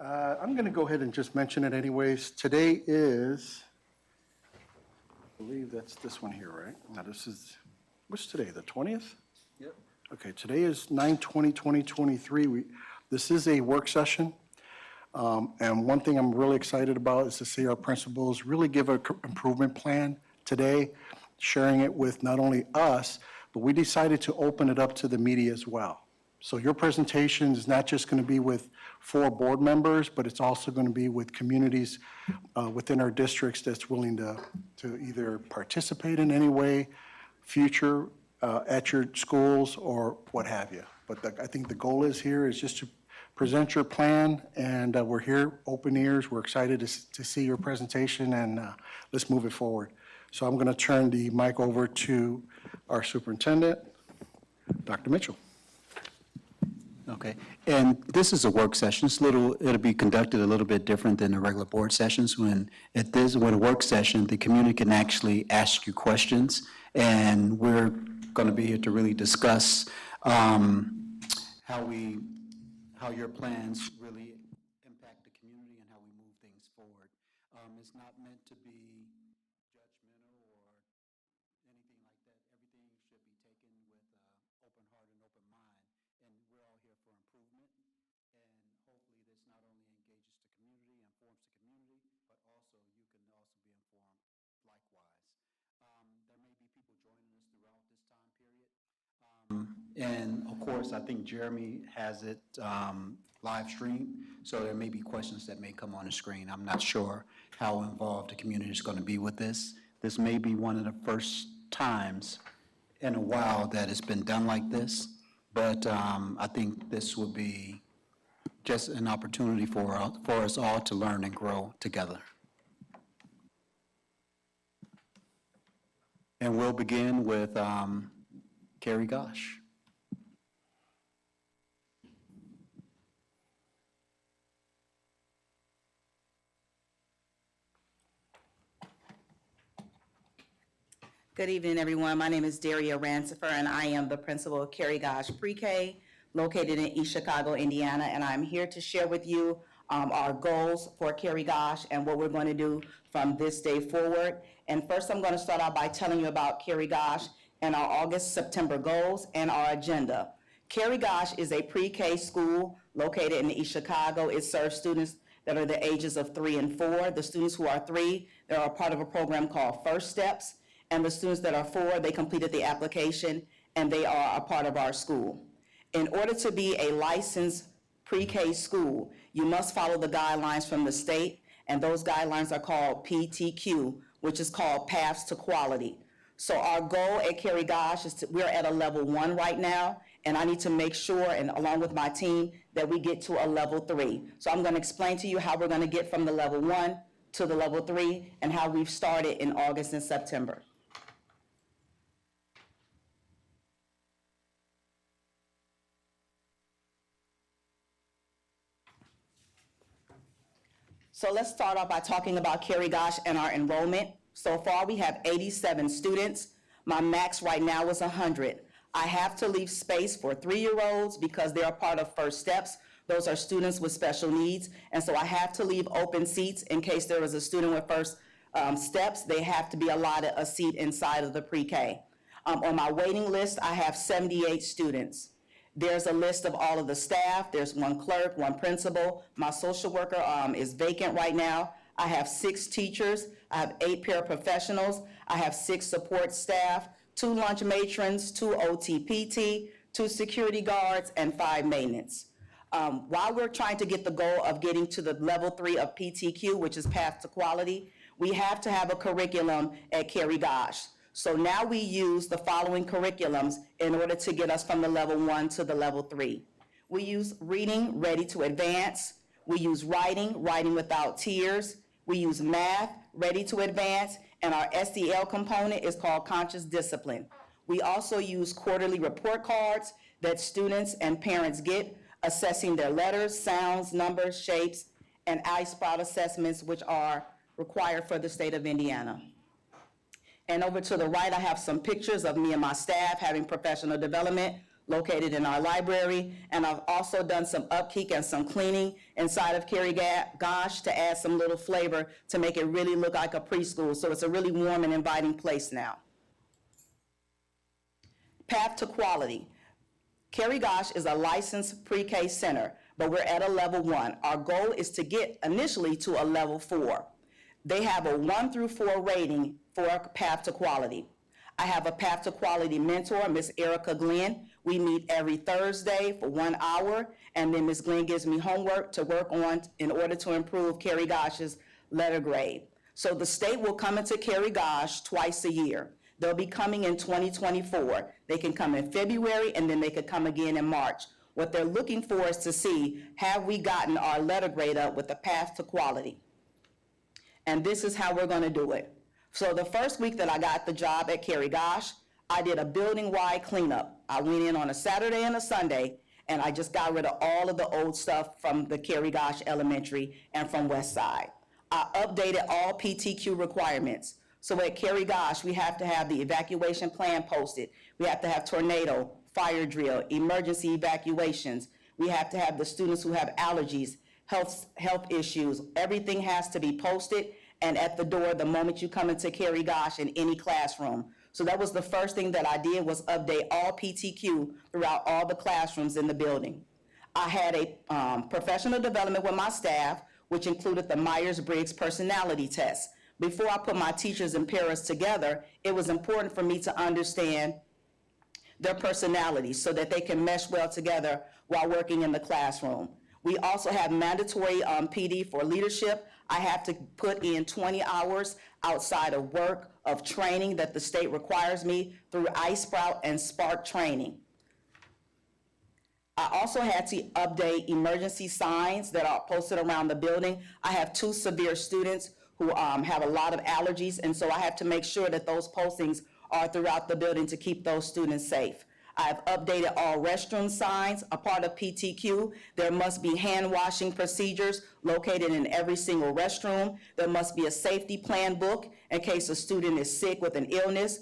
I'm going to go ahead and just mention it anyways. Today is, I believe that's this one here, right? Now this is, what's today, the 20th? Yep. Okay, today is 9/20/2023. This is a work session. And one thing I'm really excited about is to see our principals really give an improvement plan today, sharing it with not only us, but we decided to open it up to the media as well. So your presentation is not just going to be with 4 board members, but it's also going to be with communities within our districts that's willing to either participate in any way, future at your schools or what have you. But I think the goal is here is just to present your plan, and we're here, open ears. We're excited to see your presentation, and let's move it forward. So I'm going to turn the mic over to our superintendent, Dr. Mitchell. Okay, and this is a work session. It'll be conducted a little bit different than the regular board sessions. When a work session, the community can actually ask you questions, and we're going to be here to really discuss how your plans really impact the community and how we move things forward. It's not meant to be judgmental or anything like that. Everything should be taken with open heart and open mind, and we're all here for improvement. And hopefully this not only engages the community, informs the community, but also you can also be informed likewise. There may be people joining us throughout this time period. And of course, I think Jeremy has it live streamed, so there may be questions that may come on the screen. I'm not sure how involved the community is going to be with this. This may be one of the first times in a while that it's been done like this, but I think this will be just an opportunity for us all to learn and grow together. And we'll begin with Carrie Gosh. Good evening, everyone. My name is Daria Rancifer, and I am the principal of Carrie Gosh Pre-K, located in East Chicago, Indiana, and I'm here to share with you our goals for Carrie Gosh and what we're going to do from this day forward. And first, I'm going to start out by telling you about Carrie Gosh and our August-September goals and our agenda. Carrie Gosh is a pre-K school located in East Chicago. It serves students that are the ages of 3 and 4. The students who are 3, they are a part of a program called First Steps. And the students that are 4, they completed the application and they are a part of our school. In order to be a licensed pre-K school, you must follow the guidelines from the state, and those guidelines are called PTQ, which is called Paths to Quality. So our goal at Carrie Gosh is we're at a level 1 right now, and I need to make sure, and along with my team, that we get to a level 3. So I'm going to explain to you how we're going to get from the level 1 to the level 3 and how we've started in August and September. So let's start off by talking about Carrie Gosh and our enrollment. So far, we have 87 students. My max right now is 100. I have to leave space for 3-year-olds because they are part of First Steps. Those are students with special needs. And so I have to leave open seats in case there is a student with First Steps. They have to be allotted a seat inside of the pre-K. On my waiting list, I have 78 students. There's a list of all of the staff. There's 1 clerk, 1 principal. My social worker is vacant right now. I have 6 teachers. I have 8 paraprofessionals. I have 6 support staff, 2 lunch matrons, 2 OTPT, 2 security guards, and 5 maintenance. While we're trying to get the goal of getting to the level 3 of PTQ, which is Path to Quality, we have to have a curriculum at Carrie Gosh. So now we use the following curriculums in order to get us from the level 1 to the level 3. We use reading, Ready to Advance. We use writing, Writing Without Tears. We use math, Ready to Advance, and our SEL component is called Conscious Discipline. We also use quarterly report cards that students and parents get, assessing their letters, sounds, numbers, shapes, and I-SPOT assessments, which are required for the state of Indiana. And over to the right, I have some pictures of me and my staff having professional development. located in our library. And I've also done some upkeep and some cleaning inside of Cary Gosh to add some little flavor to make it really look like a preschool. So it's a really warm and inviting place now. Path to Quality. Cary Gosh is a licensed pre-K center, but we're at a level 1. Our goal is to get initially to a level 4. They have a 1 through 4 rating for Path to Quality. I have a Path to Quality mentor, Miss Erica Glenn. We meet every Thursday for 1 hour, and then Miss Glenn gives me homework to work on in order to improve Cary Gosh's letter grade. So the state will come into Cary Gosh twice a year. They'll be coming in 2024. They can come in February, and then they could come again in March. What they're looking for is to see, have we gotten our letter grade up with the Path to Quality? And this is how we're going to do it. So the first week that I got the job at Cary Gosh, I did a building-wide cleanup. I went in on a Saturday and a Sunday, and I just got rid of all of the old stuff from the Cary Gosh Elementary and from West Side. I updated all PTQ requirements. So at Cary Gosh, we have to have the evacuation plan posted. We have to have tornado, fire drill, emergency evacuations. We have to have the students who have allergies, health issues. Everything has to be posted and at the door the moment you come into Cary Gosh in any classroom. So that was the first thing that I did, was update all PTQ throughout all the classrooms in the building. I had a professional development with my staff, which included the Myers-Briggs personality test. Before I put my teachers and paras together, it was important for me to understand their personalities so that they can mesh well together while working in the classroom. We also have mandatory PD for leadership. I have to put in 20 hours outside of work of training that the state requires me through iSprout and Spark training. I also had to update emergency signs that are posted around the building. I have 2 severe students who have a lot of allergies, and so I have to make sure that those postings are throughout the building to keep those students safe. I've updated all restroom signs. A part of PTQ, there must be hand washing procedures located in every single restroom. There must be a safety plan book in case a student is sick with an illness.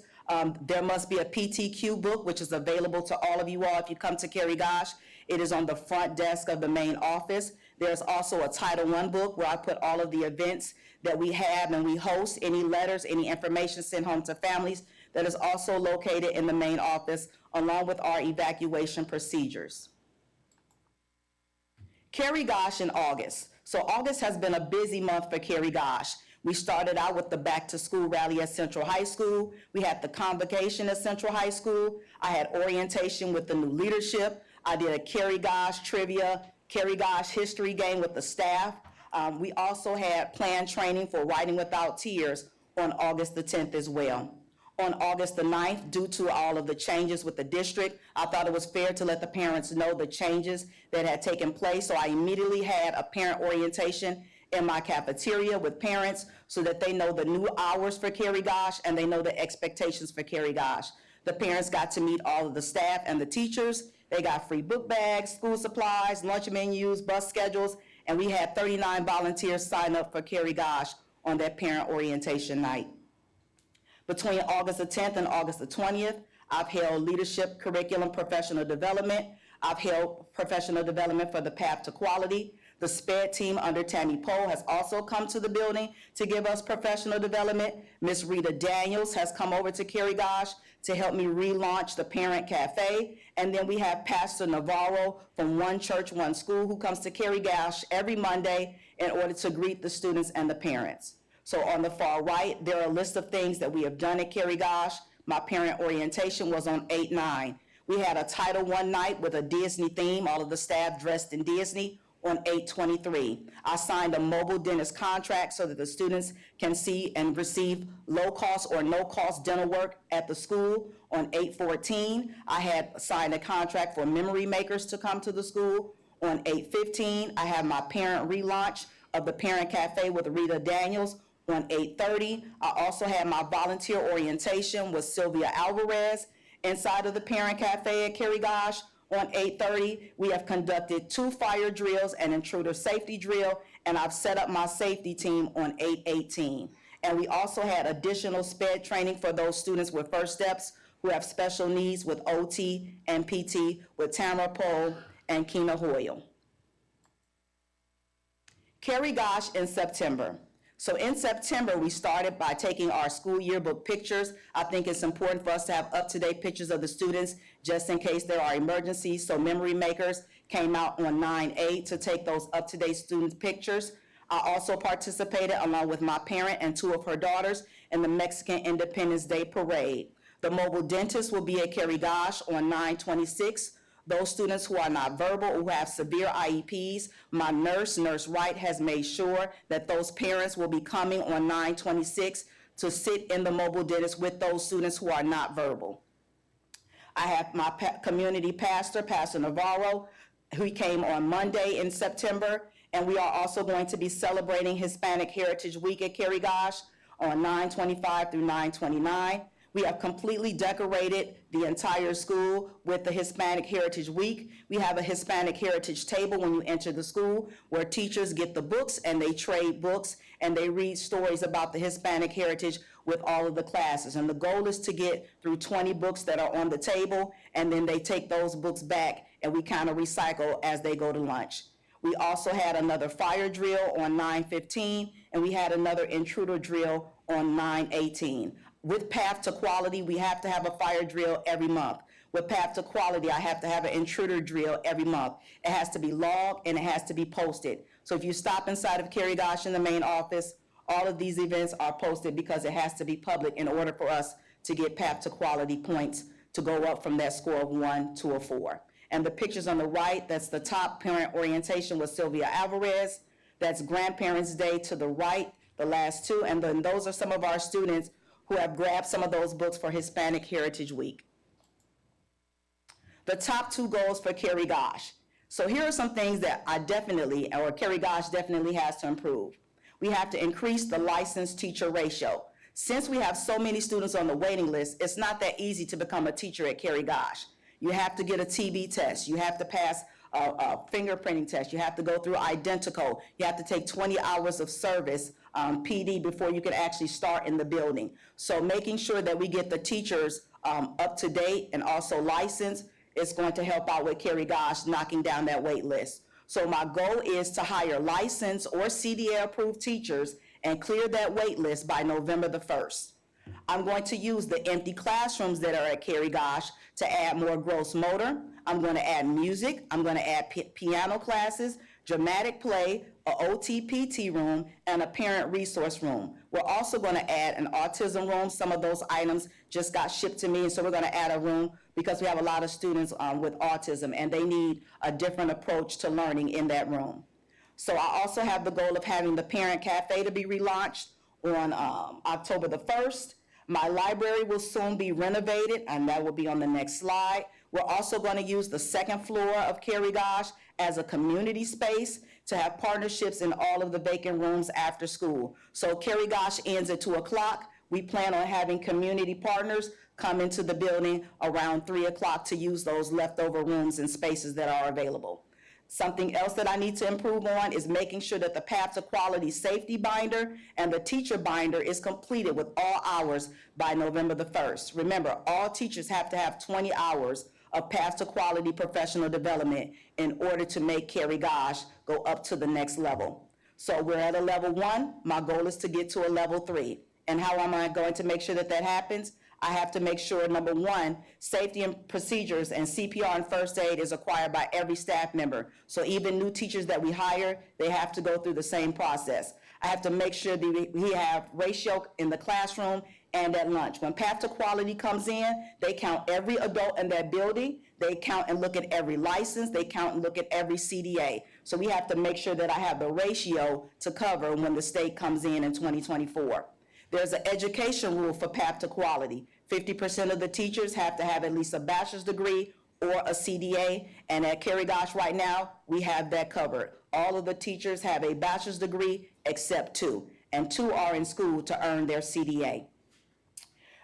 There must be a PTQ book, which is available to all of you all if you come to Cary Gosh. It is on the front desk of the main office. There's also a Title I book where I put all of the events that we have and we host, any letters, any information sent home to families. That is also located in the main office, along with our evacuation procedures. Cary Gosh in August. So August has been a busy month for Cary Gosh. We started out with the back to school rally at Central High School. We had the convocation at Central High School. I had orientation with the new leadership. I did a Cary Gosh trivia, Cary Gosh history game with the staff. We also had planned training for Writing Without Tears on August the 10th as well. On August the 9th, due to all of the changes with the district, I thought it was fair to let the parents know the changes that had taken place. So I immediately had a parent orientation in my cafeteria with parents so that they know the new hours for Cary Gosh and they know the expectations for Cary Gosh. The parents got to meet all of the staff and the teachers. They got free book bags, school supplies, lunch menus, bus schedules, and we had 39 volunteers sign up for Cary Gosh on that parent orientation night. Between August the 10th and August the 20th, I've held leadership, curriculum, professional development. I've held professional development for the Path to Quality. The SPED team under Tammy Poe has also come to the building to give us professional development. Miss Rita Daniels has come over to Cary Gosh to help me relaunch the Parent Cafe. And then we have Pastor Navarro from One Church, One School, who comes to Cary Gosh every Monday in order to greet the students and the parents. So on the far right, there are a list of things that we have done at Cary Gosh. My parent orientation was on 8/9. We had a Title I night with a Disney theme, all of the staff dressed in Disney, on 8/23. I signed a mobile dentist contract so that the students can see and receive low-cost or no-cost dental work at the school on 8/14. I had signed a contract for memory makers to come to the school on 8/15. I have my parent relaunch of the Parent Cafe with Rita Daniels on 8/30. I also had my volunteer orientation with Sylvia Alvarez inside of the Parent Cafe at Cary Gosh on 8/30. We have conducted 2 fire drills and intruder safety drill, and I've set up my safety team on 8/18. And we also had additional SPED training for those students with first steps who have special needs with OT and PT with Tamara Poe and Keena Hoyle. Carrie Gosh in September. So in September, we started by taking our school yearbook pictures. I think it's important for us to have up-to-date pictures of the students just in case there are emergencies. So Memory Makers came out on 9/8 to take those up-to-date student pictures. I also participated along with my parent and two of her daughters in the Mexican Independence Day Parade. The mobile dentist will be at Carrie Gosh on 9/26. Those students who are not verbal or who have severe IEPs, my nurse, Nurse Wright, has made sure that those parents will be coming on 9/26 to sit in the mobile dentist with those students who are not verbal. I have my community pastor, Pastor Navarro, who came on Monday in September, and we are also going to be celebrating Hispanic Heritage Week at Carrie Gosh on 9/25 through 9/29. We have completely decorated the entire school with the Hispanic Heritage Week. We have a Hispanic Heritage table when you enter the school where teachers get the books and they trade books and they read stories about the Hispanic heritage with all of the classes. And the goal is to get through 20 books that are on the table, and then they take those books back and we kind of recycle as they go to lunch. We also had another fire drill on 9/15, and we had another intruder drill on 9/18. With Path to Quality, we have to have a fire drill every month. With Path to Quality, I have to have an intruder drill every month. It has to be logged and it has to be posted. So if you stop inside of Carrie Gosh in the main office, all of these events are posted because it has to be public in order for us to get Path to Quality points to go up from that score of 1 to a 4. And the pictures on the right, that's the top parent orientation with Sylvia Alvarez. That's Grandparents' Day to the right, the last two. And then those are some of our students who have grabbed some of those books for Hispanic Heritage Week. The top 2 goals for Carrie Gosh. So here are some things that Carrie Gosh definitely has to improve. We have to increase the licensed teacher ratio. Since we have so many students on the waiting list, it's not that easy to become a teacher at Carrie Gosh. You have to get a TB test. You have to pass a fingerprinting test. You have to go through Identical. You have to take 20 hours of service, PD, before you can actually start in the building. So making sure that we get the teachers up to date and also licensed is going to help out with Carrie Gosh knocking down that wait list. So my goal is to hire licensed or CDA-approved teachers and clear that wait list by November the 1st. I'm going to use the empty classrooms that are at Carrie Gosh to add more gross motor. I'm going to add music. I'm going to add piano classes, dramatic play, a OT-PT room, and a parent resource room. We're also going to add an autism room. Some of those items just got shipped to me, and so we're going to add a room because we have a lot of students with autism, and they need a different approach to learning in that room. So I also have the goal of having the Parent Cafe to be relaunched on October the 1st. My library will soon be renovated, and that will be on the next slide. We're also going to use the second floor of Carrie Gosh as a community space to have partnerships in all of the vacant rooms after school. So Carrie Gosh ends at 2 o'clock. We plan on having community partners come into the building around 3 o'clock to use those leftover rooms and spaces that are available. Something else that I need to improve on is making sure that the Path to Quality safety binder and the teacher binder is completed with all hours by November the 1st. Remember, all teachers have to have 20 hours of Path to Quality professional development in order to make Carrie Gosh go up to the next level. So we're at a level 1. My goal is to get to a level 3. And how am I going to make sure that that happens? I have to make sure, number 1, safety and procedures and CPR and first aid is acquired by every staff member. So even new teachers that we hire, they have to go through the same process. I have to make sure that we have ratio in the classroom and at lunch. When Path to Quality comes in, they count every adult in that building. They count and look at every license. They count and look at every CDA. So we have to make sure that I have the ratio to cover when the state comes in 2024. There's an education rule for Path to Quality. 50% of the teachers have to have at least a bachelor's degree or a CDA, and at Carrie Gosh right now, we have that covered. All of the teachers have a bachelor's degree except 2, and 2 are in school to earn their CDA.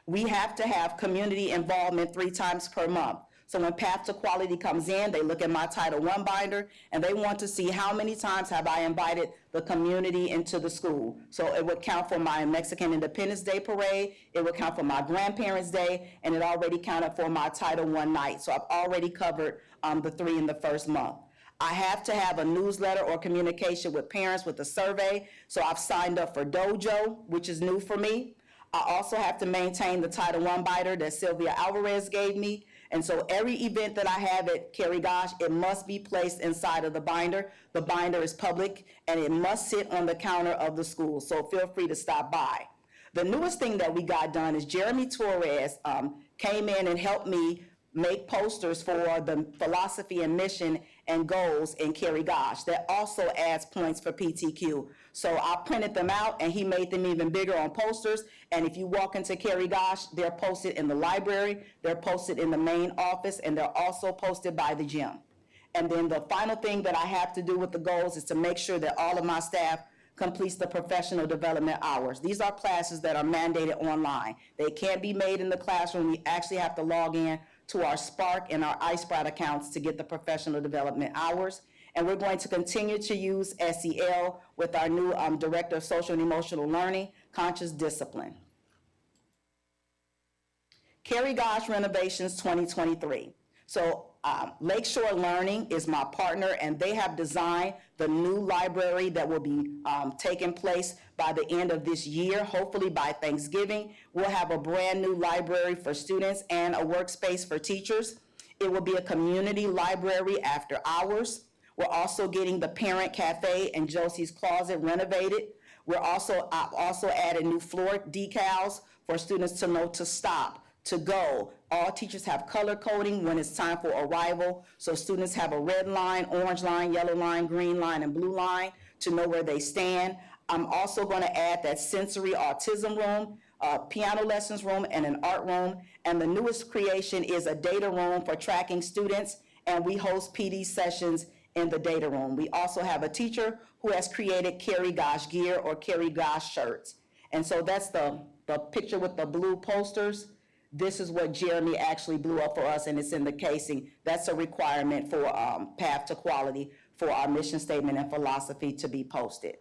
We have to have community involvement 3 times per month. So when Path to Quality comes in, they look at my Title I binder, and they want to see how many times have I invited the community into the school. So it would count for my Mexican Independence Day parade, it would count for my Grandparents' Day, and it already counted for my Title I night. So I've already covered the 3 in the first month. I have to have a newsletter or communication with parents with a survey, so I've signed up for Dojo, which is new for me. I also have to maintain the Title I binder that Sylvia Alvarez gave me. And so every event that I have at Carrie Gosh, it must be placed inside of the binder. The binder is public, and it must sit on the counter of the school, so feel free to stop by. The newest thing that we got done is Jeremy Torres came in and helped me make posters for the philosophy and mission and goals in Carrie Gosh. That also adds points for PTQ. So I printed them out, and he made them even bigger on posters. And if you walk into Carrie Gosh, they're posted in the library, they're posted in the main office, and they're also posted by the gym. And then the final thing that I have to do with the goals is to make sure that all of my staff completes the professional development hours. These are classes that are mandated online. They can't be made in the classroom. We actually have to log in to our Spark and our iSprout accounts to get the professional development hours. And we're going to continue to use SEL with our new Director of Social and Emotional Learning, Conscious Discipline. Carrie Gosh Renovations 2023. So Lakeshore Learning is my partner, and they have designed the new library that will be taking place by the end of this year. Hopefully by Thanksgiving, we'll have a brand new library for students and a workspace for teachers. It will be a community library after hours. We're also getting the Parent Cafe and Josie's Closet renovated. I've also added new floor decals for students to know to stop, to go. All teachers have color coding when it's time for arrival, so students have a red line, orange line, yellow line, green line, and blue line to know where they stand. I'm also going to add that sensory autism room, piano lessons room, and an art room. And the newest creation is a data room for tracking students, and we host PD sessions in the data room. We also have a teacher who has created Carrie Gosh gear or Carrie Gosh shirts. And so that's the picture with the blue posters. This is what Jeremy actually blew up for us, and it's in the casing. That's a requirement for Path to Quality for our mission statement and philosophy to be posted.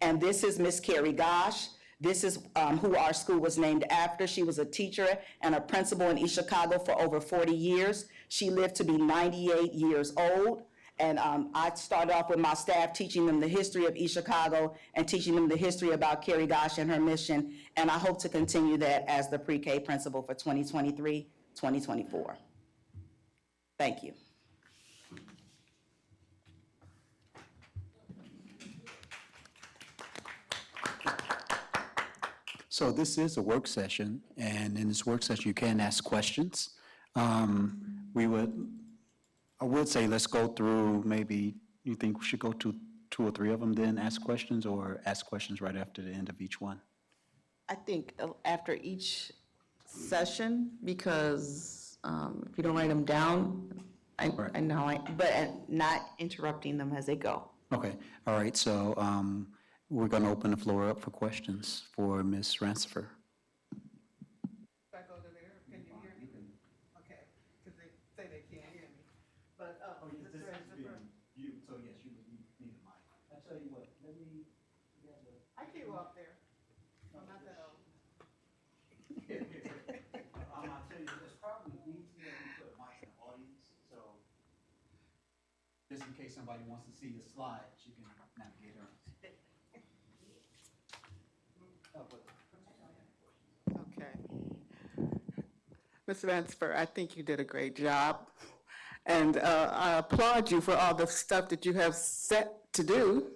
And this is Miss Carrie Gosh. This is who our school was named after. She was a teacher and a principal in East Chicago for over 40 years. She lived to be 98 years old. And I started off with my staff teaching them the history of East Chicago and teaching them the history about Carrie Gosh and her mission. And I hope to continue that as the pre-K principal for 2023, 2024. Thank you. So this is a work session, and in this work session, you can ask questions. I would say let's go through, maybe you think we should go to 2 or 3 of them, then ask questions, or ask questions right after the end of each one? I think after each session, because if you don't write them down, I know, but not interrupting them as they go. Okay, all right, so we're going to open the floor up for questions for Ms. Rancifer. Back over there, can you hear me? Okay, because they say they can't hear me. But, Ms. Rancifer, So yes, you need a mic. I tell you what, let me. I can go up there. I'm not that old. I'll tell you, it's probably easier if you put a mic in the audience, so just in case somebody wants to see the slides, you can navigate around. Okay. Ms. Ransford, I think you did a great job. And I applaud you for all the stuff that you have set to do.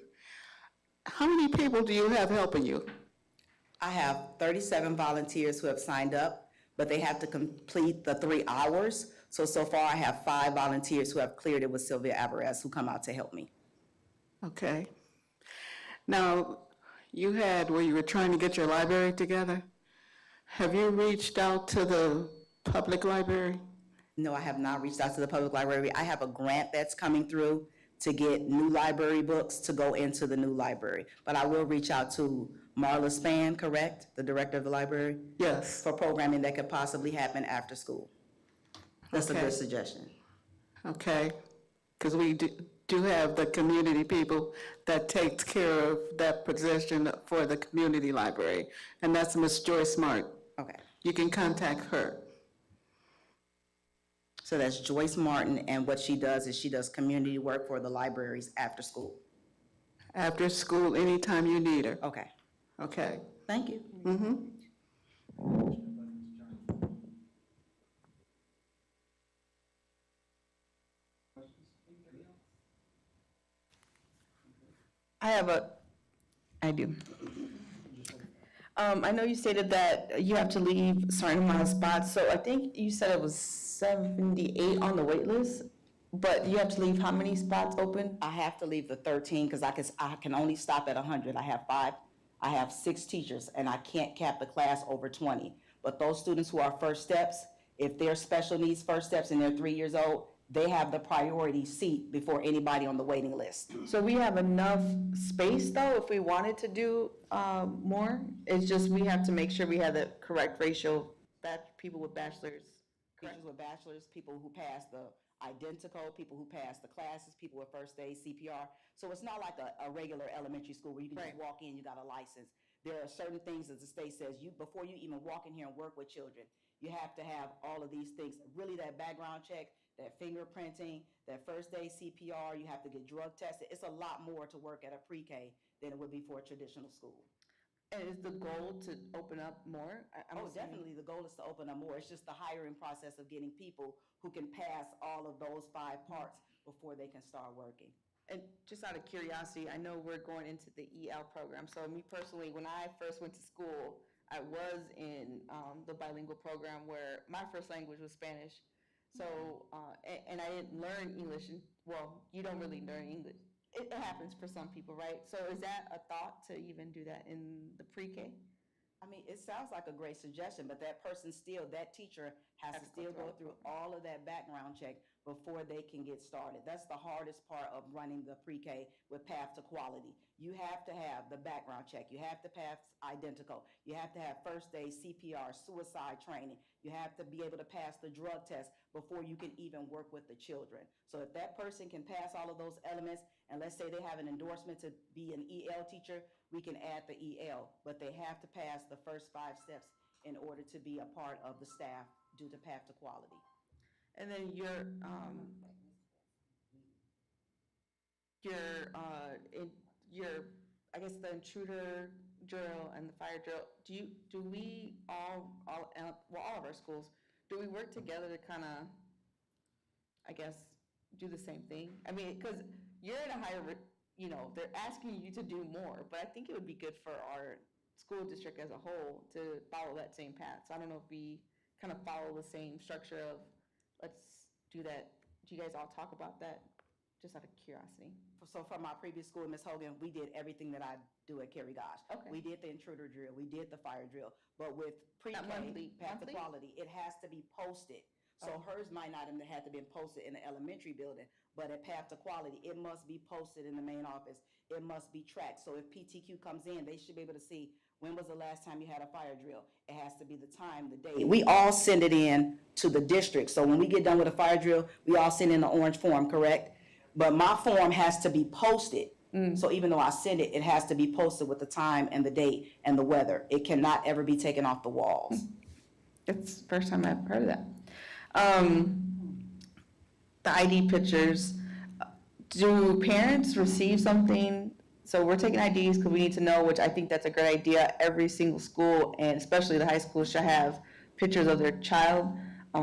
How many people do you have helping you? I have 37 volunteers who have signed up, but they have to complete the 3 hours. So far I have 5 volunteers who have cleared it with Sylvia Alvarez who come out to help me. Okay. Now, you had where you were trying to get your library together. Have you reached out to the public library? No, I have not reached out to the public library. I have a grant that's coming through to get new library books to go into the new library. But I will reach out to Marla Span, correct? The director of the library? Yes, For programming that could possibly happen after school. That's a Okay. good suggestion. okay, because we do have the community people that takes care of that position for the community library, and that's Miss Joyce Smart. Okay. You can contact her. So that's Joyce Martin, and what she does is she does community work for the libraries after school. After school, anytime you need her, Okay, okay? thank you. I do. I know you stated that you have to leave a certain amount of spots, so I think you said it was 78 on the wait list, but you have to leave how many spots open? I have to leave the 13 because I can only stop at 100. I have 6 teachers, and I can't cap the class over 20. But those students who are first steps, if they're special needs first steps and they're 3 years old, they have the priority seat before anybody on the waiting list. So we have enough space, though, if we wanted to do more? It's just we have to make sure we have the correct ratio, people with bachelors. Teachers with bachelors, people who pass the identical, people who pass the classes, people with first aid, CPR. So it's not like a regular elementary school where you can just Right. walk in, you got a license. There are certain things that the state says, before you even walk in here and work with children, you have to have all of these things. Really, that background check, that fingerprinting, that first aid CPR, you have to get drug tested. It's a lot more to work at a pre-K than it would be for a traditional school. And is the goal to open up more? I'm Oh, assuming- definitely, the goal is to open up more. It's just the hiring process of getting people who can pass all of those 5 parts before they can start working. And just out of curiosity, I know we're going into the EL program. So me personally, when I first went to school, I was in the bilingual program where my first language was Spanish. So, and I didn't learn English. Well, you don't really learn English. It happens for some people, right? So is that a thought to even do that in the pre-K? I mean, it sounds like a great suggestion, but that teacher has to still go through all of that background check before they can get started. That's the hardest part of running the pre-K with Path to Quality. You have to have the background check. You have to pass identical. You have to have first aid, CPR, suicide training. You have to be able to pass the drug test before you can even work with the children. So if that person can pass all of those elements, and let's say they have an endorsement to be an EL teacher, we can add the EL, but they have to pass the first 5 steps in order to be a part of the staff due to Path to Quality. And then I guess the intruder drill and the fire drill, do we all of our schools, do we work together to kind of, I guess, do the same thing? I mean, because you're in a higher, they're asking you to do more, but I think it would be good for our school district as a whole to follow that same path. So I don't know if we kind of follow the same structure of, let's do that. Do you guys all talk about that? Just out of curiosity. So from my previous school, Ms. Hogan, we did everything that I do at Kerry Gosh. Okay. We did the intruder drill, we did the fire drill, but with pre-K, monthly, Path to monthly? Quality, it has to be posted. So hers might not have had to be posted in the elementary building, but at Path to Quality, it must be posted in the main office. It must be tracked. So if PTQ comes in, they should be able to see, when was the last time you had a fire drill? It has to be the time, the date. We all send it in to the district. So when we get done with a fire drill, we all send in the orange form, correct? But my form has to be posted. So even though I send it, it has to be posted with the time and the date and the weather. It cannot ever be taken off the walls. It's the first time I've heard of that. The ID pictures, do parents receive something? So we're taking IDs because we need to know, which I think that's a great idea. Every single school, and especially the high school, should have pictures of their child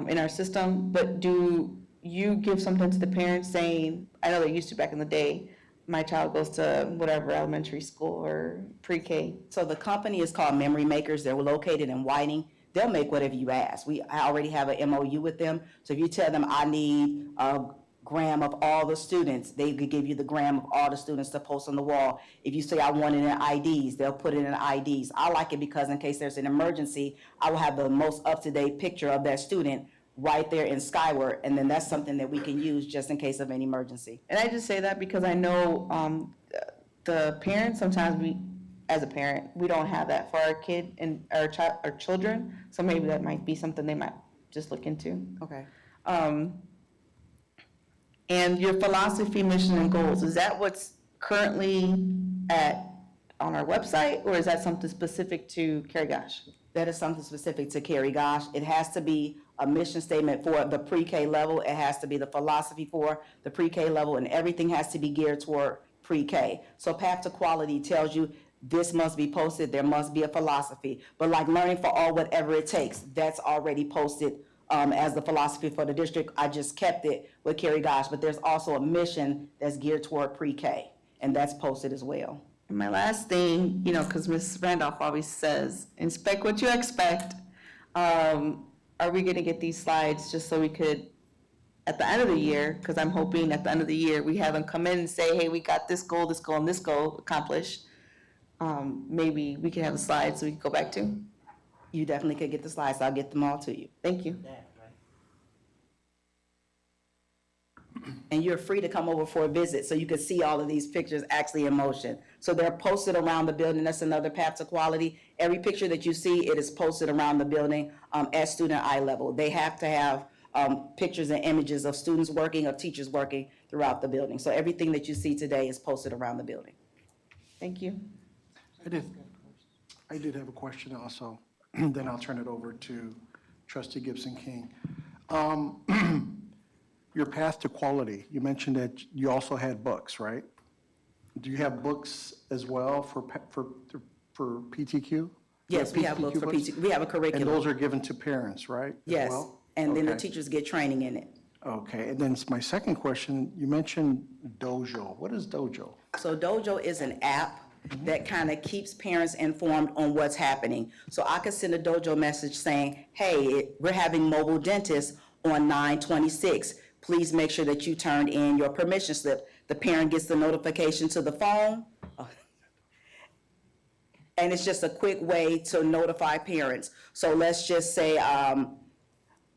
in our system. But do you give something to the parents saying, I know they used to back in the day, my child goes to whatever elementary school or pre-K. So the company is called Memory Makers. They're located in Whiting. They'll make whatever you ask. I already have an MOU with them. So if you tell them I need a gram of all the students, they could give you the gram of all the students to post on the wall. If you say I want it in IDs, they'll put it in IDs. I like it because in case there's an emergency, I will have the most up-to-date picture of that student right there in Skyward, and then that's something that we can use just in case of an emergency. And I just say that because I know the parents, sometimes as a parent, we don't have that for our kid and our child, our children, so maybe that might be something they might just look into. Okay. And your philosophy, mission, and goals, is that what's currently on our website, or is that something specific to Carrie Gosh? That is something specific to Carrie Gosh. It has to be a mission statement for the pre-K level. It has to be the philosophy for the pre-K level, and everything has to be geared toward pre-K. So Path to Quality tells you this must be posted, there must be a philosophy. But like Learning for All, whatever it takes, that's already posted as the philosophy for the district. I just kept it with Carrie Gosh, but there's also a mission that's geared toward pre-K, and that's posted as well. And my last thing, you know, because Ms. Randolph always says, inspect what you expect. Are we gonna get these slides just so we could, at the end of the year, because I'm hoping at the end of the year, we have them come in and say, hey, we got this goal, and this goal accomplished. Maybe we can have the slides so we can go back to. You definitely could get the slides. I'll get them all to you. Thank you. And you're free to come over for a visit so you can see all of these pictures actually in motion. So they're posted around the building. That's another Path to Quality. Every picture that you see, it is posted around the building at student eye level. They have to have pictures and images of students working, of teachers working throughout the building. So everything that you see today is posted around the building. Thank you. I did have a question also, then I'll turn it over to trustee Gibson King. Your Path to Quality, you mentioned that you also had books, right? Do you have books as well for PTQ? Yes, we have books for PT. We have a And curriculum. those are given to parents, right? as Yes, well? and then the Okay. teachers get training in it. Okay, and then my second question, you mentioned Dojo. What is Dojo? So Dojo is an app that kind of keeps parents informed on what's happening. So I could send a Dojo message saying, hey, we're having mobile dentists on 9/26. Please make sure that you turn in your permission slip. The parent gets the notification to the phone. And it's just a quick way to notify parents. So let's just say,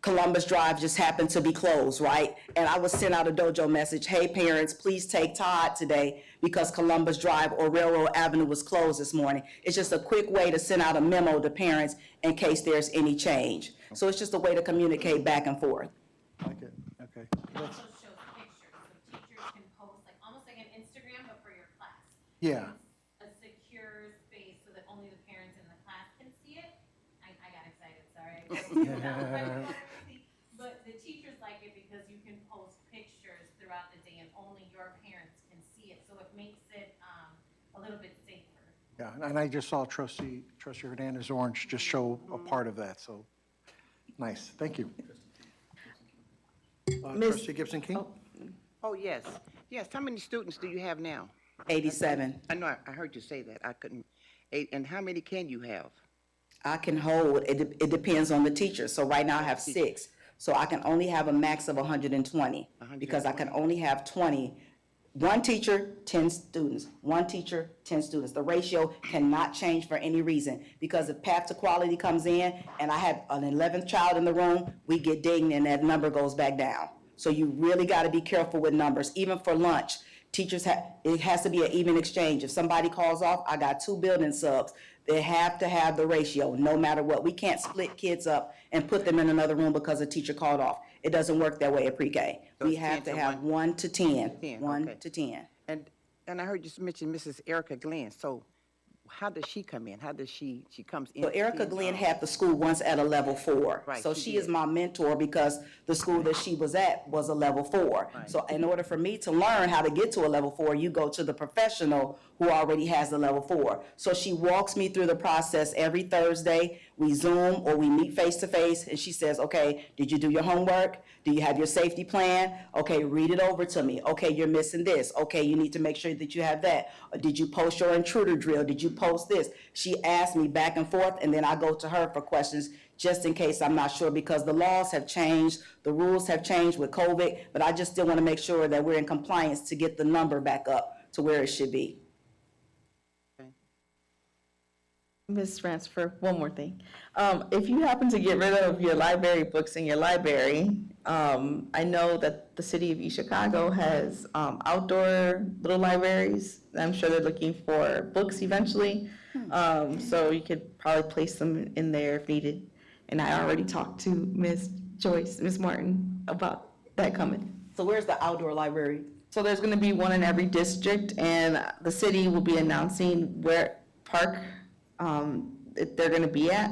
Columbus Drive just happened to be closed, right? And I would send out a Dojo message, hey, parents, please take Todd today because Columbus Drive or Railroad Avenue was closed this morning. It's just a quick way to send out a memo to parents in case there's any change. So it's just a way to communicate back and forth. Like it, okay. That's- Also shows pictures, so teachers can post, like, almost like an Instagram, but for your class. Yeah, A secure space so that only the parents in the class can see it. I got excited, sorry. But the teachers like it because you can post pictures throughout the day and only your parents can see it, so it makes it, a little bit safer. yeah, and I just saw trustee Hernandez Orange just show a part of that, so, nice, thank you. Trustee Gibson King? Oh, yes. Yes, how many students do you have now? 87. I know, I heard you say that. I couldn't, and how many can you have? I can hold, it depends on the teacher. So right now I have 6. So I can only have a max of 120 because I can only have 20. One teacher, 10 students. One teacher, 10 students. The ratio cannot change for any reason because if Path to Quality comes in and I have an 11th child in the room, we get dinged and that number goes back down. So you really got to be careful with numbers. Even for lunch, teachers it has to be an even exchange. If somebody calls off, I got 2 building subs. They have to have the ratio, no matter what. We can't split kids up and put them in another room because a teacher called off. It doesn't work that way at pre-K. So We it's have 10 to to have 1? 1 to 10. 10, 1 okay. to 10. And I heard you mention Mrs. Erica Glenn. So how does she come in? How does she comes in? So Erica Glenn had the school once at a level 4. Right, So she she is did. my mentor because the school that she was at was a level 4. Right. So in order for me to learn how to get to a level 4, you go to the professional who already has the level 4. So she walks me through the process every Thursday. We Zoom or we meet face to face and she says, okay, did you do your homework? Do you have your safety plan? Okay, read it over to me. Okay, you're missing this. Okay, you need to make sure that you have that. Or did you post your intruder drill? Did you post this? She asks me back and forth, and then I go to her for questions just in case I'm not sure because the laws have changed, the rules have changed with COVID, but I just still want to make sure that we're in compliance to get the number back up to where it should be. Ms. Ransford, one more thing. If you happen to get rid of your library books in your library, I know that the city of East Chicago has outdoor little libraries. I'm sure they're looking for books eventually. So you could probably place them in there if needed. And I already talked to Ms. Joyce, Ms. Martin about that coming. So where's the outdoor library? So there's going to be one in every district, and the city will be announcing where park they're going to be at,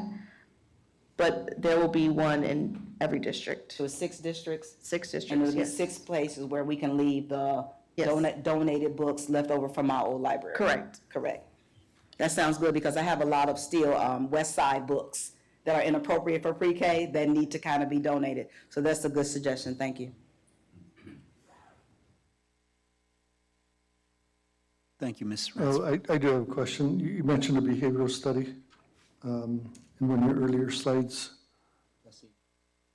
but there will be one in every district, So it's 6 districts? 6 And districts, there'll be yes. 6 places where we can leave the Yes. donated books left over from our old library? Correct. Correct. That sounds good, because I have a lot of still West Side books that are inappropriate for pre-K that need to kind of be donated. So that's a good suggestion, thank you. Thank you, Ms. Ransford. I do have a question. You mentioned a behavioral study in one of your earlier slides.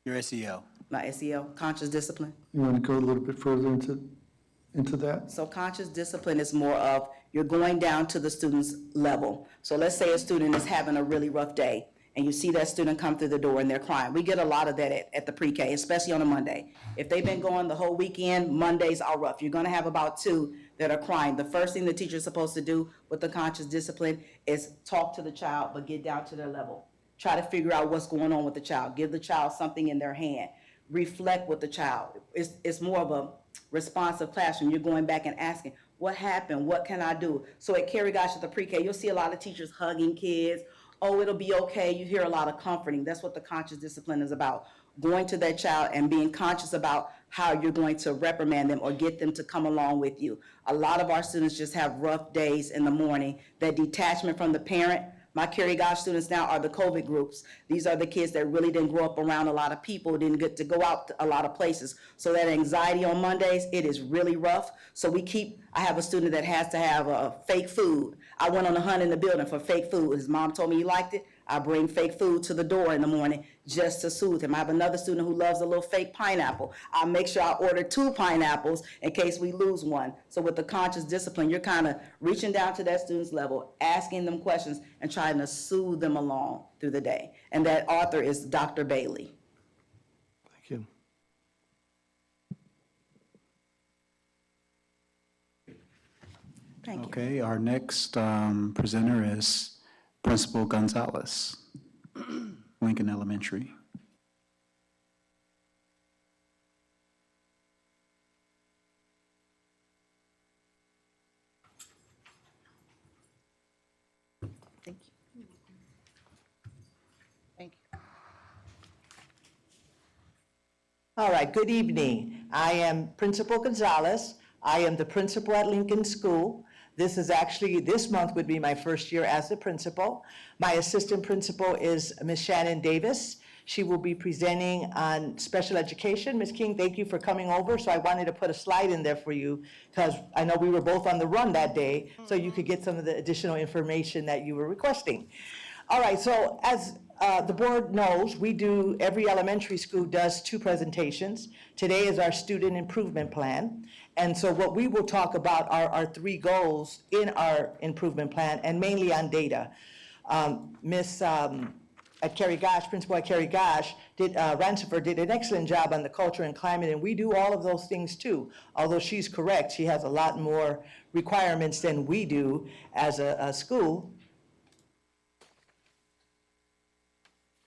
Your SEL. My SEL, conscious discipline. You want to go a little bit further into that? So conscious discipline is more of, you're going down to the student's level. So let's say a student is having a really rough day, and you see that student come through the door and they're crying. We get a lot of that at the pre-K, especially on a Monday. If they've been going the whole weekend, Mondays are rough. You're gonna have about 2 that are crying. The first thing the teacher's supposed to do with the conscious discipline is talk to the child, but get down to their level. Try to figure out what's going on with the child. Give the child something in their hand. Reflect with the child. It's more of a responsive classroom. You're going back and asking, what happened? What can I do? So at Carrie Gosh at the pre-K, you'll see a lot of teachers hugging kids. Oh, it'll be okay. You hear a lot of comforting. That's what the conscious discipline is about. Going to that child and being conscious about how you're going to reprimand them or get them to come along with you. A lot of our students just have rough days in the morning. That detachment from the parent. My Carrie Gosh students now are the COVID groups. These are the kids that really didn't grow up around a lot of people, didn't get to go out to a lot of places. So that anxiety on Mondays, it is really rough. So I have a student that has to have fake food. I went on a hunt in the building for fake food. His mom told me he liked it. I bring fake food to the door in the morning just to soothe him. I have another student who loves a little fake pineapple. I make sure I order 2 pineapples in case we lose one. So with the conscious discipline, you're kind of reaching down to that student's level, asking them questions, and trying to soothe them along through the day. And that author is Dr. Bailey. Thank you. Thank you. Okay, our next presenter is Principal Gonzalez, Lincoln Elementary. Thank you. Thank you. All right, good evening. I am Principal Gonzalez. I am the principal at Lincoln School. This month would be my first year as the principal. My assistant principal is Ms. Shannon Davis. She will be presenting on special education. Ms. King, thank you for coming over. So I wanted to put a slide in there for you because I know we were both on the run that day, so you could get some of the additional information that you were requesting. All right, so as the board knows, every elementary school does 2 presentations. Today is our student improvement plan. And so what we will talk about are our 3 goals in our improvement plan, and mainly on data. At Carrie Gosh, principal at Carrie Gosh, Ransford did an excellent job on the culture and climate, and we do all of those things too. Although she's correct, she has a lot more requirements than we do as a school.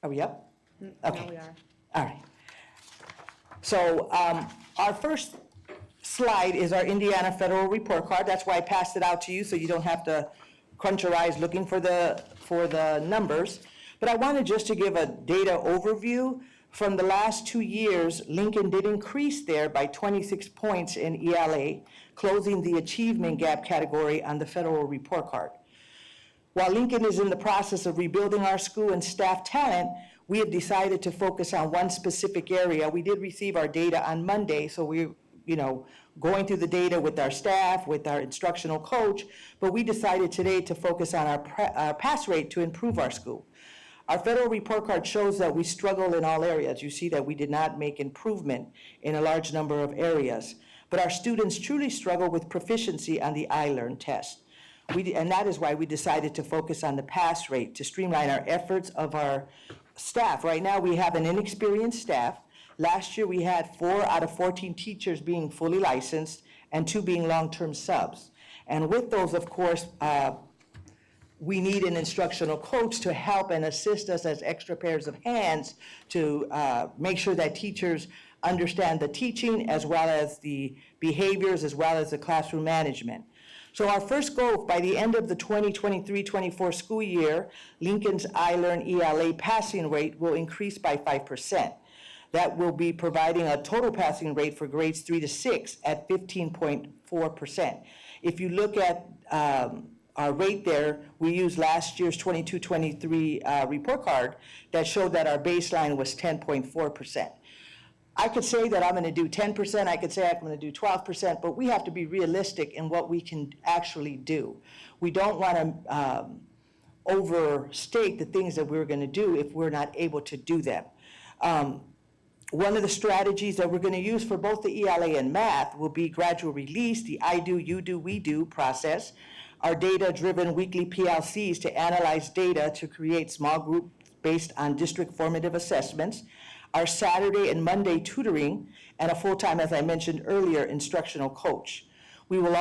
Are we up? Okay. we are. All right. So our first slide is our Indiana Federal Report Card. That's why I passed it out to you, so you don't have to crunch your eyes looking for the numbers. But I wanted just to give a data overview. From the last 2 years, Lincoln did increase there by 26 points in ELA, closing the achievement gap category on the Federal Report Card. While Lincoln is in the process of rebuilding our school and staff talent, we have decided to focus on one specific area. We did receive our data on Monday, so we're going through the data with our staff, with our instructional coach, but we decided today to focus on our pass rate to improve our school. Our Federal Report Card shows that we struggle in all areas. You see that we did not make improvement in a large number of areas, but our students truly struggle with proficiency on the iLearn test. And that is why we decided to focus on the pass rate, to streamline our efforts of our staff. Right now, we have an inexperienced staff. Last year, we had 4 out of 14 teachers being fully licensed and 2 being long-term subs. And with those, of course, we need an instructional coach to help and assist us as extra pairs of hands to make sure that teachers understand the teaching as well as the behaviors as well as the classroom management. So our first goal by the end of the 2023-24 school year, Lincoln's iLearn ELA passing rate will increase by 5%. That will be providing a total passing rate for grades 3 to 6 at 15.4%. If you look at our rate there, we used last year's 22-23 report card that showed that our baseline was 10.4%. I could say that I'm going to do 10%, I could say I'm going to do 12%, but we have to be realistic in what we can actually do. We don't want to overstate the things that we're going to do if we're not able to do them. One of the strategies that we're going to use for both the ELA and math will be gradual release, the I do, you do, we do process, our data-driven weekly PLCs to analyze data to create small groups based on district formative assessments, our Saturday and Monday tutoring, and a full-time, as I mentioned earlier, instructional coach. We will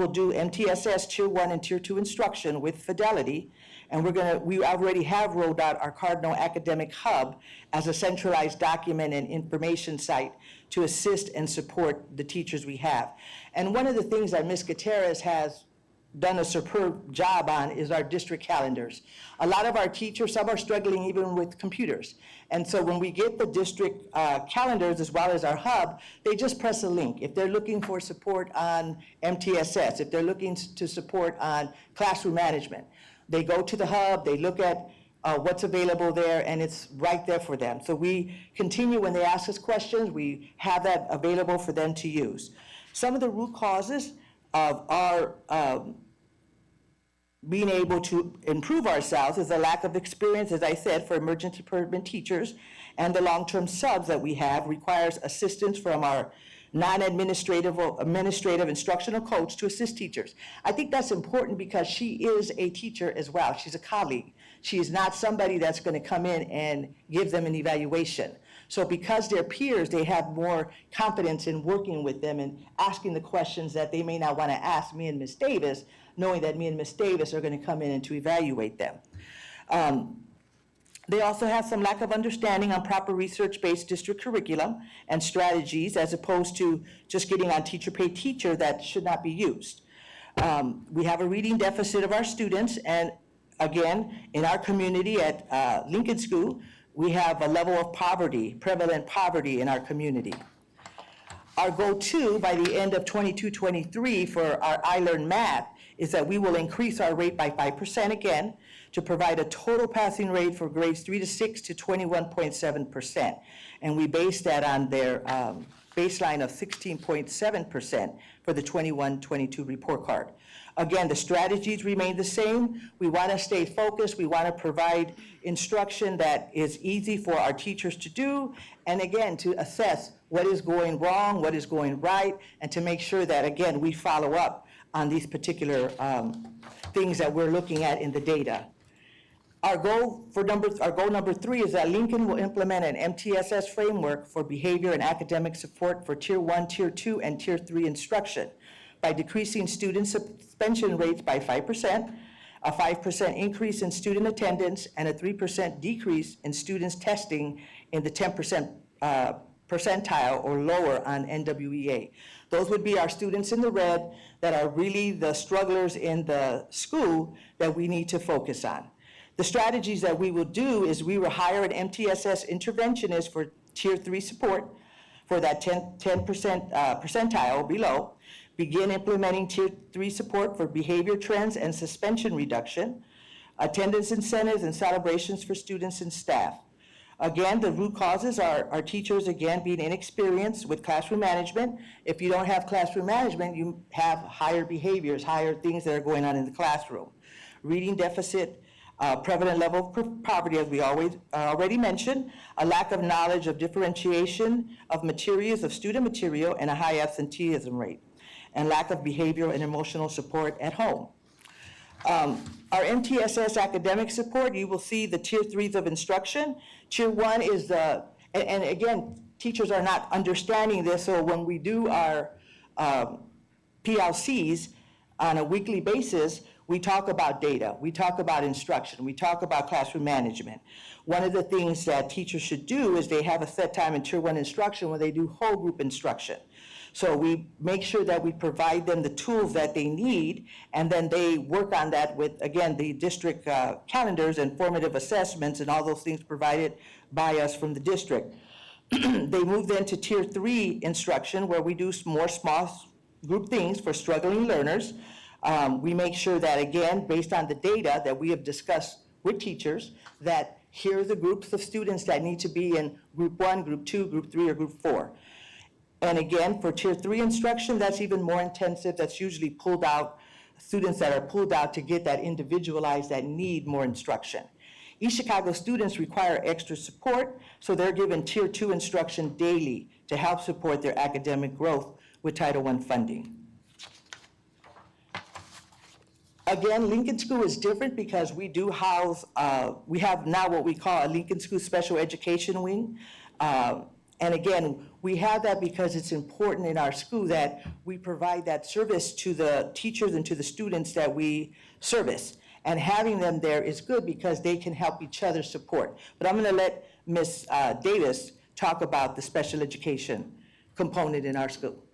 do MTSS Tier 1 and Tier 2 instruction with Fidelity, and we already have rolled out our Cardinal Academic Hub as a centralized document and information site to assist and support the teachers we have. And one of the things that Ms. Gutierrez has done a superb job on is our district calendars. A lot of our teachers, some are struggling even with computers. And so when we get the district calendars as well as our hub, they just press a link. If they're looking for support on MTSS, if they're looking to support on classroom management, they go to the hub, they look at what's available there, and it's right there for them. So we continue, when they ask us questions, we have that available for them to use. Some of the root causes of our being able to improve ourselves is the lack of experience, as I said, for emergency department teachers, and the long-term subs that we have requires assistance from our administrative instructional coach to assist teachers. I think that's important because she is a teacher as well. She's a colleague. She is not somebody that's going to come in and give them an evaluation. So because they're peers, they have more confidence in working with them and asking the questions that they may not want to ask me and Ms. Davis, knowing that me and Ms. Davis are going to come in and to evaluate them. They also have some lack of understanding on proper research-based district curriculum and strategies as opposed to just getting on teacher pay teacher that should not be used. We have a reading deficit of our students, and again, in our community at Lincoln School, we have a level of poverty, prevalent poverty in our community. Our goal too, by the end of 22-23 for our iLearn Math, is that we will increase our rate by 5% again to provide a total passing rate for grades 3 to 6 to 21.7%. And we base that on their baseline of 16.7% for the 21-22 report card. Again, the strategies remain the same. We want to stay focused. We want to provide instruction that is easy for our teachers to do, and again, to assess what is going wrong, what is going right, and to make sure that, again, we follow up on these particular things that we're looking at in the data. Our goal number 3 is that Lincoln will implement an MTSS framework for behavior and academic support for Tier 1, Tier 2, and Tier 3 instruction by decreasing student suspension rates by 5%, a 5% increase in student attendance, and a 3% decrease in students testing in the 10% percentile or lower on NWEA. Those would be our students in the red that are really the strugglers in the school that we need to focus on. The strategies that we will do is we will hire an MTSS interventionist for Tier 3 support for that 10% percentile below, begin implementing Tier 3 support for behavior trends and suspension reduction, attendance incentives and celebrations for students and staff. Again, the root causes are our teachers, again, being inexperienced with classroom management. If you don't have classroom management, you have higher behaviors, higher things that are going on in the classroom. Reading deficit, prevalent level of poverty, as we already mentioned, a lack of knowledge of differentiation of materials, of student material, and a high absenteeism rate, and lack of behavioral and emotional support at home. Our MTSS academic support, you will see the tier 3s of instruction. Tier 1 is the, and again, teachers are not understanding this, so when we do our PLCs on a weekly basis, we talk about data, we talk about instruction, we talk about classroom management. One of the things that teachers should do is they have a set time in Tier 1 instruction where they do whole group instruction. So we make sure that we provide them the tools that they need, and then they work on that with, again, the district calendars and formative assessments and all those things provided by us from the district. They move then to Tier 3 instruction, where we do more small group things for struggling learners. We make sure that, again, based on the data that we have discussed with teachers, that here are the groups of students that need to be in Group 1, Group 2, Group 3, or Group 4. And again, for Tier 3 instruction, that's even more intensive. That's usually pulled out, students that are pulled out to get that individualized, that need more instruction. East Chicago students require extra support, so they're given Tier 2 instruction daily to help support their academic growth with Title I funding. Again, Lincoln School is different because we do house, we have now what we call a Lincoln School Special Education Wing. And again, we have that because it's important in our school that we provide that service to the teachers and to the students that we service. And having them there is good because they can help each other support. But I'm gonna let Ms. Davis talk about the special education component in our school.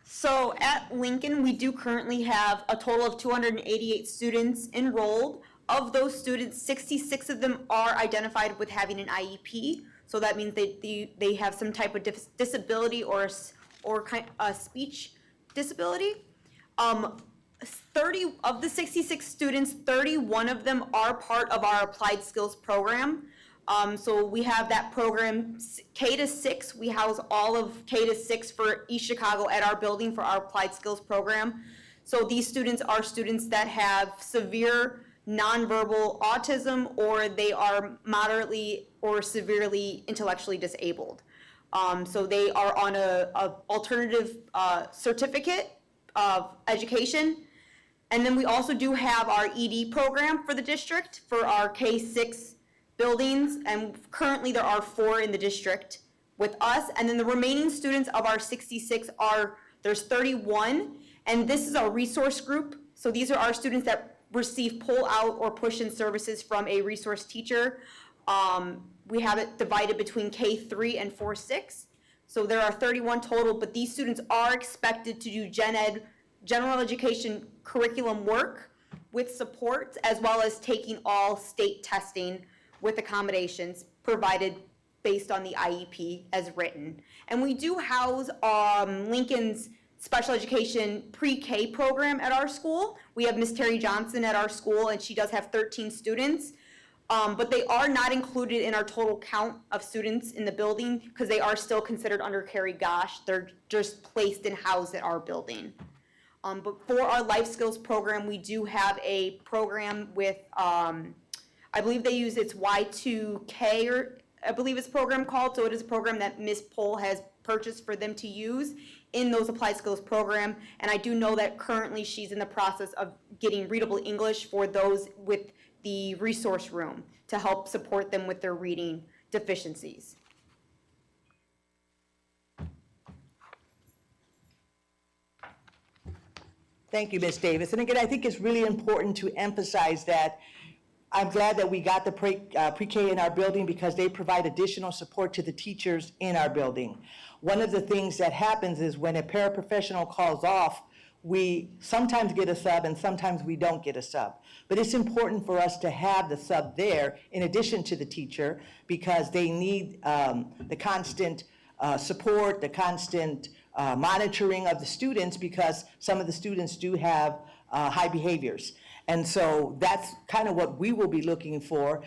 So at Lincoln, we do currently have a total of 288 students enrolled. Of those students, 66 of them are identified with having an IEP. So that means they have some type of disability or a speech disability. 30 of the 66 students, 31 of them are part of our applied skills program. So we have that program K to 6. We house all of K to 6 for East Chicago at our building for our applied skills program. So these students are students that have severe nonverbal autism, or they are moderately or severely intellectually disabled. So they are on a alternative certificate of education. And then we also do have our ED program for the district for our K-6 buildings, and currently there are 4 in the district with us. And then the remaining students of our 66 there's 31, and this is our resource group. So these are our students that receive pull-out or push-in services from a resource teacher. We have it divided between K3 and 4-6. So there are 31 total, but these students are expected to do gen ed, general education curriculum work with support, as well as taking all state testing with accommodations provided based on the IEP as written. And we do house Lincoln's special education pre-K program at our school. We have Miss Terry Johnson at our school, and she does have 13 students. But they are not included in our total count of students in the building because they are still considered under Carrie Gosh. They're just placed and housed at our building. But for our life skills program, we do have a program with, I believe they use it's Y2K, or I believe it's a program called. So it is a program that Ms. Pohl has purchased for them to use in those applied skills program. And I do know that currently she's in the process of getting readable English for those with the resource room to help support them with their reading deficiencies. Thank you, Ms. Davis. And again, I think it's really important to emphasize that I'm glad that we got the pre-K in our building because they provide additional support to the teachers in our building. One of the things that happens is when a paraprofessional calls off, we sometimes get a sub and sometimes we don't get a sub. But it's important for us to have the sub there in addition to the teacher because they need the constant support, the constant monitoring of the students because some of the students do have high behaviors. And so that's kind of what we will be looking for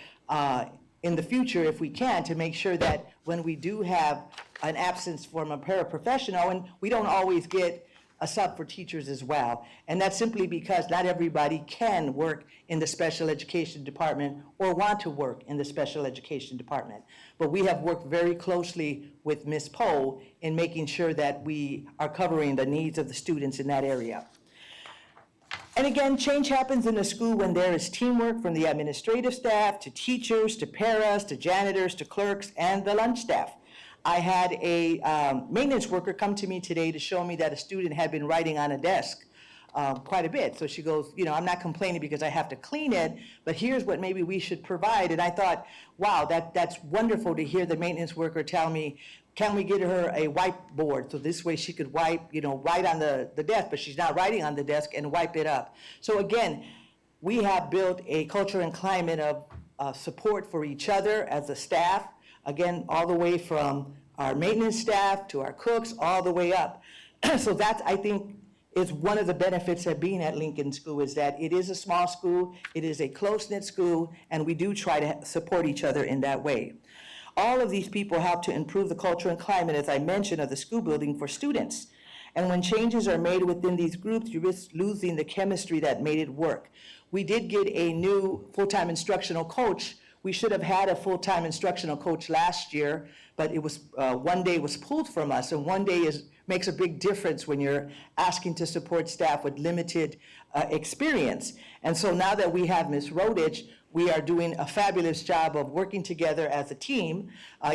in the future if we can, to make sure that when we do have an absence from a paraprofessional, and we don't always get a sub for teachers as well. And that's simply because not everybody can work in the special education department or want to work in the special education department. But we have worked very closely with Ms. Pohl in making sure that we are covering the needs of the students in that area. And again, change happens in the school when there is teamwork from the administrative staff to teachers, to paras, to janitors, to clerks, and the lunch staff. I had a maintenance worker come to me today to show me that a student had been writing on a desk quite a bit. So she goes, I'm not complaining because I have to clean it, but here's what maybe we should provide. And I thought, wow, that's wonderful to hear the maintenance worker tell me, can we get her a whiteboard? So this way she could write on the desk, but she's not writing on the desk, and wipe it up. So again, we have built a culture and climate of support for each other as a staff, again, all the way from our maintenance staff to our cooks, all the way up. So that's, I think, is one of the benefits of being at Lincoln School, is that it is a small school, it is a close-knit school, and we do try to support each other in that way. All of these people help to improve the culture and climate, as I mentioned, of the school building for students. And when changes are made within these groups, you risk losing the chemistry that made it work. We did get a new full-time instructional coach. We should have had a full-time instructional coach last year, but it was, one day was pulled from us, and one day makes a big difference when you're asking to support staff with limited experience. And so now that we have Ms. Rodich, we are doing a fabulous job of working together as a team,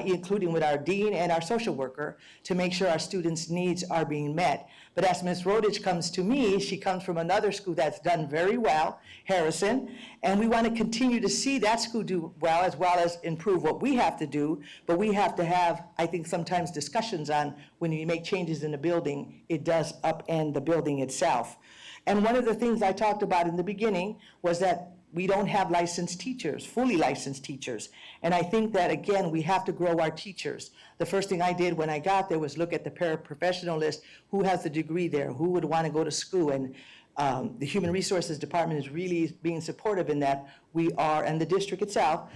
including with our dean and our social worker, to make sure our students' needs are being met. But as Ms. Rodich comes to me, she comes from another school that's done very well, Harrison, and we want to continue to see that school do well as improve what we have to do. But we have to have, I think, sometimes discussions on when you make changes in the building, it does upend the building itself. And one of the things I talked about in the beginning was that we don't have licensed teachers, fully licensed teachers. And I think that, again, we have to grow our teachers. The first thing I did when I got there was look at the paraprofessional list, who has a degree there, who would want to go to school. And the Human Resources Department is really being supportive in that we are, and the district itself,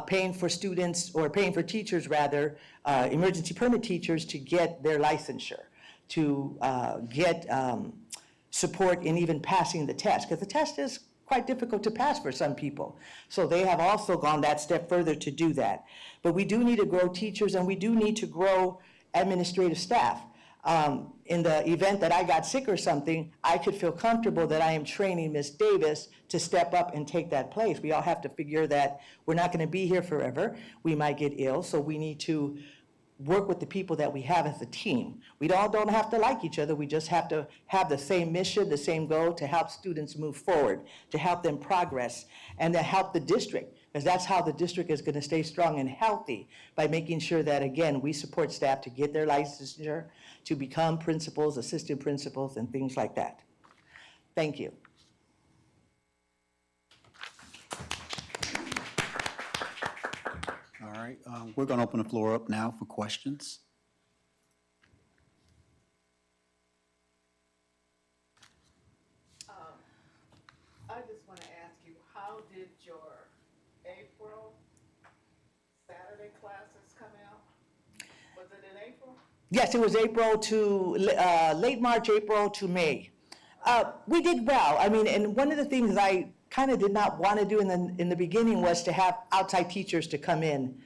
paying for students, or paying for teachers rather, emergency permit teachers to get their licensure, to get support in even passing the test, because the test is quite difficult to pass for some people. So they have also gone that step further to do that. But we do need to grow teachers, and we do need to grow administrative staff. In the event that I got sick or something, I could feel comfortable that I am training Ms. Davis to step up and take that place. We all have to figure that we're not going to be here forever. We might get ill, so we need to work with the people that we have as a team. We all don't have to like each other. We just have to have the same mission, the same goal, to help students move forward, to help them progress, and to help the district, because that's how the district is going to stay strong and healthy, by making sure that, again, we support staff to get their licensure, to become principals, assistant principals, and things like that. Thank you. All right, we're going to open the floor up now for questions. I just want to ask you, how did your April Saturday classes come out? Was it in April? Yes, it was April to, late March, April to May. We did well. I mean, and one of the things I kind of did not want to do in the beginning was to have outside teachers to come in.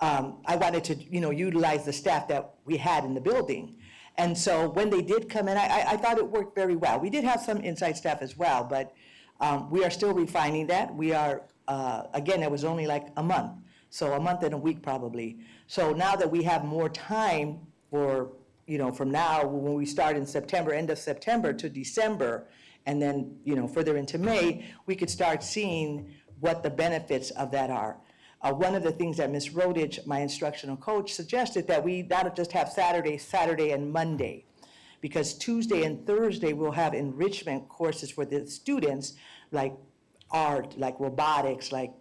I wanted to, utilize the staff that we had in the building. And so when they did come in, I thought it worked very well. We did have some inside staff as well, but we are still refining that. We are, again, it was only like a month, so a month and a week probably. So now that we have more time for, from now, when we start in September, end of September to December, and then, further into May, we could start seeing what the benefits of that are. One of the things that Ms. Rodich, my instructional coach, suggested that we not just have Saturday and Monday, because Tuesday and Thursday we'll have enrichment courses for the students, like art, like robotics, like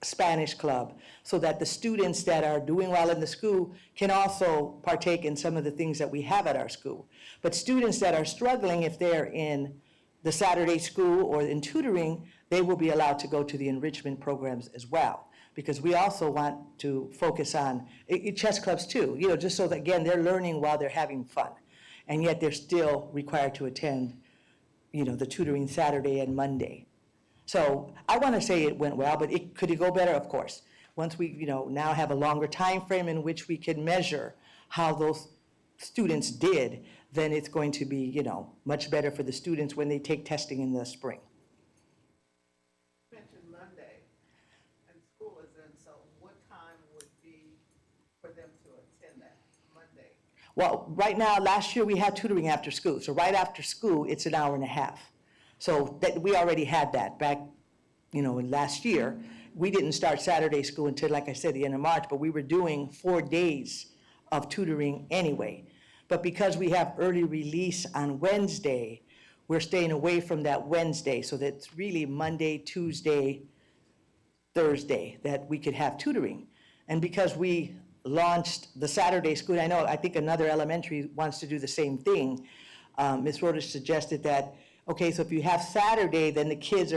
Spanish club, so that the students that are doing well in the school can also partake in some of the things that we have at our school. But students that are struggling, if they're in the Saturday school or in tutoring, they will be allowed to go to the enrichment programs as well, because we also want to focus on chess clubs too, just so that, again, they're learning while they're having fun, and yet they're still required to attend, the tutoring Saturday and Monday. So I want to say it went well, but could it go better? Of course. Once we, now have a longer time frame in which we can measure how those students did, then it's going to be, you know, much better for the students when they take testing in the spring. Mentioned Monday, and school is in, so what time would be for them to attend that Monday? Well, right now, last year, we had tutoring after school. So right after school, it's an hour and a half. So that, we already had that back, you know, in last year. We didn't start Saturday school until, like I said, the end of March, but we were doing 4 days of tutoring anyway. But because we have early release on Wednesday, we're staying away from that Wednesday. So that's really Monday, Tuesday, Thursday that we could have tutoring. And because we launched the Saturday school, I think another elementary wants to do the same thing. Ms. Rhodes suggested that, okay, so if you have Saturday, then the kids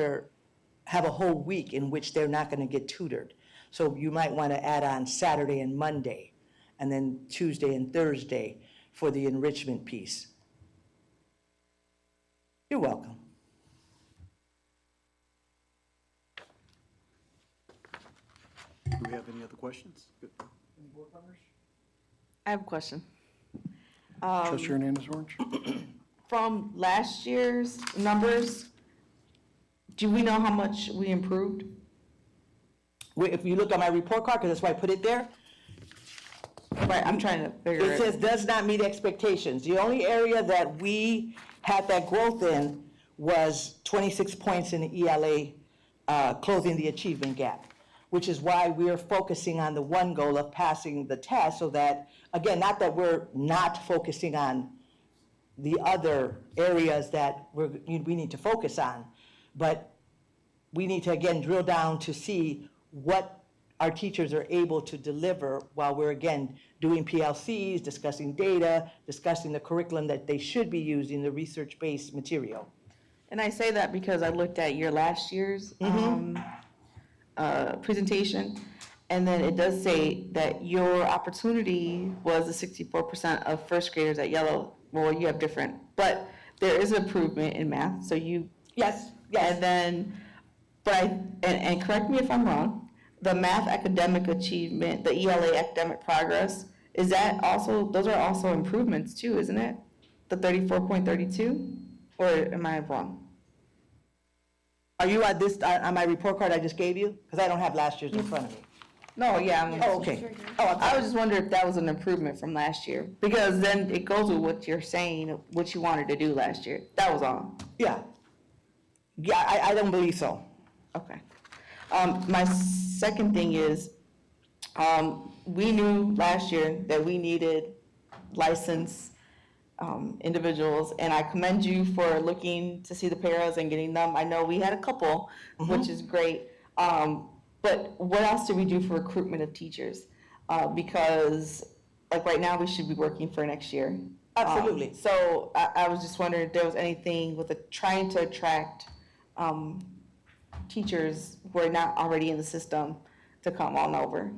have a whole week in which they're not going to get tutored. So you might want to add on Saturday and Monday, and then Tuesday and Thursday for the enrichment piece. You're welcome. Do we have any other questions? Good. I have a question. Trustee Hernandez Orange? From last year's numbers, do we know how much we improved? If you look at my report card, because that's why I put it there, Right, I'm trying to figure it it. says does not meet expectations. The only area that we had that growth in was 26 points in the ELA, closing the achievement gap, which is why we're focusing on the one goal of passing the test so that, again, not that we're not focusing on the other areas that we need to focus on, but we need to, again, drill down to see what our teachers are able to deliver while we're, again, doing PLCs, discussing data, discussing the curriculum that they should be using, the research-based material. And I say that because I looked at your last year's presentation, and then it does say that your opportunity was the 64% of first graders at Yellow. Well, you have different, but there is improvement in math, so you. Yes, And yes. then, and correct me if I'm wrong, the math academic achievement, the ELA academic progress, is that also, those are also improvements too, isn't it? The 34.32, or am I wrong? Are you on this, on my report card I just gave you? Because I don't have last year's in front of me. No, yeah, Oh, okay. I was just wondering if that was an improvement from last year, because then it goes with what you're saying, what you wanted to do last year. That was all. Yeah. Yeah, I don't believe so. Okay. My second thing is, we knew last year that we needed licensed individuals, and I commend you for looking to see the paras and getting them. I know we had a couple, which is great. But what else do we do for recruitment of teachers? Because, like, right now, we should be working for next year. Absolutely. So I was just wondering if there was anything with trying to attract teachers who are not already in the system to come on over.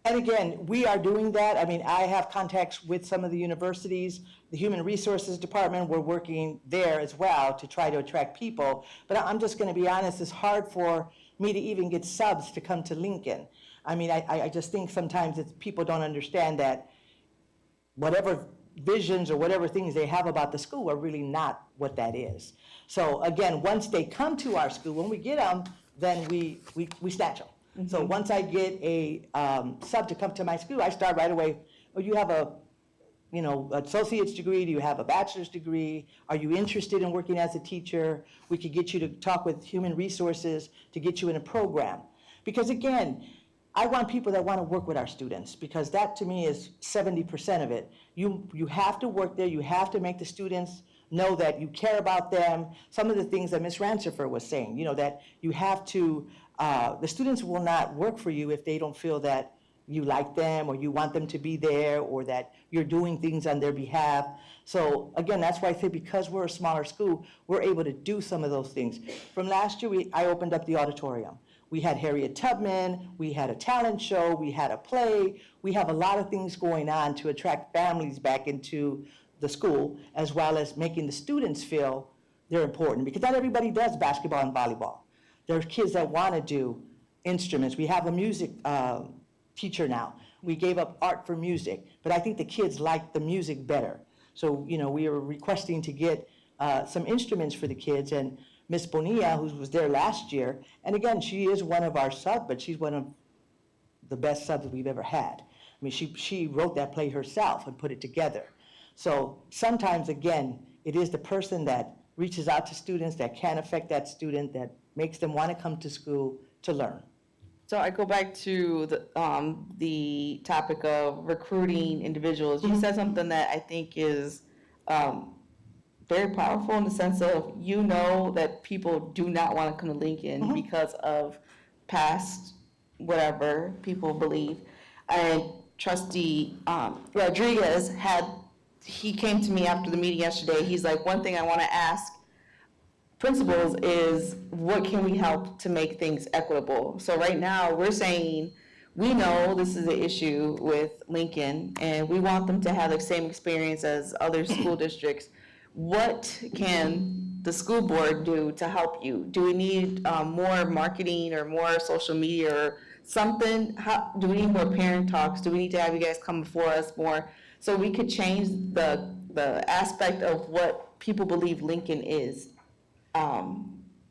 And again, we are doing that. I mean, I have contacts with some of the universities, the Human Resources Department, we're working there as well to try to attract people. But I'm just gonna be honest, it's hard for me to even get subs to come to Lincoln. I mean, I just think sometimes people don't understand that whatever visions or whatever things they have about the school are really not what that is. So again, once they come to our school, when we get them, then we snatch them. So once I get a sub to come to my school, I start right away, oh, you have a, associate's degree, do you have a bachelor's degree? Are you interested in working as a teacher? We could get you to talk with Human Resources to get you in a program. Because again, I want people that want to work with our students, because that to me is 70% of it. You have to work there, you have to make the students know that you care about them. Some of the things that Ms. Rancifer was saying, that you have to, the students will not work for you if they don't feel that you like them or you want them to be there or that you're doing things on their behalf. So again, that's why I say because we're a smaller school, we're able to do some of those things. From last year, I opened up the auditorium. We had Harriet Tubman, we had a talent show, we had a play. We have a lot of things going on to attract families back into the school, as well as making the students feel they're important, because not everybody does basketball and volleyball. There are kids that want to do instruments. We have a music teacher now. we gave up art for music, but I think the kids liked the music better. So, you know, we were requesting to get some instruments for the kids, and Miss Bonilla, who was there last year, and again, she is one of our sub, but she's one of the best subs we've ever had. I mean, she wrote that play herself and put it together. So sometimes, again, it is the person that reaches out to students, that can affect that student, that makes them want to come to school to learn. So I go back to the topic of recruiting individuals. You said something that I think is very powerful in the sense of, you know, that people do not want to come to Lincoln because of past whatever people believe. And Trustee Rodriguez he came to me after the meeting yesterday. He's like, one thing I want to ask principals is, what can we help to make things equitable? So right now, we're saying, we know this is an issue with Lincoln, and we want them to have the same experience as other school districts. What can the school board do to help you? Do we need more marketing or more social media or something? Do we need more parent talks? Do we need to have you guys come before us more so we could change the aspect of what people believe Lincoln is? I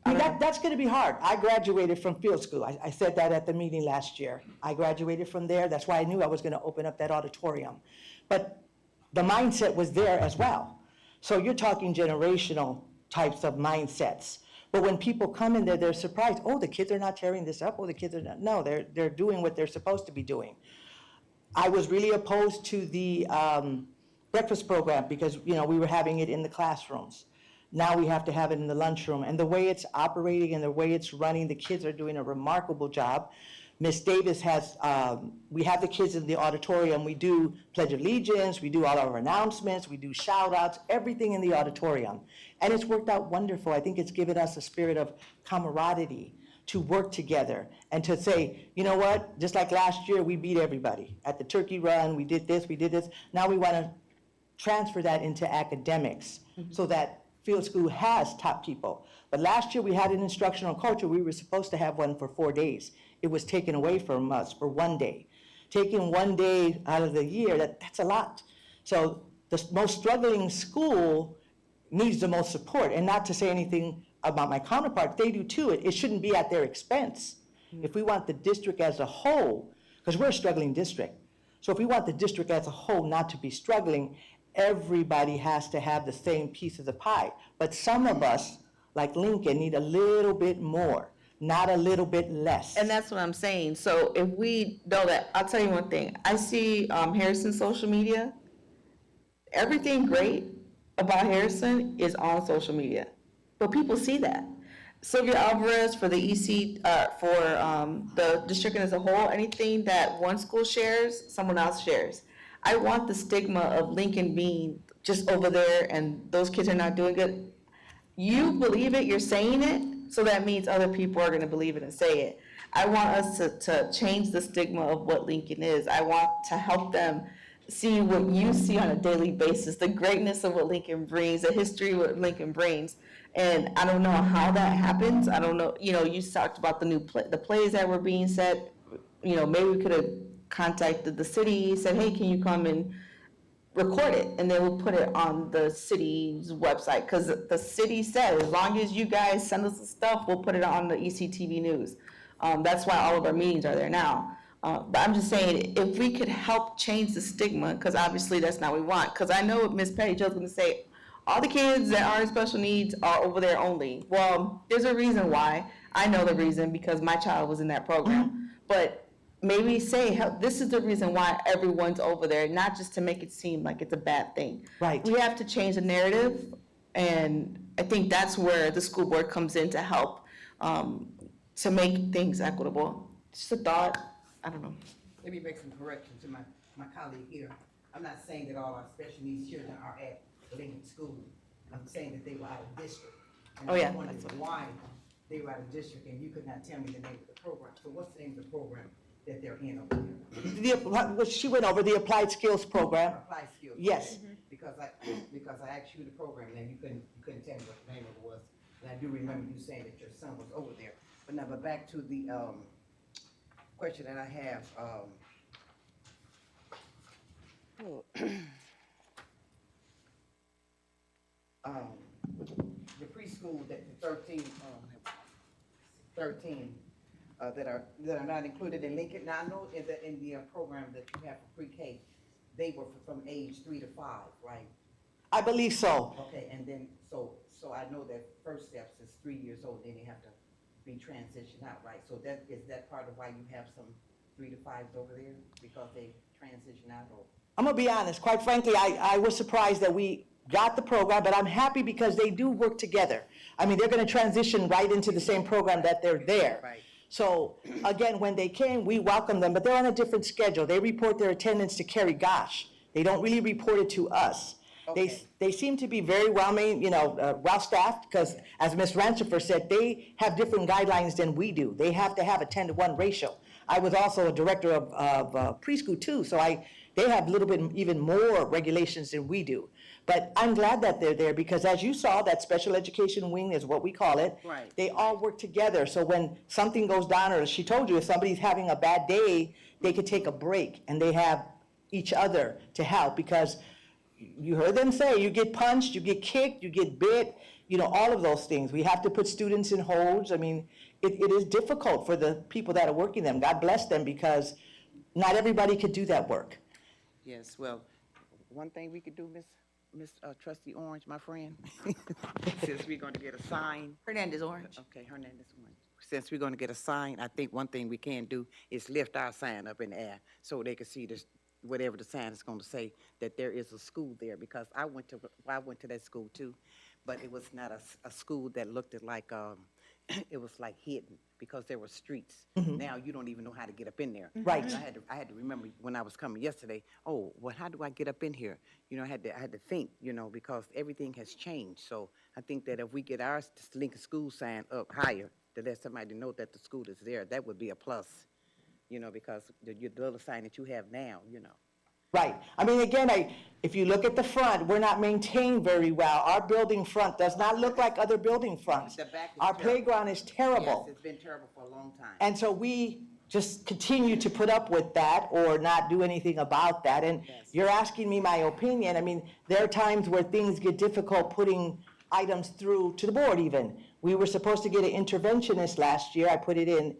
mean, that's going to be hard. I graduated from field school. I said that at the meeting last year. I graduated from there. That's why I knew I was going to open up that auditorium. But the mindset was there as well. So you're talking generational types of mindsets. But when people come in there, they're surprised. Oh, the kids are not tearing this up. Oh, the kids are not. No, they're doing what they're supposed to be doing. I was really opposed to the breakfast program because, you know, we were having it in the classrooms. Now we have to have it in the lunchroom. And the way it's operating and the way it's running, the kids are doing a remarkable job. Miss Davis has, we have the kids in the auditorium. We do Pledge of Allegiance, we do all our announcements, we do shout outs, everything in the auditorium. And it's worked out wonderful. I think it's given us a spirit of camaraderie to work together and to say, you know what, just like last year, we beat everybody. At the turkey run, we did this, we did this. Now we want to transfer that into academics so that field school has top people. But last year we had an instructional coach, we were supposed to have one for 4 days. It was taken away from us for 1 day. Taking 1 day out of the year, that's a lot. So the most struggling school needs the most support, and not to say anything about my counterparts, they do too. It shouldn't be at their expense. If we want the district as a whole, because we're a struggling district, so if we want the district as a whole not to be struggling, everybody has to have the same piece of the pie. But some of us, like Lincoln, need a little bit more, not a little bit less. And that's what I'm saying. So if we know that, I'll tell you one thing. I see Harrison's social media. Everything great about Harrison is on social media. But people see that. Sylvia Alvarez for the EC, for the district as a whole, anything that one school shares, someone else shares. I want the stigma of Lincoln being just over there and those kids are not doing good. You believe it, you're saying it, so that means other people are gonna believe it and say it. I want us to change the stigma of what Lincoln is. I want to help them see what you see on a daily basis, the greatness of what Lincoln brings, the history of what Lincoln brings. And I don't know how that happens. I don't know, you know, you talked about the the plays that were being set. You know, maybe we could have contacted the city, said, hey, can you come and record it? And then we'll put it on the city's website. Because the city said, as long as you guys send us the stuff, we'll put it on the ECTV News. That's why all of our meetings are there now. But I'm just saying, if we could help change the stigma, because obviously that's not what we want. Because I know Ms. Petty Jo's going to say, all the kids that are in special needs are over there only. Well, there's a reason why. I know the reason, because my child was in that program. But maybe say, this is the reason why everyone's over there, not just to make it seem like it's a bad thing. Right. We have to change the narrative, and I think that's where the school board comes in to help, to make things equitable. Just a thought, I don't know. Let me make some corrections to my colleague here. I'm not saying that all our special needs children are at Lincoln School. I'm saying that they were out of district. And Oh, yeah, I wondered that's what- why they were out of district, and you could not tell me the name of the program. So what's the name of the program that they're in over here? She went over the Applied Skills Program. Applied skills. Yes. okay. Because I asked you the program, and then you couldn't tell me what the name of it was. And I do remember you saying that your son was over there. But back to the question that I have. The preschool, that the 13, that are not included in Lincoln. Now, I know in the program that you have for pre-K, they were from age 3 to 5, right? I believe so. Okay, and then, so I know that first steps is 3 years old, then they have to be transitioned out, right? So is that part of why you have some 3 to 5s over there, because they transition out, or? I'm gonna be honest, quite frankly, I was surprised that we got the program, but I'm happy because they do work together. I mean, they're gonna transition right into the same program that they're there. Right. So, again, when they came, we welcome them, but they're on a different schedule. They report their attendance to Carrie Gosh. They don't really report it to us. Okay. They seem to be very well-staffed, because as Ms. Ranchifer said, they have different guidelines than we do. They have to have a 10-to-1 ratio. I was also a director of preschool too, so they have a little bit even more regulations than we do. But I'm glad that they're there, because as you saw, that special education wing is what we call it. Right. They all work together, so when something goes down, or she told you, if somebody's having a bad day, they could take a break, and they have each other to help, because you heard them say, you get punched, you get kicked, you get bit, all of those things. We have to put students in holds. I mean, it is difficult for the people that are working them. God bless them, because not everybody could do that work. Yes, well, one thing we could do, Miss Trustee Orange, my friend, since we're going to get a sign. Hernandez Orange. Okay, Hernandez Orange. Since we're going to get a sign, I think one thing we can do is lift our sign up in the air so they can see this, whatever the sign is going to say, that there is a school there. Because I went to that school too, but it was not a school that looked like, it was like hidden, because there were streets. Now you don't even know how to get up in there. Right. I had to remember when I was coming yesterday, oh, well, how do I get up in here? I had to think, because everything has changed. So I think that if we get our Lincoln School sign up higher, to let somebody know that the school is there, that would be a plus, because the little sign that you have now, Right. I mean, again, if you look at the front, we're not maintained very well. Our building front does not look like other building fronts. The back is Our terrible. playground is terrible. Yes, it's been terrible for a long time. And so we just continue to put up with that or not do anything about that. And you're asking me my opinion. I mean, there are times where things get difficult putting items through to the board even. We were supposed to get an interventionist last year. I put it in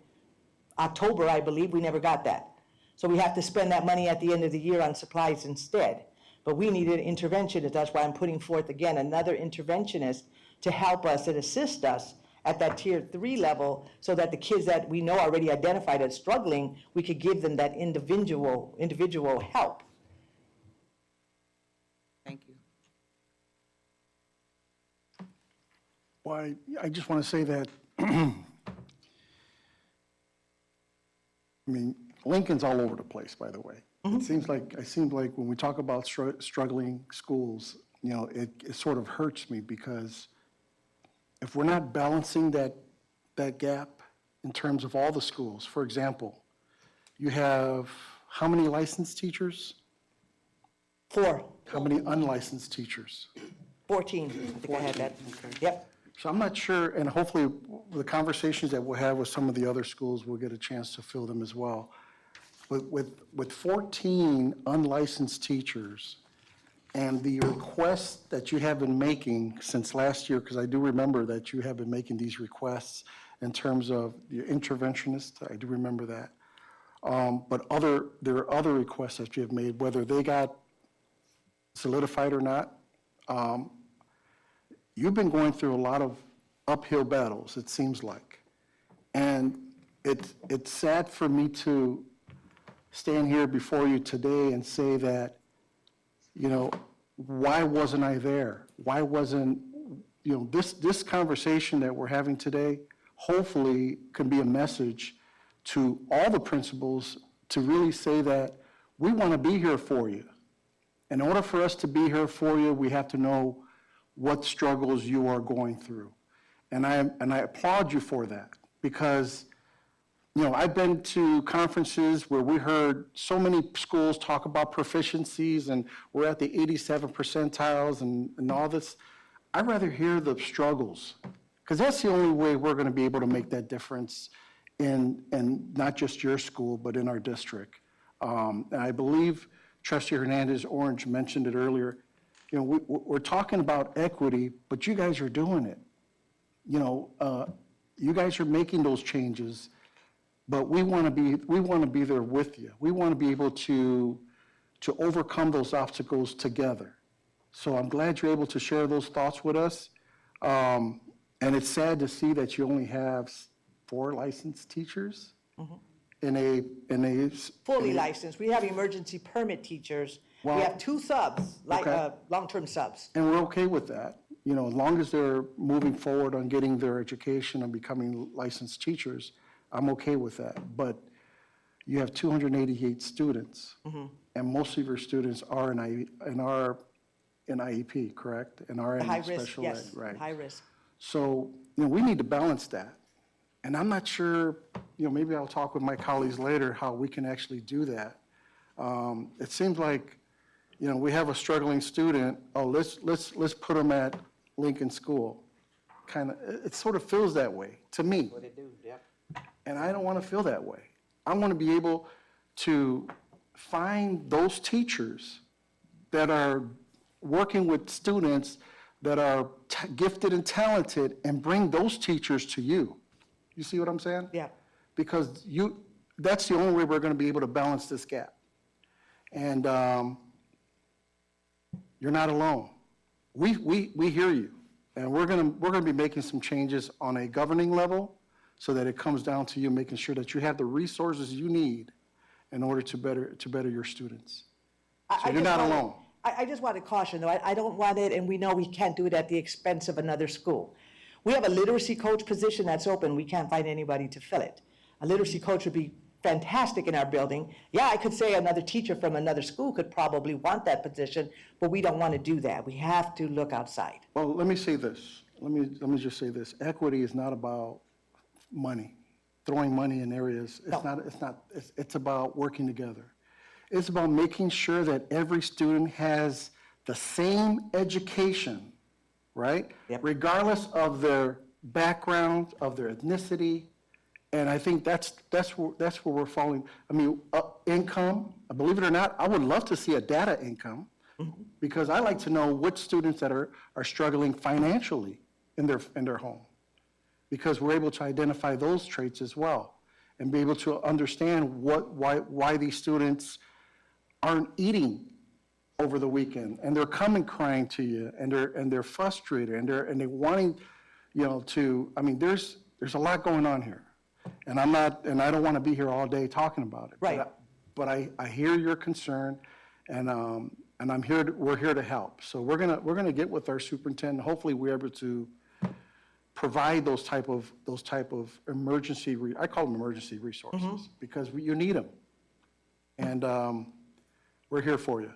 October, I believe. We never got that. So we have to spend that money at the end of the year on supplies instead. But we needed an interventionist. That's why I'm putting forth again another interventionist to help us and assist us at that tier 3 level, so that the kids that we know already identified as struggling, we could give them that individual help. Thank you. Well, I just want to say that, Lincoln's all over the place, by the way. It seems like when we talk about struggling schools, it sort of hurts me, because if we're not balancing that gap in terms of all the schools, for example, you have how many licensed teachers? 4, How many unlicensed teachers? 14, I think I had that. Yep. So I'm not sure, and hopefully the conversations that we'll have with some of the other schools, we'll get a chance to fill them as well. With 14 unlicensed teachers and the requests that you have been making since last year, because I do remember that you have been making these requests in terms of your interventionist, I do remember that. But there are other requests that you have made, whether they got solidified or not. You've been going through a lot of uphill battles, it seems like. And it's sad for me to stand here before you today and say that, why wasn't I there? Why wasn't, this conversation that we're having today, hopefully can be a message to all the principals to really say that we want to be here for you. In order for us to be here for you, we have to know what struggles you are going through. And I applaud you for that, because I've been to conferences where we heard so many schools talk about proficiencies and we're at the 87 percentiles and all this. I'd rather hear the struggles, because that's the only way we're going to be able to make that difference in not just your school, but in our district. And I believe Trustee Hernandez Orange mentioned it earlier. You know, we're talking about equity, but you guys are doing it. You know, you guys are making those changes, but we want to be there with you. We want to be able to overcome those obstacles together. So I'm glad you're able to share those thoughts with us. And it's sad to see that you only have 4 licensed teachers in a. Fully licensed. We have emergency permit teachers. We Well- have 2 subs, like, Okay. long-term subs. And we're okay with that, you know, as long as they're moving forward on getting their education and becoming licensed teachers, I'm okay with that. But you have 288 students, and most of your students are in IEP, correct? And are in High risk, special ed, yes, right? high risk. So, you know, we need to balance that. And I'm not sure, you know, maybe I'll talk with my colleagues later how we can actually do that. It seems like, you know, we have a struggling student, oh, let's put them at Lincoln School. Kind of, it sort of feels that way to me. What it do, yep. And I don't want to feel that way. I want to be able to find those teachers that are working with students that are gifted and talented and bring those teachers to you. You see what I'm saying? Yeah. Because that's the only way we're going to be able to balance this gap. And you're not alone. We hear you. And we're going to be making some changes on a governing level so that it comes down to you making sure that you have the resources you need in order to better your students. So you're not alone. I just want to caution, though, I don't want it, and we know we can't do it at the expense of another school. We have a literacy coach position that's open, we can't find anybody to fill it. A literacy coach would be fantastic in our building. Yeah, I could say another teacher from another school could probably want that position, but we don't want to do that. We have to look outside. Well, let me say this. Let me just say this. Equity is not about money, throwing money in areas. It's about working together. It's about making sure that every student has the same education, right? Yep. Regardless of their background, of their ethnicity. And I think that's where we're falling. I mean, income, believe it or not, I would love to see a data income because I like to know which students that are struggling financially in their home. Because we're able to identify those traits as well and be able to understand why these students aren't eating over the weekend, and they're coming crying to you, and they're frustrated, and they're wanting, you know, to. I mean, there's a lot going on here, and I don't want to be here all day talking about it. Right. But I hear your concern, and we're here to help. So we're gonna get with our superintendent. Hopefully, we're able to provide those type of emergency. I call them emergency resources because you need them, and we're here for you.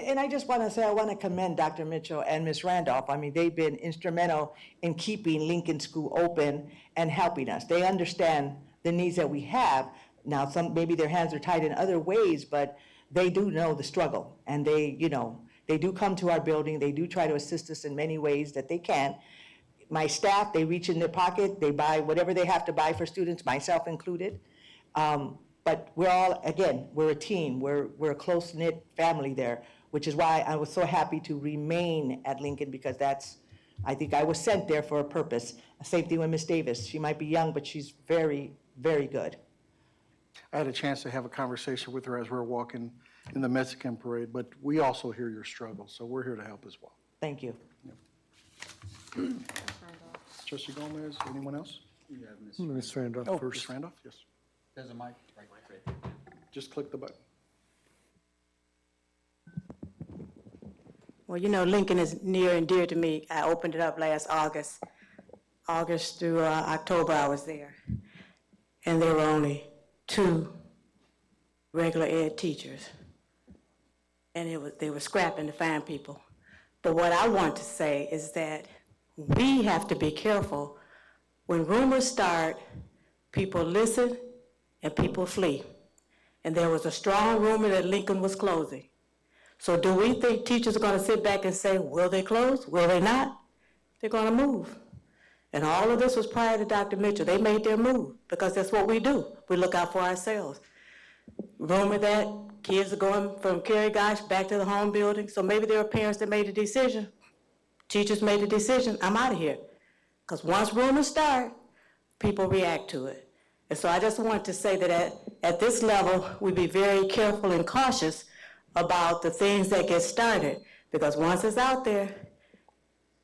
And I just want to say, I want to commend Dr. Mitchell and Ms. Randolph. I mean, they've been instrumental in keeping Lincoln School open and helping us. They understand the needs that we have. Now, maybe their hands are tied in other ways, but they do know the struggle. And they do come to our building. They do try to assist us in many ways that they can. My staff, they reach in their pocket. They buy whatever they have to buy for students, myself included. But we're all, again, we're a team. We're a close-knit family there, which is why I was so happy to remain at Lincoln, because I think I was sent there for a purpose. Same thing with Ms. Davis. She might be young, but she's very, very good. I had a chance to have a conversation with her as we were walking in the Mexican parade, but we also hear your struggle, so we're here to help as well. Thank you. Trustee Gomez, anyone else? Ms. Randolph Oh, first. Ms. Randolph, yes. There's a mic right there. Just click the button. Well, you know, Lincoln is near and dear to me. I opened it up last August. August through October, I was there. And there were only 2 regular ed teachers. And they were scrapping to find people. But what I want to say is that we have to be careful. When rumors start, people listen and people flee. And there was a strong rumor that Lincoln was closing. So do we think teachers are going to sit back and say, will they close? Will they not? They're going to move. And all of this was prior to Dr. Mitchell. They made their move because that's what we do. We look out for ourselves. rumor that kids are going from Kerry Gosh back to the home building, so maybe there are parents that made a decision. Teachers made a decision, I'm out of here. Because once rumors start, people react to it. And so I just want to say that at this level, we be very careful and cautious about the things that get started. Because once it's out there,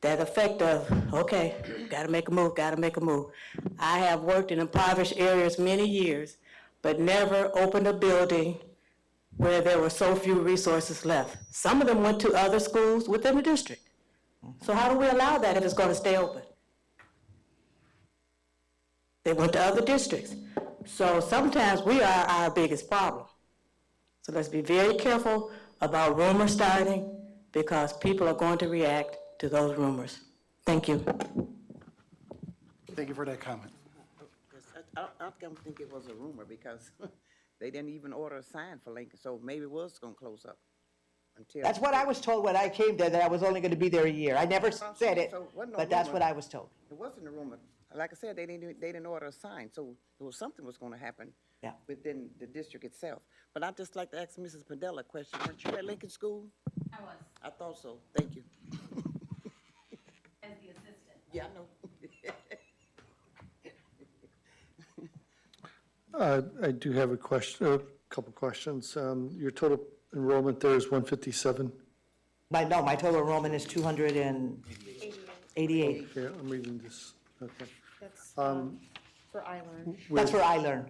that effect of, okay, gotta make a move, gotta make a move. I have worked in impoverished areas many years, but never opened a building where there were so few resources left. Some of them went to other schools within the district. So how do we allow that if it's gonna stay open? They went to other districts. So sometimes we are our biggest problem. So let's be very careful about rumors starting because people are going to react to those rumors. Thank you. Thank you for that comment. I don't think it was a rumor because they didn't even order a sign for Lincoln, so maybe it was gonna close up until. That's what I was told when I came there, that I was only gonna be there a year. I never said it, So it wasn't no but that's rumor. what I was told. It wasn't a rumor. Like I said, they didn't order a sign, so there was something was gonna happen. Yeah. Within the district itself. But I'd just like to ask Mrs. Padella a question. Weren't you at Lincoln School? I was, I thought so. Thank you. as the assistant. Yeah, I know. I do have a question, a couple questions. Your total enrollment there is 157? My total enrollment is 288. Okay, I'm reading this, okay. That's Um, for iLearn, That's where I learn.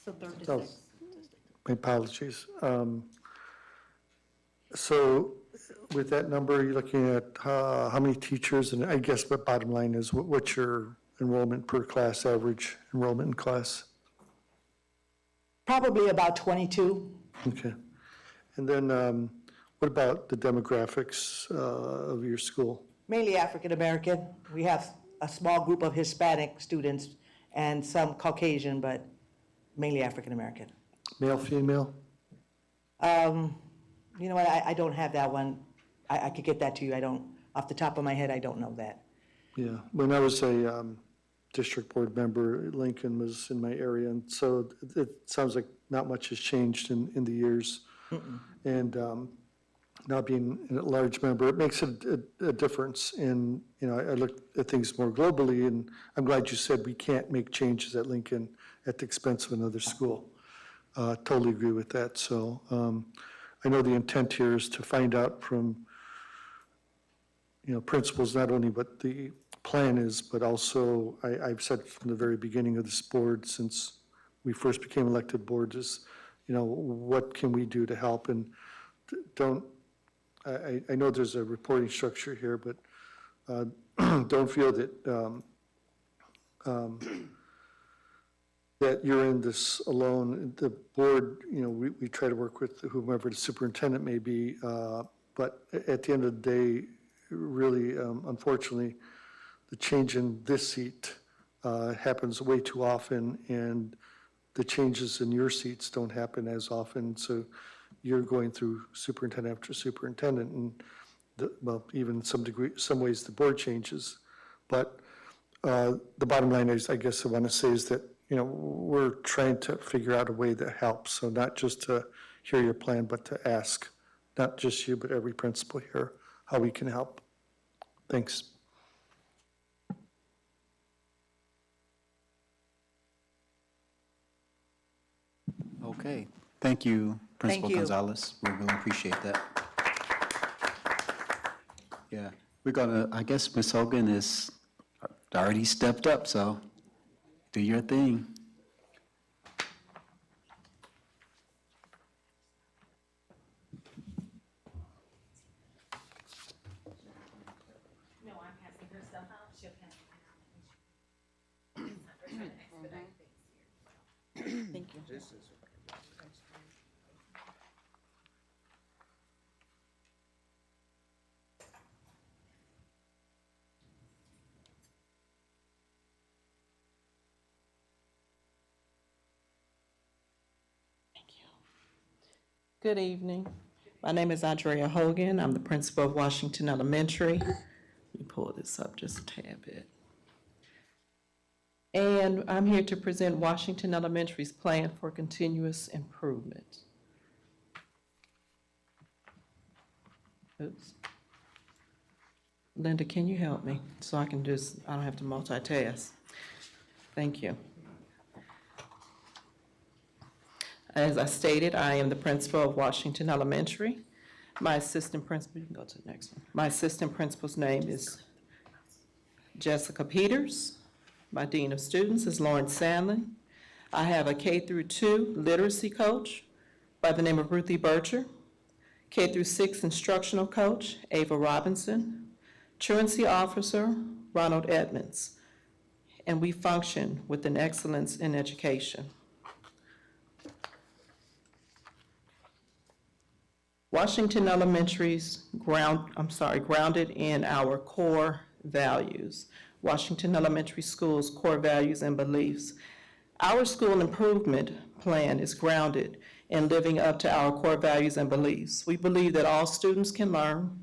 so third to Oh. sixth. My apologies. So with that number, you're looking at how many teachers, and I guess what bottom line is, what's your enrollment per class, average enrollment in class? Probably about 22. Okay. And then what about the demographics of your school? Mainly African-American. We have a small group of Hispanic students and some Caucasian, but mainly African-American. Male, female? You know what, I don't have that one. I could get that to you. I don't, off the top of my head, I don't know that. Yeah, when I was a district board member, Lincoln was in my area, and so it sounds like not much has changed in the years. And now being a large member, it makes a difference in, I look at things more globally, and I'm glad you said we can't make changes at Lincoln at the expense of another school. Totally agree with that, so I know the intent here is to find out from, principals, not only what the plan is, but also, I've said from the very beginning of this board, since we first became elected board, is, what can we do to help? And I know there's a reporting structure here, but don't feel that, that you're in this alone. The board, we try to work with whomever the superintendent may be, but at the end of the day, really, unfortunately, the change in this seat happens way too often, and the changes in your seats don't happen as often, so you're going through superintendent after superintendent, and even in some degree, some ways, the board changes. But the bottom line is, I guess I want to say is that, we're trying to figure out a way that helps, so not just to hear your plan, but to ask, not just you, but every principal here, how we can help. Thanks. Okay, thank you, Principal you. Gonzalez. We really appreciate that. Yeah, we're gonna, I guess Ms. Hogan is already stepped up, so do your thing. No, I'm passing her stuff out, she'll pass it out. We're trying to expedite things here. Thank you. Good evening. My name is Andrea Hogan. I'm the principal of Washington Elementary. Let me pull this up just a tad bit. And I'm here to present Washington Elementary's plan for continuous improvement. Oops. Linda, can you help me so I don't have to multitask? Thank you. As I stated, I am the principal of Washington Elementary. My assistant principal, you can go to the next one. My assistant principal's name is Jessica Peters. My dean of students is Lauren Sandlin. I have a K-2 literacy coach by the name of Ruthie Bircher, K-6 instructional coach Ava Robinson, truancy officer Ronald Edmonds, and we function with an excellence in education. Washington Elementary's grounded in our core values. Washington Elementary School's core values and beliefs. Our school improvement plan is grounded in living up to our core values and beliefs. We believe that all students can learn.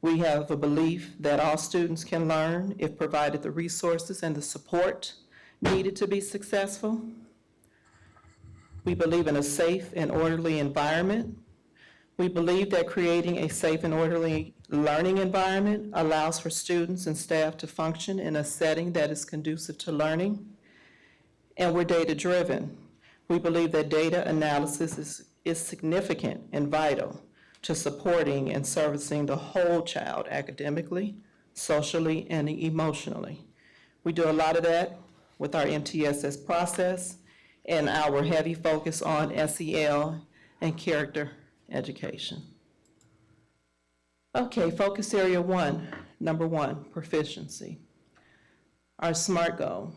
We have a belief that all students can learn if provided the resources and the support needed to be successful. We believe in a safe and orderly environment. We believe that creating a safe and orderly learning environment allows for students and staff to function in a setting that is conducive to learning. And we're data-driven. We believe that data analysis is significant and vital to supporting and servicing the whole child academically, socially, and emotionally. We do a lot of that with our MTSS process and our heavy focus on SEL and character education. Okay, focus area one, number one, proficiency. Our SMART goal.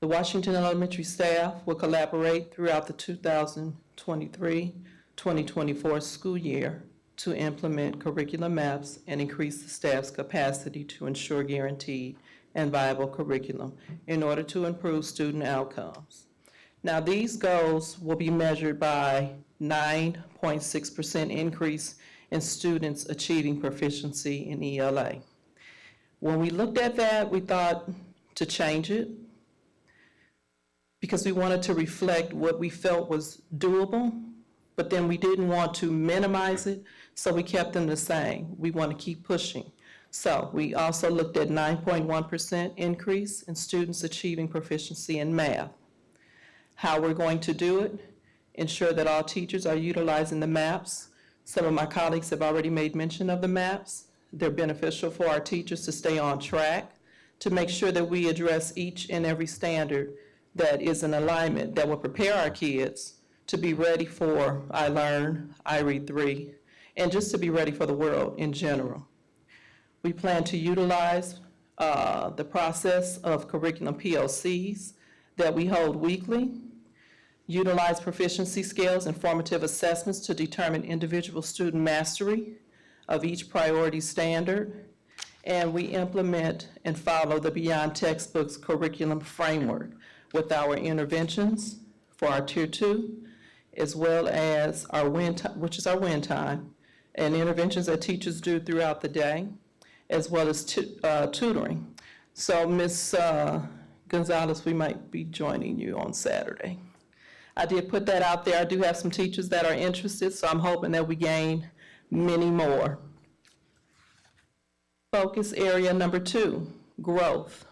The Washington Elementary staff will collaborate throughout the 2023-2024 school year to implement curriculum maps and increase the staff's capacity to ensure guaranteed and viable curriculum in order to improve student outcomes. Now, these goals will be measured by 9.6% increase in students achieving proficiency in ELA. When we looked at that, we thought to change it because we wanted to reflect what we felt was doable, but then we didn't want to minimize it, so we kept them the same. We want to keep pushing. So we also looked at 9.1% increase in students achieving proficiency in math. How we're going to do it, ensure that all teachers are utilizing the maps. Some of my colleagues have already made mention of the maps. They're beneficial for our teachers to stay on track, to make sure that we address each and every standard that is in alignment, that will prepare our kids to be ready for I Learn, I Read 3, and just to be ready for the world in general. We plan to utilize the process of curriculum PLCs that we hold weekly, utilize proficiency scales and formative assessments to determine individual student mastery of each priority standard, and we implement and follow the Beyond Textbooks curriculum framework with our interventions for our Tier 2, as well as our which is our win time, and interventions that teachers do throughout the day, as well as tutoring. So Ms. Gonzalez, we might be joining you on Saturday. I did put that out there. I do have some teachers that are interested, so I'm hoping that we gain many more. Focus area number 2, growth.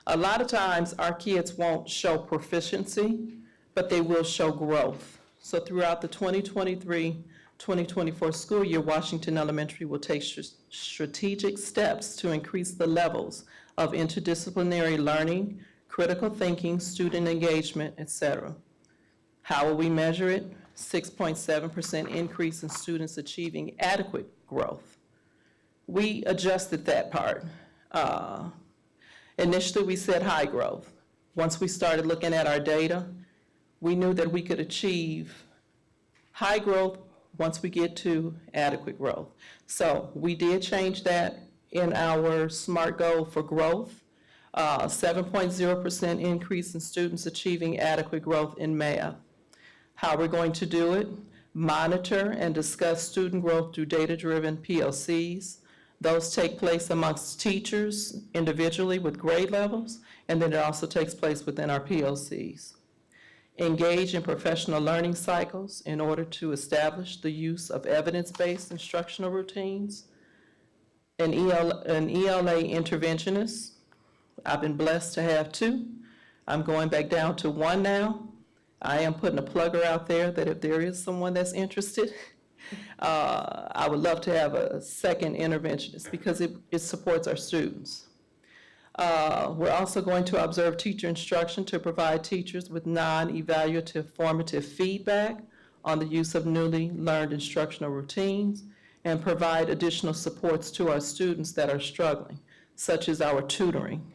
A lot of times our kids won't show proficiency, but they will show growth. So throughout the 2023-2024 school year, Washington Elementary will take strategic steps to increase the levels of interdisciplinary learning, critical thinking, student engagement, etc. How will we measure it? 6.7% increase in students achieving adequate growth. We adjusted that part. Initially, we said high growth. Once we started looking at our data, we knew that we could achieve high growth once we get to adequate growth. So we did change that in our SMART goal for growth. 7.0% increase in students achieving adequate growth in math. How we're going to do it? Monitor and discuss student growth through data-driven PLCs, Those take place amongst teachers individually with grade levels, and then it also takes place within our PLCs. Engage in professional learning cycles in order to establish the use of evidence-based instructional routines. An ELA interventionist. I've been blessed to have 2. I'm going back down to 1 now. I am putting a plugger out there that if there is someone that's interested, I would love to have a second interventionist because it supports our students. We're also going to observe teacher instruction to provide teachers with non-evaluative formative feedback on the use of newly learned instructional routines and provide additional supports to our students that are struggling, such as our tutoring,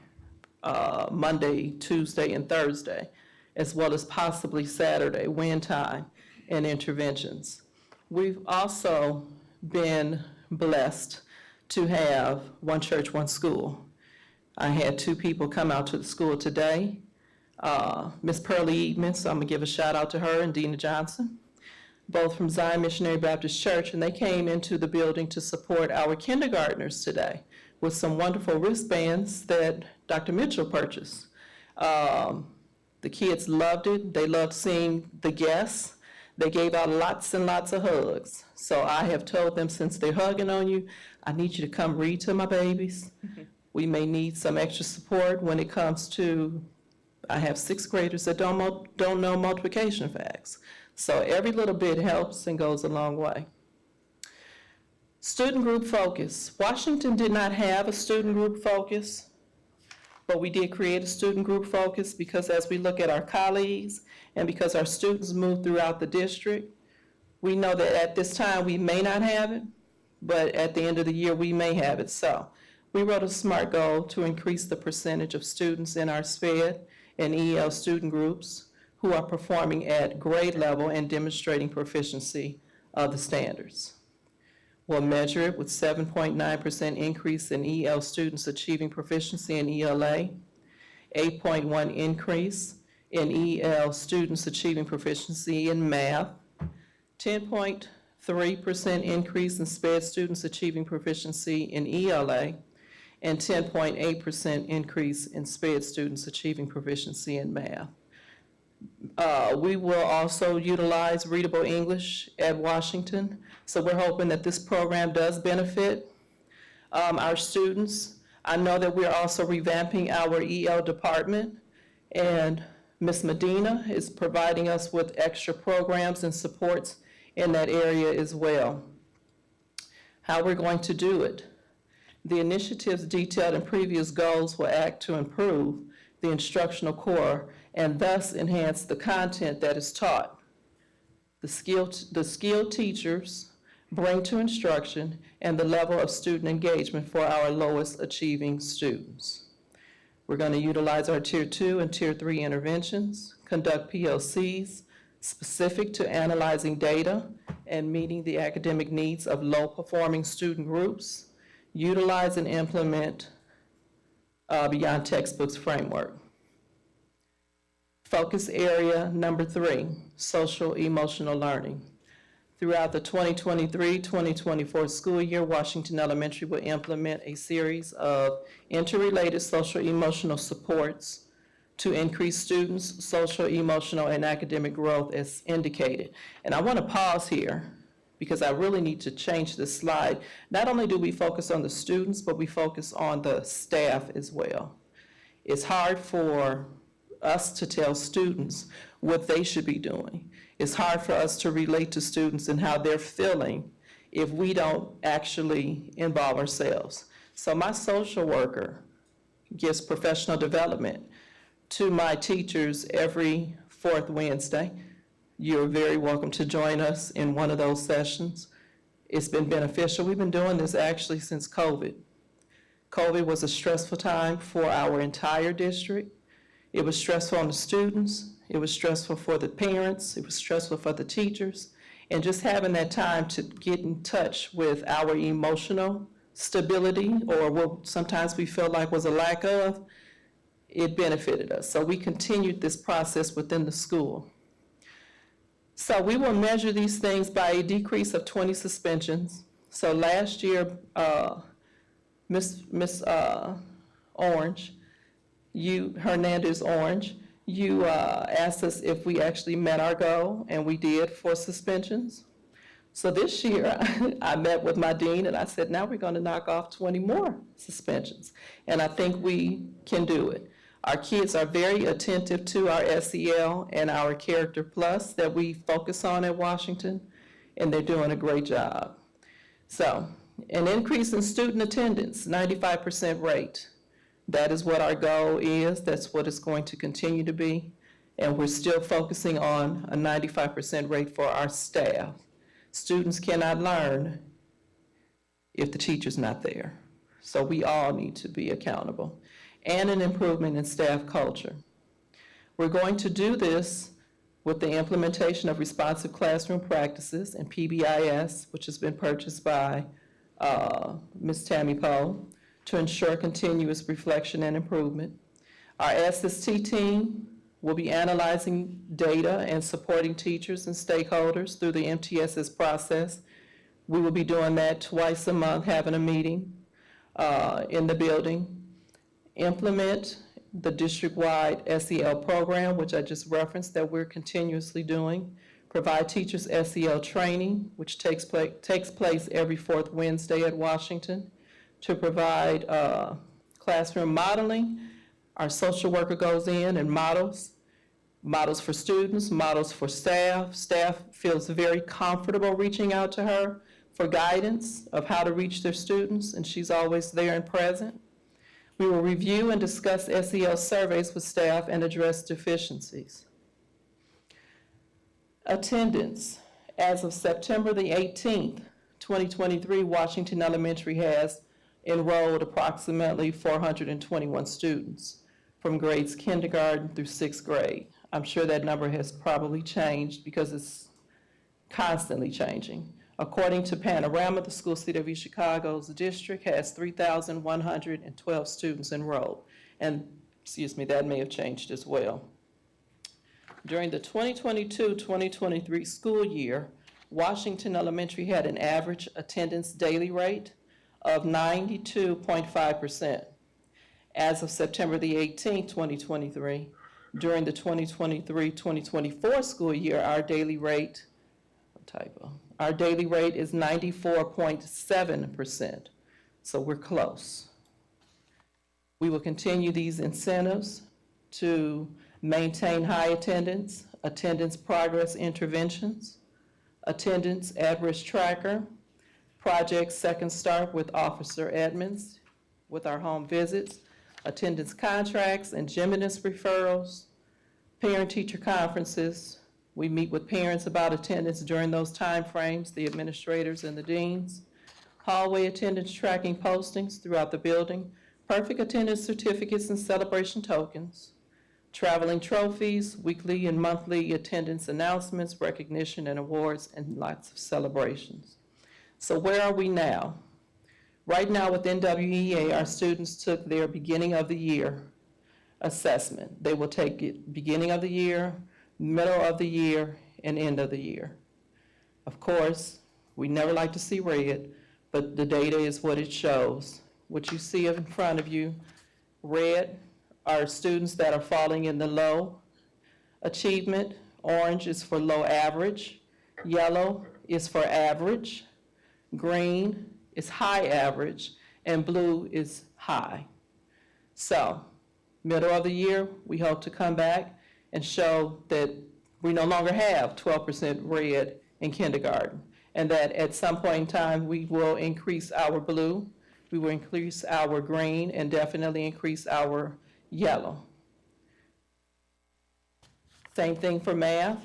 Monday, Tuesday, and Thursday, as well as possibly Saturday, win time, and interventions. We've also been blessed to have One Church, One School. I had 2 people come out to the school today. Miss Pearlie Eatman, so I'm gonna give a shout out to her, and Dina Johnson, both from Zion Missionary Baptist Church, and they came into the building to support our kindergartners today with some wonderful wristbands that Dr. Mitchell purchased. The kids loved it. They loved seeing the guests. They gave out lots and lots of hugs. So I have told them, since they're hugging on you, I need you to come read to my babies. We may need some extra support when it comes to, I have 6th graders that don't know multiplication facts. So every little bit helps and goes a long way. Student group focus. Washington did not have a student group focus, but we did create a student group focus because as we look at our colleagues and because our students move throughout the district, we know that at this time we may not have it, but at the end of the year we may have it. So we wrote a SMART goal to increase the percentage of students in our SPED and EL student groups who are performing at grade level and demonstrating proficiency of the standards. We'll measure it with 7.9% increase in EL students achieving proficiency in ELA, 8.1 increase in EL students achieving proficiency in math, 10.3% increase in SPED students achieving proficiency in ELA, and 10.8% increase in SPED students achieving proficiency in math. We will also utilize readable English at Washington, so we're hoping that this program does benefit our students. I know that we're also revamping our EL department, and Ms. Medina is providing us with extra programs and supports in that area as well. How we're going to do it. The initiatives detailed in previous goals will act to improve the instructional core and thus enhance the content that is taught. The skilled teachers bring to instruction and the level of student engagement for our lowest achieving students. We're going to utilize our Tier 2 and Tier 3 interventions, conduct PLCs specific to analyzing data and meeting the academic needs of low-performing student groups, utilize and implement Beyond Textbooks framework. Focus area number 3, social emotional learning. Throughout the 2023-2024 school year, Washington Elementary will implement a series of interrelated social emotional supports to increase students' social, emotional, and academic growth as indicated. And I want to pause here because I really need to change this slide. Not only do we focus on the students, but we focus on the staff as well. It's hard for us to tell students what they should be doing. It's hard for us to relate to students and how they're feeling if we don't actually involve ourselves. So my social worker gives professional development to my teachers every 4th Wednesday. You're very welcome to join us in one of those sessions. It's been beneficial. We've been doing this actually since COVID. COVID was a stressful time for our entire district. It was stressful on the students. It was stressful for the parents. It was stressful for the teachers. And just having that time to get in touch with our emotional stability, or what sometimes we feel like was a lack of, it benefited us. So we continued this process within the school. So we will measure these things by a decrease of 20 suspensions. So last year, Miss Orange, Hernandez Orange, you asked us if we actually met our goal, and we did for suspensions. So this year, I met with my dean and I said, now we're going to knock off 20 more suspensions. And I think we can do it. Our kids are very attentive to our SEL and our Character Plus that we focus on at Washington, and they're doing a great job. So, an increase in student attendance, 95% rate. That is what our goal is. That's what it's going to continue to be. And we're still focusing on a 95% rate for our staff. Students cannot learn if the teacher's not there. So we all need to be accountable. And an improvement in staff culture. We're going to do this with the implementation of responsive classroom practices and PBIS, which has been purchased by Ms. Tammy Poe, to ensure continuous reflection and improvement. Our SST team will be analyzing data and supporting teachers and stakeholders through the MTSS process. We will be doing that twice a month, having a meeting in the building. Implement the district-wide SEL program, which I just referenced, that we're continuously doing. Provide teachers SEL training, which takes place every fourth Wednesday at Washington. To provide classroom modeling, our social worker goes in and models for students, models for staff. Staff feels very comfortable reaching out to her for guidance of how to reach their students, and she's always there and present. We will review and discuss SEL surveys with staff and address deficiencies. Attendance. As of September the 18th, 2023, Washington Elementary has enrolled approximately 421 students from grades kindergarten through sixth grade. I'm sure that number has probably changed because it's constantly changing. According to Panorama, the School City of East Chicago's district has 3,112 students enrolled. And, that may have changed as well. During the 2022-2023 school year, Washington Elementary had an average attendance daily rate of 92.5%. As of September the 18th, 2023, during the 2023-2024 school year, our daily rate is 94.7%, so we're close. We will continue these incentives to maintain high attendance, attendance progress interventions, attendance at-risk tracker, Project Second Start with Officer Edmonds, with our home visits, attendance contracts and gymnast referrals, parent-teacher conferences. We meet with parents about attendance during those timeframes, the administrators and the deans. Hallway attendance tracking postings throughout the building, perfect attendance certificates and celebration tokens, traveling trophies, weekly and monthly attendance announcements, recognition and awards, and lots of celebrations. So where are we now? Right now with NWEA, our students took their beginning of the year assessment. They will take it beginning of the year, middle of the year, and end of the year. Of course, we never like to see red, but the data is what it shows. What you see in front of you, red are students that are falling in the low achievement, orange is for low average, yellow is for average, green is high average, and blue is high. So, middle of the year, we hope to come back and show that we no longer have 12% red in kindergarten, and that at some point in time, we will increase our blue, we will increase our green, and definitely increase our yellow. Same thing for math.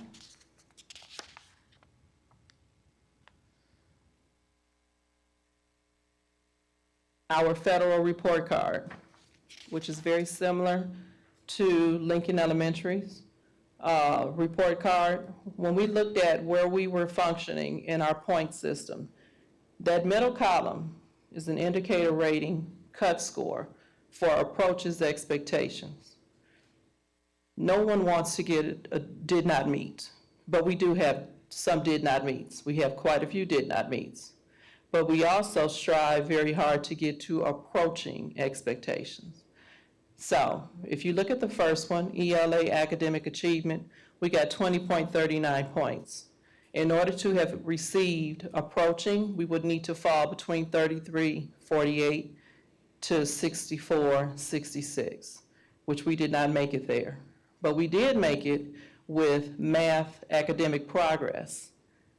Our federal report card, which is very similar to Lincoln Elementary's report card. When we looked at where we were functioning in our point system, that middle column is an indicator rating cut score for approaches expectations. No one wants to get a did not meet, but we do have some did not meets. We have quite a few did not meets. but we also strive very hard to get to approaching expectations. So if you look at the first one, ELA academic achievement, we got 20.39 points. In order to have received approaching, we would need to fall between 33.48 to 64.66, which we did not make it there. But we did make it with math academic progress.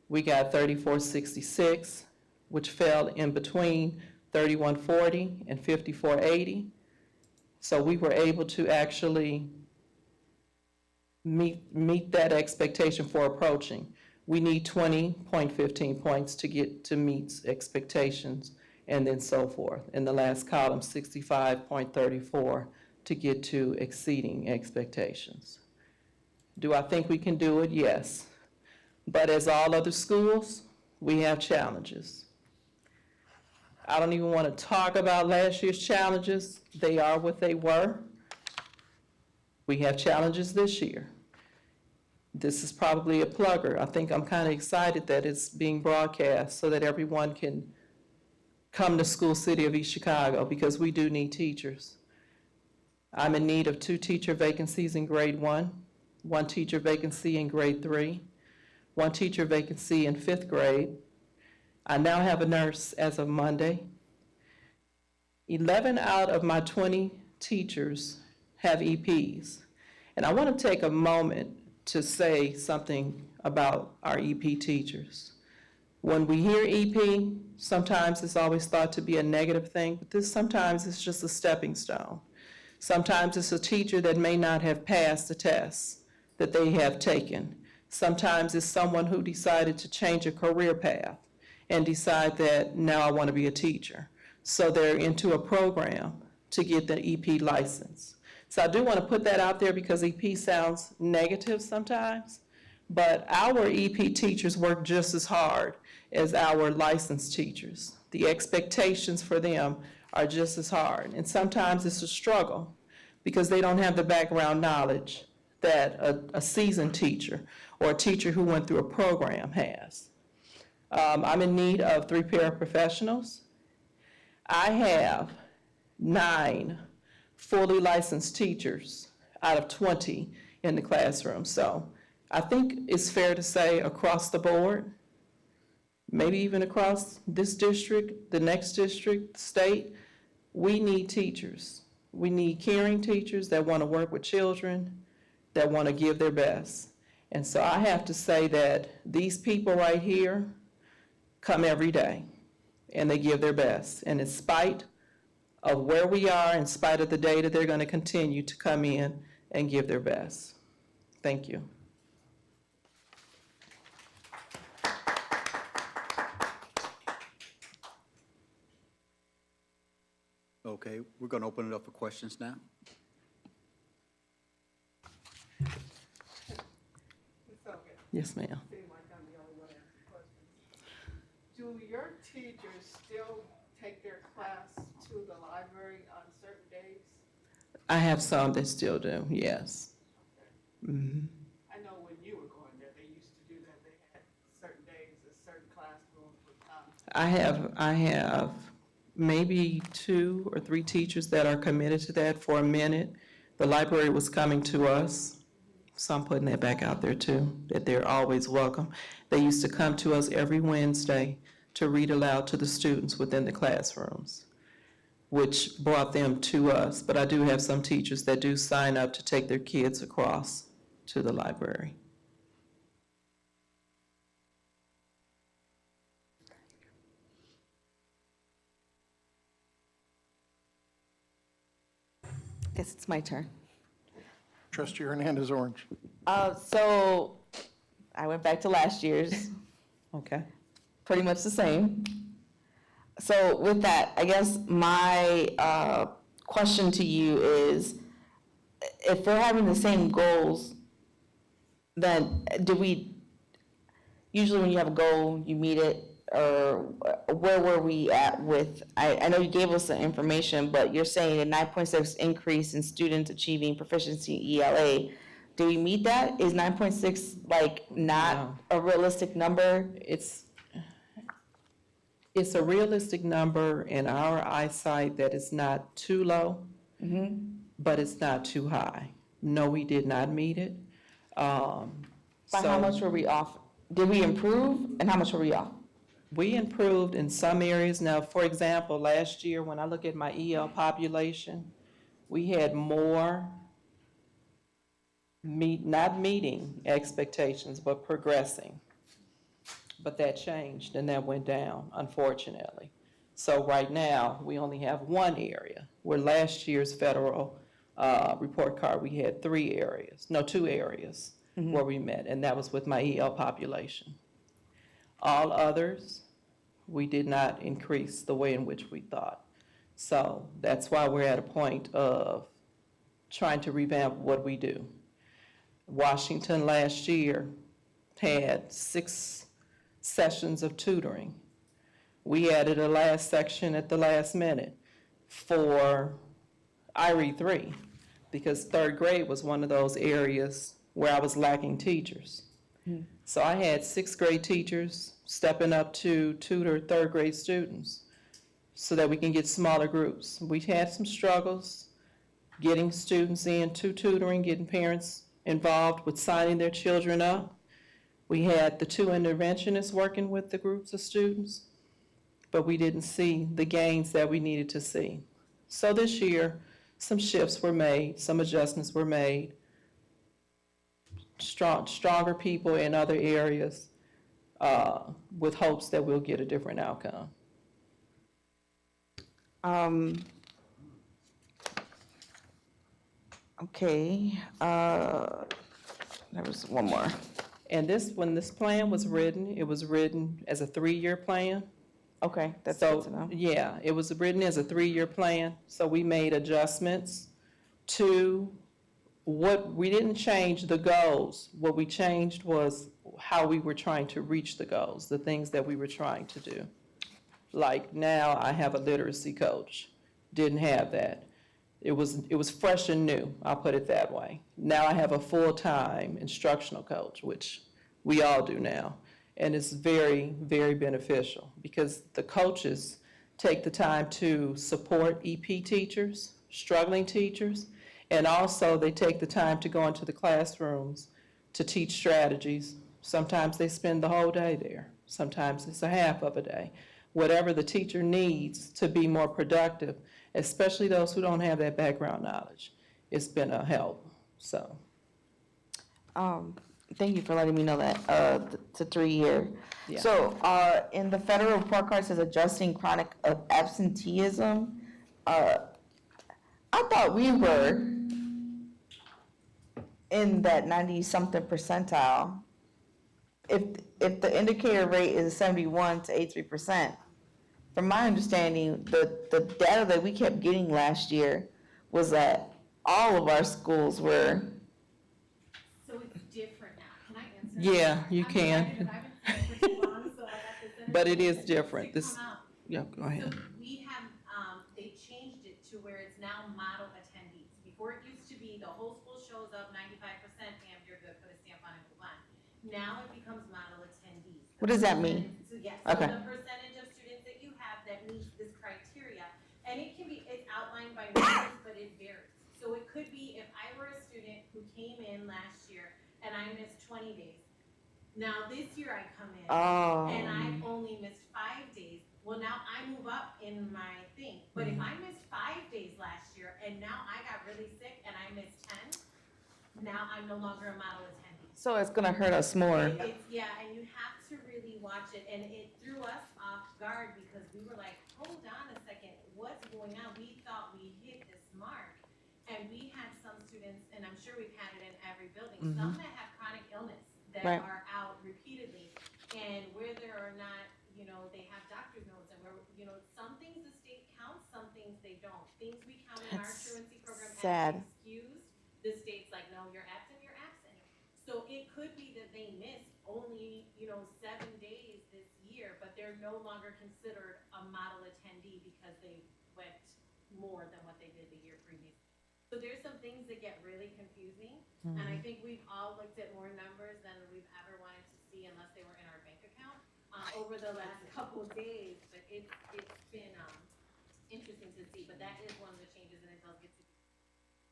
We got 34.66, which fell in between 31.40 and 54.80. So we were able to actually meet that expectation for approaching. We need 20.15 points to get to meet expectations, and then so forth. In the last column, 65.34 to get to exceeding expectations. Do I think we can do it? Yes. But as all other schools, we have challenges. I don't even want to talk about last year's challenges. They are what they were. We have challenges this year. This is probably a plugger. I think I'm kind of excited that it's being broadcast so that everyone can come to School City of East Chicago, because we do need teachers. I'm in need of 2 teacher vacancies in grade 1, 1 teacher vacancy in grade 3, 1 teacher vacancy in 5th grade. I now have a nurse as of Monday. 11 out of my 20 teachers have EPs. And I want to take a moment to say something about our EP teachers. When we hear EP, sometimes it's always thought to be a negative thing, but this sometimes it's just a stepping stone. Sometimes it's a teacher that may not have passed the tests that they have taken. Sometimes it's someone who decided to change a career path and decide that now I want to be a teacher. So they're into a program to get the EP license. So I do want to put that out there because EP sounds negative sometimes, but our EP teachers work just as hard as our licensed teachers. The expectations for them are just as hard, and sometimes it's a struggle because they don't have the background knowledge that a seasoned teacher or a teacher who went through a program has. I'm in need of 3 paraprofessionals. I have 9 fully licensed teachers out of 20 in the classroom. So I think it's fair to say across the board, maybe even across this district, the next district, state, we need teachers. We need caring teachers that want to work with children, that want to give their best. And so I have to say that these people right here come every day and they give their best. And in spite of where we are, in spite of the data, they're going to continue to come in and give their best. Thank you. Okay, we're going to open it up for questions now. Yes, ma'am. Do your teachers still take their class to the library on certain days? I have some that still do, yes. Mhm. I know when you were going there, they used to do that. They had certain days, a certain classroom would come. I have maybe 2 or 3 teachers that are committed to that for a minute. The library was coming to us, so I'm putting that back out there too, that they're always welcome. They used to come to us every Wednesday to read aloud to the students within the classrooms, which brought them to us. But I do have some teachers that do sign up to take their kids across to the library. Guess it's my turn. Trustee Hernandez Orange. So I went back to last year's, Okay. pretty much the same. So with that, I guess my question to you is, if we're having the same goals, then do we, usually when you have a goal, you meet it, or where were we at with, I know you gave us some information, but you're saying a 9.6 increase in students achieving proficiency in ELA. Do we meet that? Is 9.6 like not No. a realistic number? It's, It's a realistic number in our eyesight that is not too low, but it's not too high. No, we did not meet it. By how So much were we off? Did we improve, and how much were we off? we improved in some areas. Now, for example, last year, when I look at my EL population, we had more not meeting expectations, but progressing. But that changed and that went down, unfortunately. So right now, we only have one area, where last year's federal report card, we had two areas where we met, and that was with my EL population. All others, we did not increase the way in which we thought. So that's why we're at a point of trying to revamp what we do. Washington last year had 6 sessions of tutoring. We added a last section at the last minute for IRE 3, because 3rd grade was one of those areas where I was lacking teachers. So I had 6th grade teachers stepping up to tutor 3rd grade students so that we can get smaller groups. We had some struggles getting students into tutoring, getting parents involved with signing their children up. We had the 2 interventionists working with the groups of students, but we didn't see the gains that we needed to see. So this year, some shifts were made, some adjustments were made, stronger people in other areas, with hopes that we'll get a different outcome. Okay, there was one more. And when this plan was written, it was written as a 3-year plan. Okay, that's good to know. Yeah, it was written as a 3-year plan, so we made adjustments to we didn't change the goals. What we changed was how we were trying to reach the goals, the things that we were trying to do. Like now, I have a literacy coach. Didn't have that. It was fresh and new, I'll put it that way. Now I have a full-time instructional coach, which we all do now. And it's very, very beneficial because the coaches take the time to support EP teachers, struggling teachers, and also they take the time to go into the classrooms to teach strategies. Sometimes they spend the whole day there. Sometimes it's a half of a day. Whatever the teacher needs to be more productive, especially those who don't have that background knowledge, it's been a help, so. Thank you for letting me know that, it's a 3-year. Yeah. So, in the federal report card, it says adjusting chronic absenteeism. I thought we were in that 90-something percentile. If the indicator rate is 71 to 83%, from my understanding, the data that we kept getting last year was that all of our schools were. So it's different now. Can I answer? Yeah, you I'm can. excited 'cause I've been saying for too long, so I got this energy But it is to different. come This, out. yeah, go ahead. So we have, they changed it to where it's now model attendees. Before it used to be the whole school shows up 95%, and you're good, put a stamp on it, move on. Now it becomes model attendees. What does that mean? So yes, Okay. so the percentage of students that you have that meets this criteria, and it can be, it's outlined by numbers, but it varies. So it could be if I were a student who came in last year and I missed 20 days. Now this year I come in and I only missed 5 days. Well, now I move up in my thing. But if I missed 5 days last year and now I got really sick and I missed 10, now I'm no longer a model attendee. So it's gonna hurt us more. Yeah, and you have to really watch it, and it threw us off guard because we were like, hold on a second, what's going on? We thought we hit this mark, and we had some students, and I'm sure we've had it in every building, some that have chronic illness that Right. are out repeatedly, and whether or not, they have doctor's notes, and some things the state counts, some things they don't. Things we count in our That's truancy program sad. as excused, the state's like, no, you're absent, you're absent. So it could be that they missed only, 7 days this year, but they're no longer considered a model attendee because they went more than what they did the year previous. So there's some things that get really confusing, and I think we've all looked at more numbers than we've ever wanted to see unless they were in our bank account. over the last couple of days, but it's been, interesting to see, but that is one of the changes, and it does get to,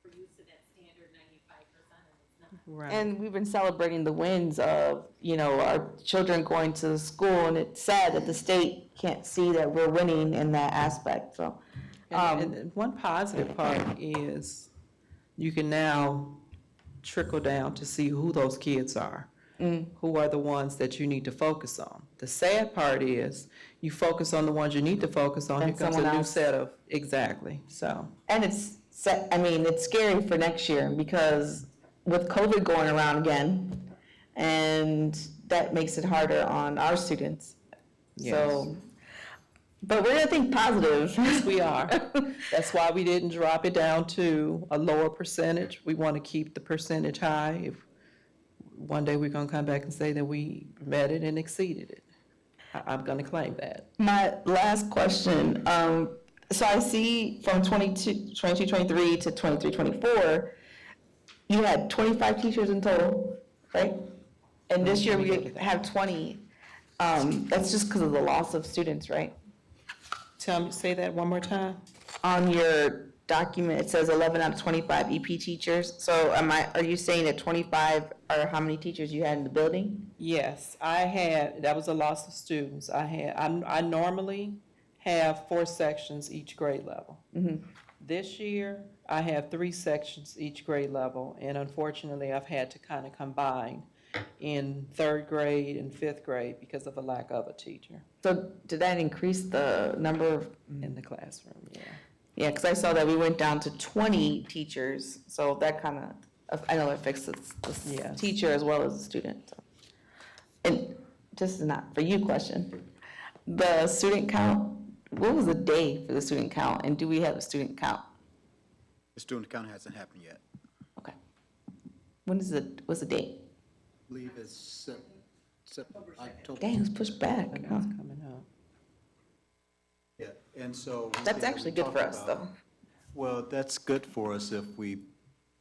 we're used to that standard 95%, and it's not. Right. And we've been celebrating the wins of, you know, our children going to school, and it's sad that the state can't see that we're winning in that aspect, so. And one positive part is you can now trickle down to see who those kids are. Who are the ones that you need to focus on. The sad part is you focus on the ones you need to focus on, here And comes a someone new else. set of, exactly, so. And I mean, it's scary for next year because with COVID going around again, and that makes it harder on our students. So, but we're gonna think positive. Yes, we are. That's why we didn't drop it down to a lower percentage. We want to keep the percentage high. If one day we're gonna come back and say that we met it and exceeded it. I'm gonna claim that. My last question, so I see from 23 to 24, you had 25 teachers in total, right? And this year we have 20. That's just because of the loss of students, right? Say that one more time. On your document, it says 11 out of 25 EP teachers. So are you saying that 25 are how many teachers you had in the building? Yes, that was a loss of students. I normally have 4 sections each grade level. This year, I have 3 sections each grade level, and unfortunately, I've had to kind of combine in 3rd grade and 5th grade because of a lack of a teacher So did that increase the number of? in the classroom, yeah. Yeah, because I saw that we went down to 20 teachers, so that kind of, I know it affects the Yes. teacher as well as the student. So. And just not for you question, the student count, what was the day for the student count, and do we have a student count? The student count hasn't happened yet. Okay. What's the date? I believe it's October. Dang, it was pushed back. I know huh? it's coming up. Yeah, and so. one That's thing that actually we good talked for us, about- though. Well, that's good for us if we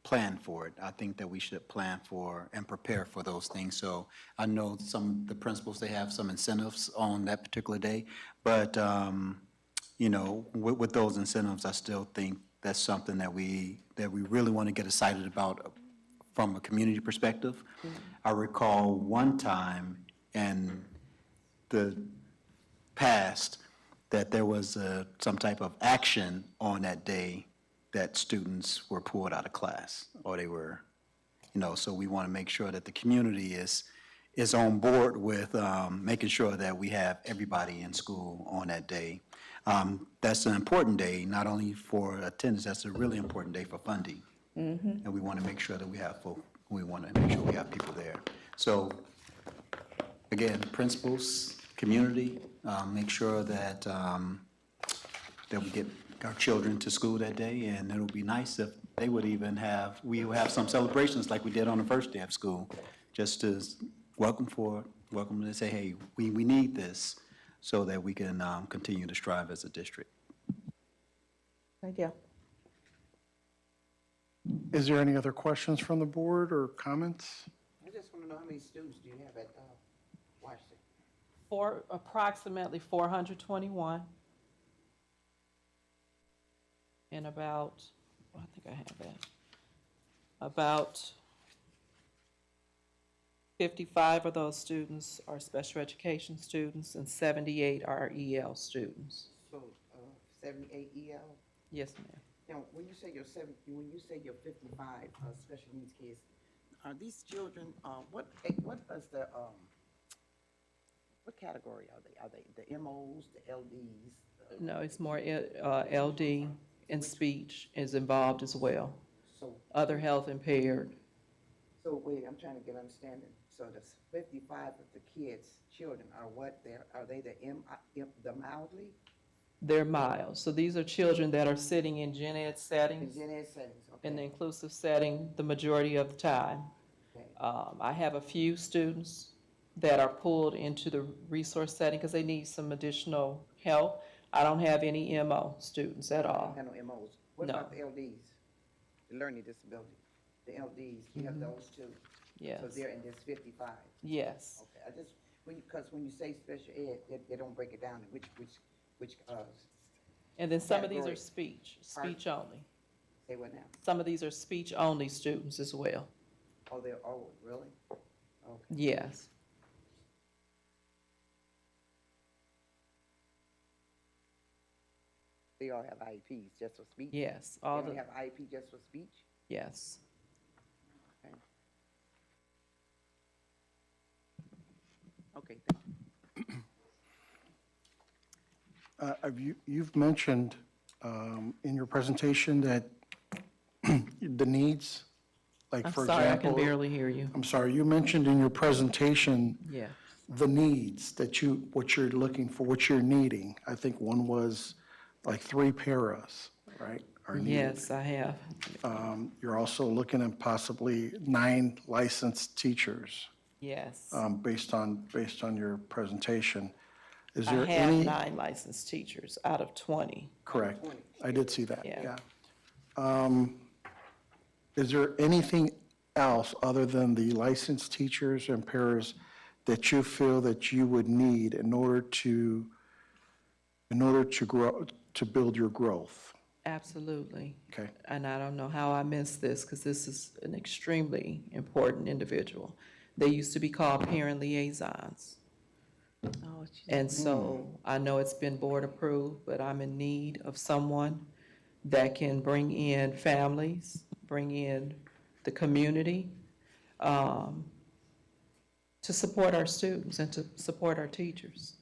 plan for it. I think that we should plan for and prepare for those things. So I know some, the principals, they have some incentives on that particular day, but, you know, with those incentives, I still think that's something that we really want to get excited about from a community perspective. I recall one time in the past that there was some type of action on that day that students were pulled out of class, or they were, you know, so we want to make sure that the community is on board with making sure that we have everybody in school on that day. That's an important day, not only for attendance, that's a really important day for funding. And we want to make sure that we have people there. So, again, principals, community, make sure that, that we get our children to school that day, and it'll be nice if they would even we will have some celebrations like we did on the first day of school, just to welcome them and say, hey, we need this so that we can continue to strive as a district. Thank you. Is there any other questions from the board or comments? I just want to know how many students do you have at Washington? Approximately 421. And about, I think I have that, about 55 of those students are special education students and 78 are EL students. So, 78 EL? Yes, ma'am. Now, when you say your 55 special needs kids, are these children, what is the, what category are they? Are they the MOs, the LDs? No, it's more LD and speech is involved as well. So, Other health impaired. so wait, I'm trying to get understanding. So the 55 of the children are what? Are they the mildly? They're mild. So these are children that are sitting in gen ed In settings. gen ed settings, okay. In the inclusive setting the majority of the time. Okay. I have a few students that are pulled into the resource setting because they need some additional help. I don't have any MO students at all. I don't have no MOs. What No. about the LDs? The learning disability, the LDs, you have those too? Yes. So they're in this 55? Yes. Okay, I just Because when you say special ed, they don't break it down, which, And then some of these are Category. speech only. say what now? Some of these are speech-only students as well. Oh, really? Okay. Yes. They all have IEPs just for speech? Yes, They all only the, have IEP just for speech? yes. Okay, thank you. You've mentioned in your presentation that the needs, like I'm for sorry, I example. can barely hear you. I'm sorry, you mentioned in your presentation Yeah. the needs that what you're looking for, what you're needing. I think one was like 3 paras, right? are needed. Yes, I have. You're also looking at possibly 9 licensed teachers, Yes. based on your presentation. Is I there have any? 9 licensed teachers out of 20. Correct. I did see that, Yeah. yeah. Is there anything else other than the licensed teachers and paras that you feel that you would need in order to grow, to build your growth? Absolutely. Okay. And I don't know how I missed this, because this is an extremely important individual. They used to be called parent liaisons. Oh, And so I know it's been board approved, but I'm in need of someone that can bring in families, bring in the community, to support our students and to support our teachers.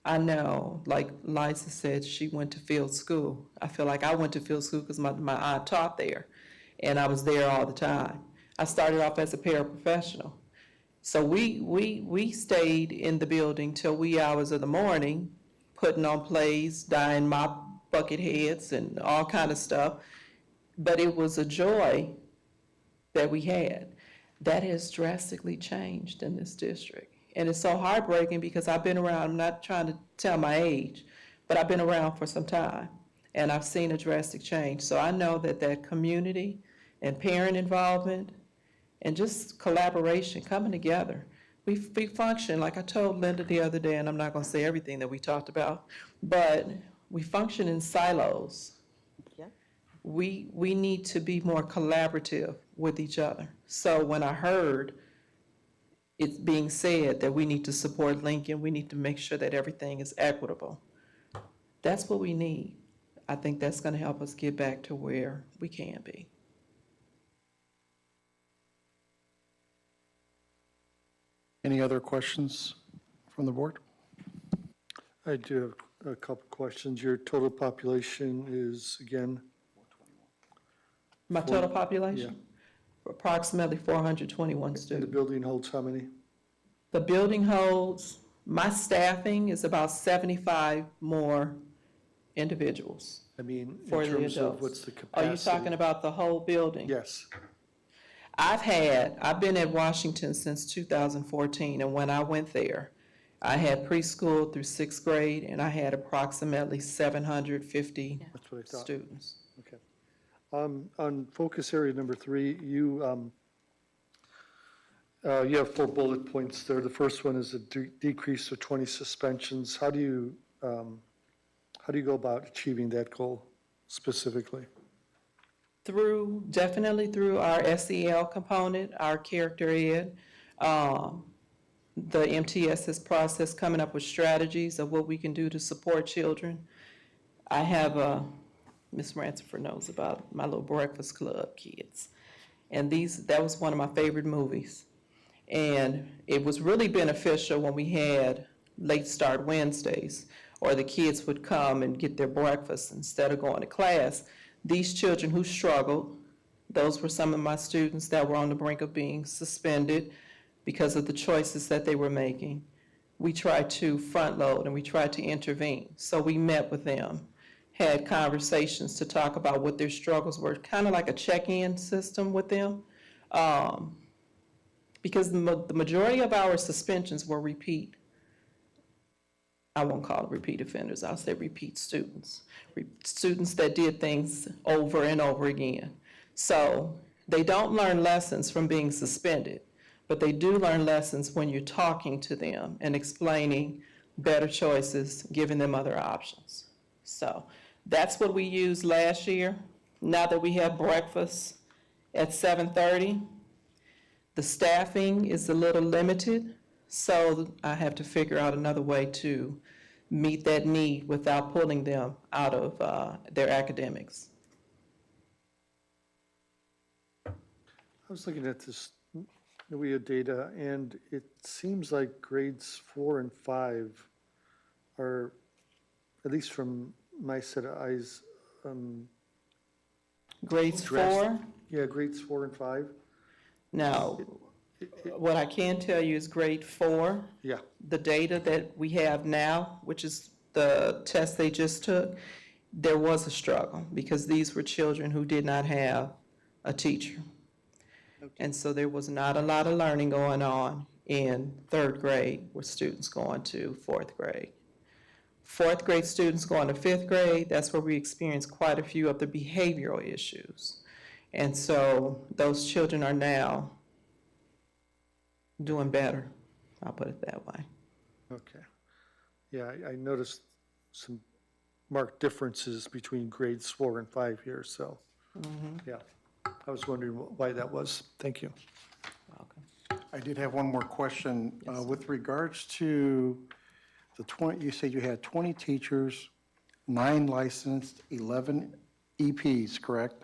I know, like Liza said, she went to field school. I feel like I went to field school because my aunt taught there, and I was there all the time. I started off as a paraprofessional. So we stayed in the building till wee hours of the morning, putting on plays, dyeing mop bucket heads and all kind of stuff. But it was a joy that we had. That has drastically changed in this district. And it's so heartbreaking because I've been around, I'm not trying to tell my age, but I've been around for some time, and I've seen a drastic change. So I know that community and parent involvement and just collaboration, coming together. We function, like I told Linda the other day, and I'm not gonna say everything that we talked about, but we function in silos. Yeah. We need to be more collaborative with each other. So when I heard it's being said that we need to support Lincoln, we need to make sure that everything is equitable, that's what we need. I think that's gonna help us get back to where we can be. Any other questions from the board? I do have a couple questions. Your total population is, again, My total population? Approximately 421 and the students. building holds how many? The building holds, my staffing is about 75 more individuals I mean, in for the terms of adults. what's the Are capacity? you talking about the whole building? Yes. I've been at Washington since 2014, and when I went there, I had preschool through 6th grade, and I had approximately 750 That's what I thought. students. Okay. On focus area number 3, you have 4 bullet points there. The first one is a decrease of 20 suspensions. How do you go about achieving that goal specifically? Definitely through our SEL component, our character ed. The MTSS process, coming up with strategies of what we can do to support children. I have Ms. Ransford knows about my little Breakfast Club kids. And that was one of my favorite movies. And it was really beneficial when we had Late Start Wednesdays, or the kids would come and get their breakfast instead of going to class. These children who struggled, those were some of my students that were on the brink of being suspended because of the choices that they were making. We tried to front load and we tried to intervene. So we met with them, had conversations to talk about what their struggles were, kind of like a check-in system with them. Because the majority of our suspensions were repeat. I won't call it repeat offenders, I'll say repeat students. Students that did things over and over again. So they don't learn lessons from being suspended, But they do learn lessons when you're talking to them and explaining better choices, giving them other options. So that's what we used last year. Now that we have breakfast at 7:30, the staffing is a little limited, so I have to figure out another way to meet that need without pulling them out of their academics. I was looking at this NWEA data, and it seems like grades 4 and 5 are, at least from my set of eyes, Grades Dressed. 4, yeah, grades 4 and 5, now, what I can tell you is grade 4, yeah. the data that we have now, which is the test they just took, there was a struggle because these were children who did not have a teacher. And so there was not a lot of learning going on in 3rd grade with students going to 4th grade. 4th grade students going to 5th grade, that's where we experienced quite a few of the behavioral issues. And so those children are now doing better, I'll put it that way. Okay. Yeah, I noticed some marked differences between grades 4 and 5 here, so, yeah. I was wondering why that was. Thank you. I did have one more question. With regards to the 20, you said you had 20 teachers, 9 licensed, 11 EPs, correct?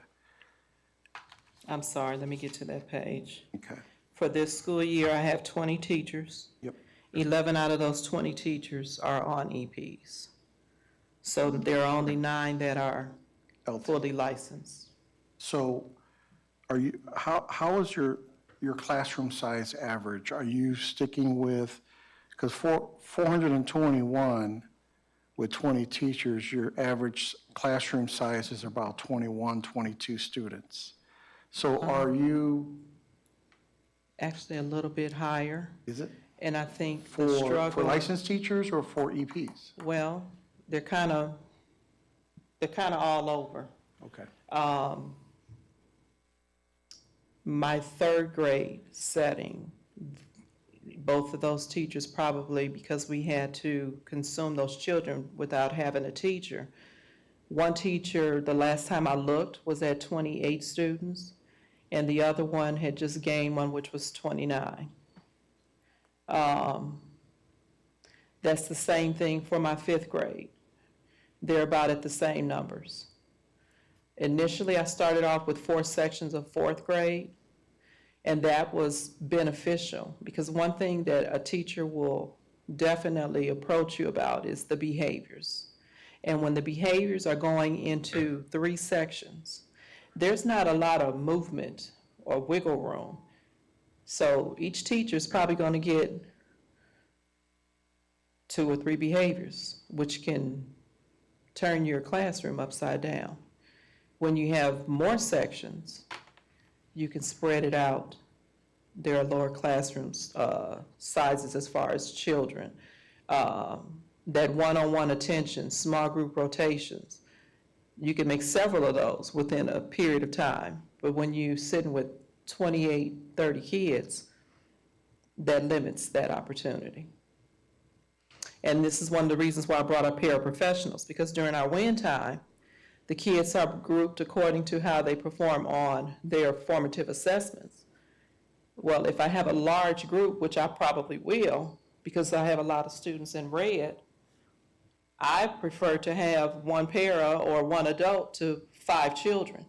I'm sorry, let me get to that page. Okay. For this school year, I have 20 teachers. Yep. 11 out of those 20 teachers are on EPs. So there are only 9 that are fully licensed. So are you, how is your classroom size average? Are you sticking with, because 421 with 20 teachers, your average classroom size is about 21, 22 students. So are you, Actually, a little bit higher. is it And I think the for struggle. licensed teachers or for EPs? Well, they're kind of all over. Okay. My 3rd grade setting, both of those teachers probably, because we had to consume those children without having a teacher. One teacher, the last time I looked, was at 28 students, and the other one had just gained one, which was 29. That's the same thing for my 5th grade. They're about at the same numbers. Initially, I started off with 4 sections of 4th grade, and that was beneficial because one thing that a teacher will definitely approach you about is the behaviors. And when the behaviors are going into 3 sections, there's not a lot of movement or wiggle room. So each teacher is probably going to get 2 or 3 behaviors, which can turn your classroom upside down. When you have more sections, you can spread it out. There are lower classrooms sizes as far as children. That one-on-one attention, small group rotations, you can make several of those within a period of time. But when you're sitting with 28, 30 kids, that limits that opportunity. And this is one of the reasons why I brought up paraprofessionals, because during our WIN time, the kids are grouped according to how they perform on their formative assessments. Well, if I have a large group, which I probably will, because I have a lot of students in red, I prefer to have 1 para or 1 adult to 5 children.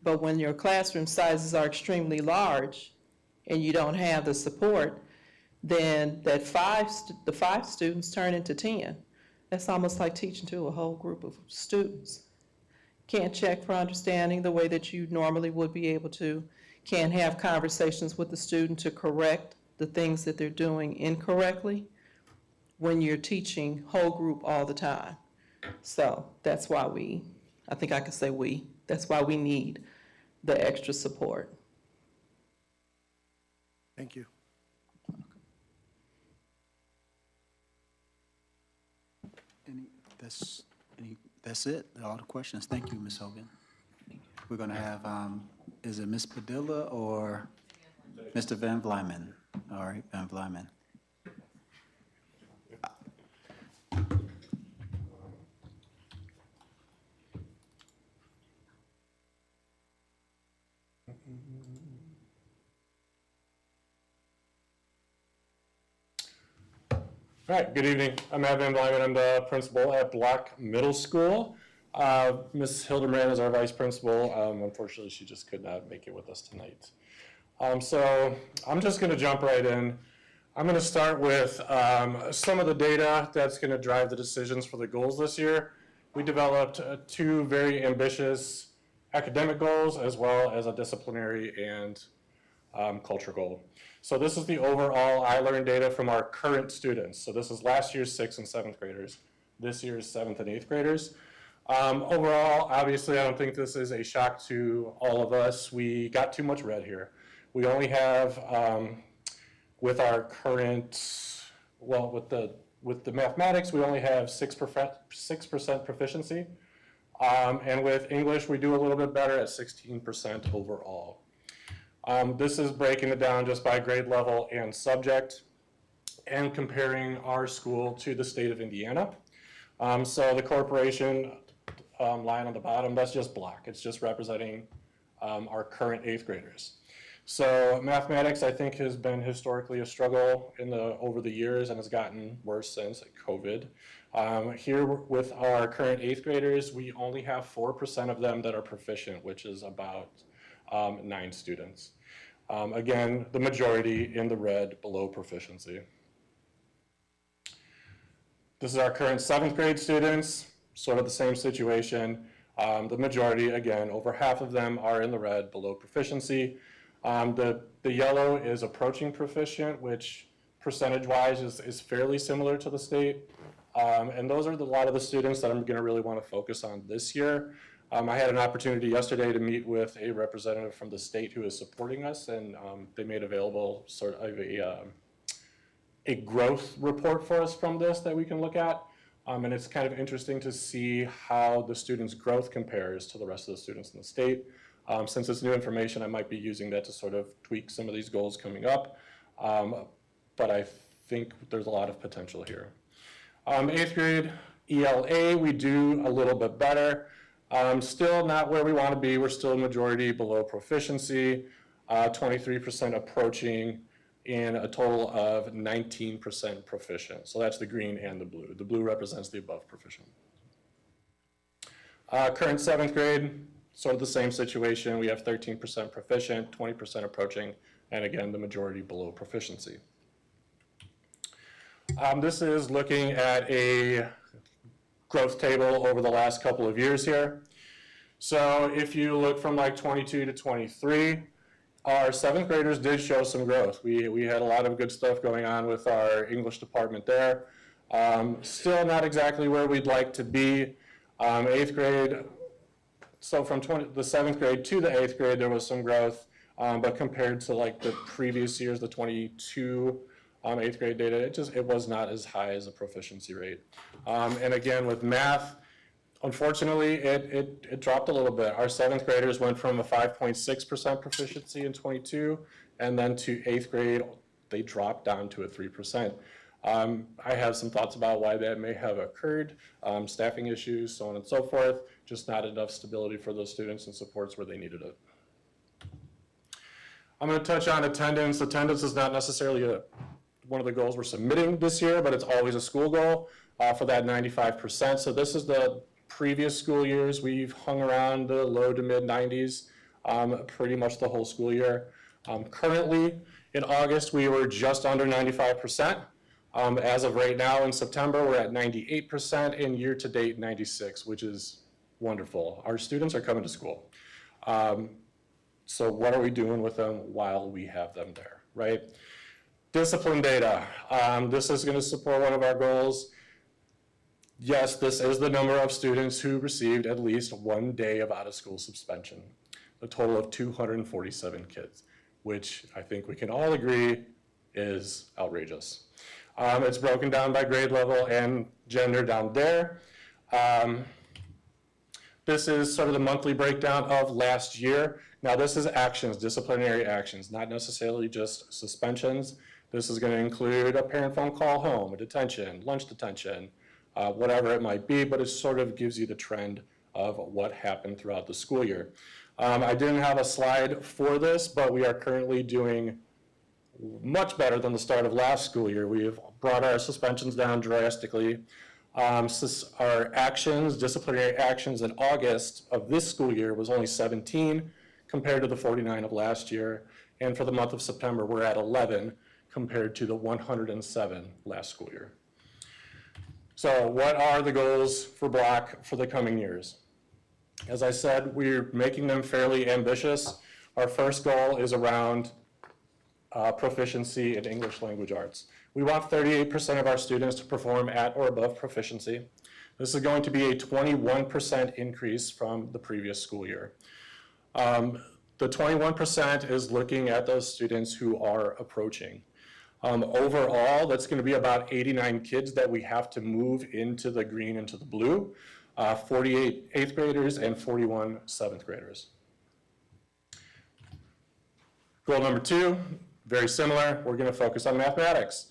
But when your classroom sizes are extremely large and you don't have the support, then the 5 students turn into 10. That's almost like teaching to a whole group of students. Can't check for understanding the way that you normally would be able to. Can't have conversations with the student to correct the things that they're doing incorrectly when you're teaching whole group all the time. So that's why I think I can say that's why we need the extra support. Thank you. That's it, all the questions. Thank you, Ms. Hogan. We're going to have, is it Ms. Padilla or Mr. Van Vlymen. All right, Van Vlymen. All right, good evening. I'm Matt Van Vlymen. I'm the principal at Block Middle School. Ms. Hildebrand is our vice principal. Unfortunately, she just could not make it with us tonight. So I'm just going to jump right in. I'm going to start with some of the data that's going to drive the decisions for the goals this year. We developed two very ambitious academic goals as well as a disciplinary and culture goal. So this is the overall iLearn data from our current students. So this is last year's 6th and 7th graders, this year's 7th and 8th graders. Overall, obviously, I don't think this is a shock to all of us. We got too much red here. We only have, with our current, well, with the mathematics, we only have 6% proficiency. And with English, we do a little bit better at 16% overall. This is breaking it down just by grade level and subject and comparing our school to the state of Indiana. So the corporation line on the bottom, that's just Block. It's just representing our current 8th graders. So mathematics, I think, has been historically a struggle over the years and has gotten worse since COVID. Here with our current 8th graders, we only have 4% of them that are proficient, which is about 9 students. Again, the majority in the red below proficiency. This is our current 7th grade students, sort of the same situation. The majority, again, over half of them are in the red below proficiency. The yellow is approaching proficient, which percentage-wise is fairly similar to the state. And those are a lot of the students that I'm going to really want to focus on this year. I had an opportunity yesterday to meet with a representative from the state who is supporting us, and they made available sort of a growth report for us from this that we can look at. And it's kind of interesting to see how the students' growth compares to the rest of the students in the state. Since it's new information, I might be using that to sort of tweak some of these goals coming up. But I think there's a lot of potential here. 8th grade ELA, we do a little bit better. Still not where we want to be. We're still a majority below proficiency, 23% approaching, and a total of 19% proficient. So that's the green and the blue. The blue represents the above proficient. Current 7th grade, sort of the same situation. We have 13% proficient, 20% approaching, and again, the majority below proficiency. This is looking at a growth table over the last couple of years here. So if you look from like 22 to 23, our 7th graders did show some growth. We had a lot of good stuff going on with our English department there. Still not exactly where we'd like to be. 8th grade, so from the 7th grade to the 8th grade, there was some growth, but compared to like the previous years, the 22 8th grade data, it was not as high as a proficiency rate. And again, with math, unfortunately, it dropped a little bit. Our 7th graders went from a 5.6% proficiency in 22, and then to 8th grade, they dropped down to a 3%. I have some thoughts about why that may have occurred, staffing issues, so on and so forth, just not enough stability for those students and supports where they needed it. I'm going to touch on attendance. Attendance is not necessarily one of the goals we're submitting this year, but it's always a school goal for that 95%. So this is the previous school years. We've hung around the low to mid 90s pretty much the whole school year. Currently, in August, we were just under 95%. As of right now in September, we're at 98%, and year to date, 96%, which is wonderful. Our students are coming to school. So what are we doing with them while we have them there, right? Discipline data. This is going to support one of our goals. Yes, this is the number of students who received at least 1 day of out-of-school suspension, a total of 247 kids, which I think we can all agree is outrageous. It's broken down by grade level and gender down there. This is sort of the monthly breakdown of last year. Now, this is actions, disciplinary actions, not necessarily just suspensions. This is going to include a parent phone call home, a detention, lunch detention, whatever it might be, but it sort of gives you the trend of what happened throughout the school year. I didn't have a slide for this, but we are currently doing much better than the start of last school year. We have brought our suspensions down drastically. Our actions, disciplinary actions in August of this school year was only 17 compared to the 49 of last year. And for the month of September, we're at 11 compared to the 107 last school year. So what are the goals for Block for the coming years? As I said, we're making them fairly ambitious. Our first goal is around proficiency in English language arts. We want 38% of our students to perform at or above proficiency. This is going to be a 21% increase from the previous school year. The 21% is looking at those students who are approaching. Overall, that's going to be about 89 kids that we have to move into the green, into the blue, 48 eighth graders and 41 seventh graders. Goal number 2, very similar, we're going to focus on mathematics.